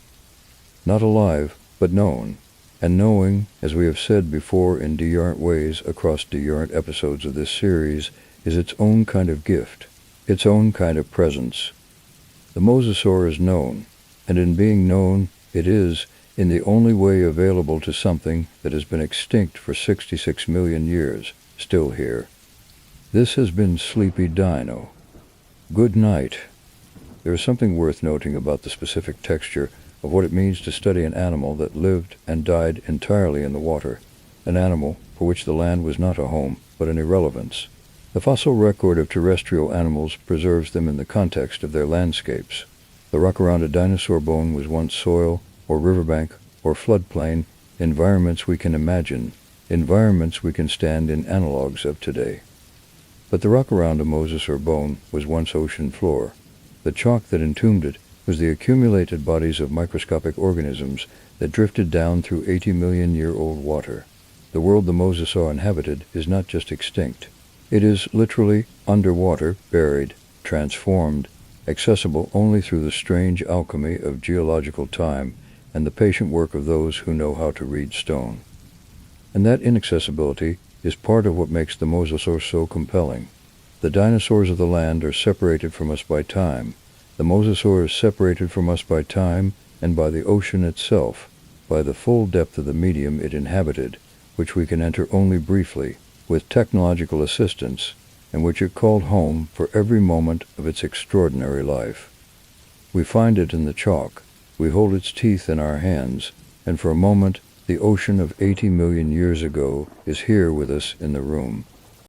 A: Not alive, but known. And knowing, as we have said before in dearrent ways across dearrent episodes of this series, is its own kind of gift, its own kind of presence. The mosasaur is known, and in being known, it is, in the only way available to something that has been extinct for 66 million years, still here. This has been Sleepy Dino. Good night. There is something worth noting about the specific texture of what it means to study an animal that lived and died entirely in the water, an animal for which the land was not a home, but an irrelevance. The fossil record of terrestrial animals preserves them in the context of their landscapes. The rock around a dinosaur bone was once soil, or riverbank, or floodplain, environments we can imagine, environments we can stand in analogues of today. But the rock around a mosasaur bone was once ocean floor. The chalk that entombed it was the accumulated bodies of microscopic organisms that drifted down through 80-million-year-old water. The world the mosasaur inhabited is not just extinct. It is literally underwater, buried, transformed, accessible only through the strange alchemy of geological time and the patient work of those who know how to read stone. And that inaccessibility is part of what makes the mosasaur so compelling. The dinosaurs of the land are separated from us by time. The mosasaur is separated from us by time and by the ocean itself, by the full depth of the medium it inhabited, which we can enter only briefly, with technological assistance, and which it called home for every moment of its extraordinary life. We find it in the chalk, we hold its teeth in our hands, and for a moment the ocean of 80 million years ago is here with us in the room.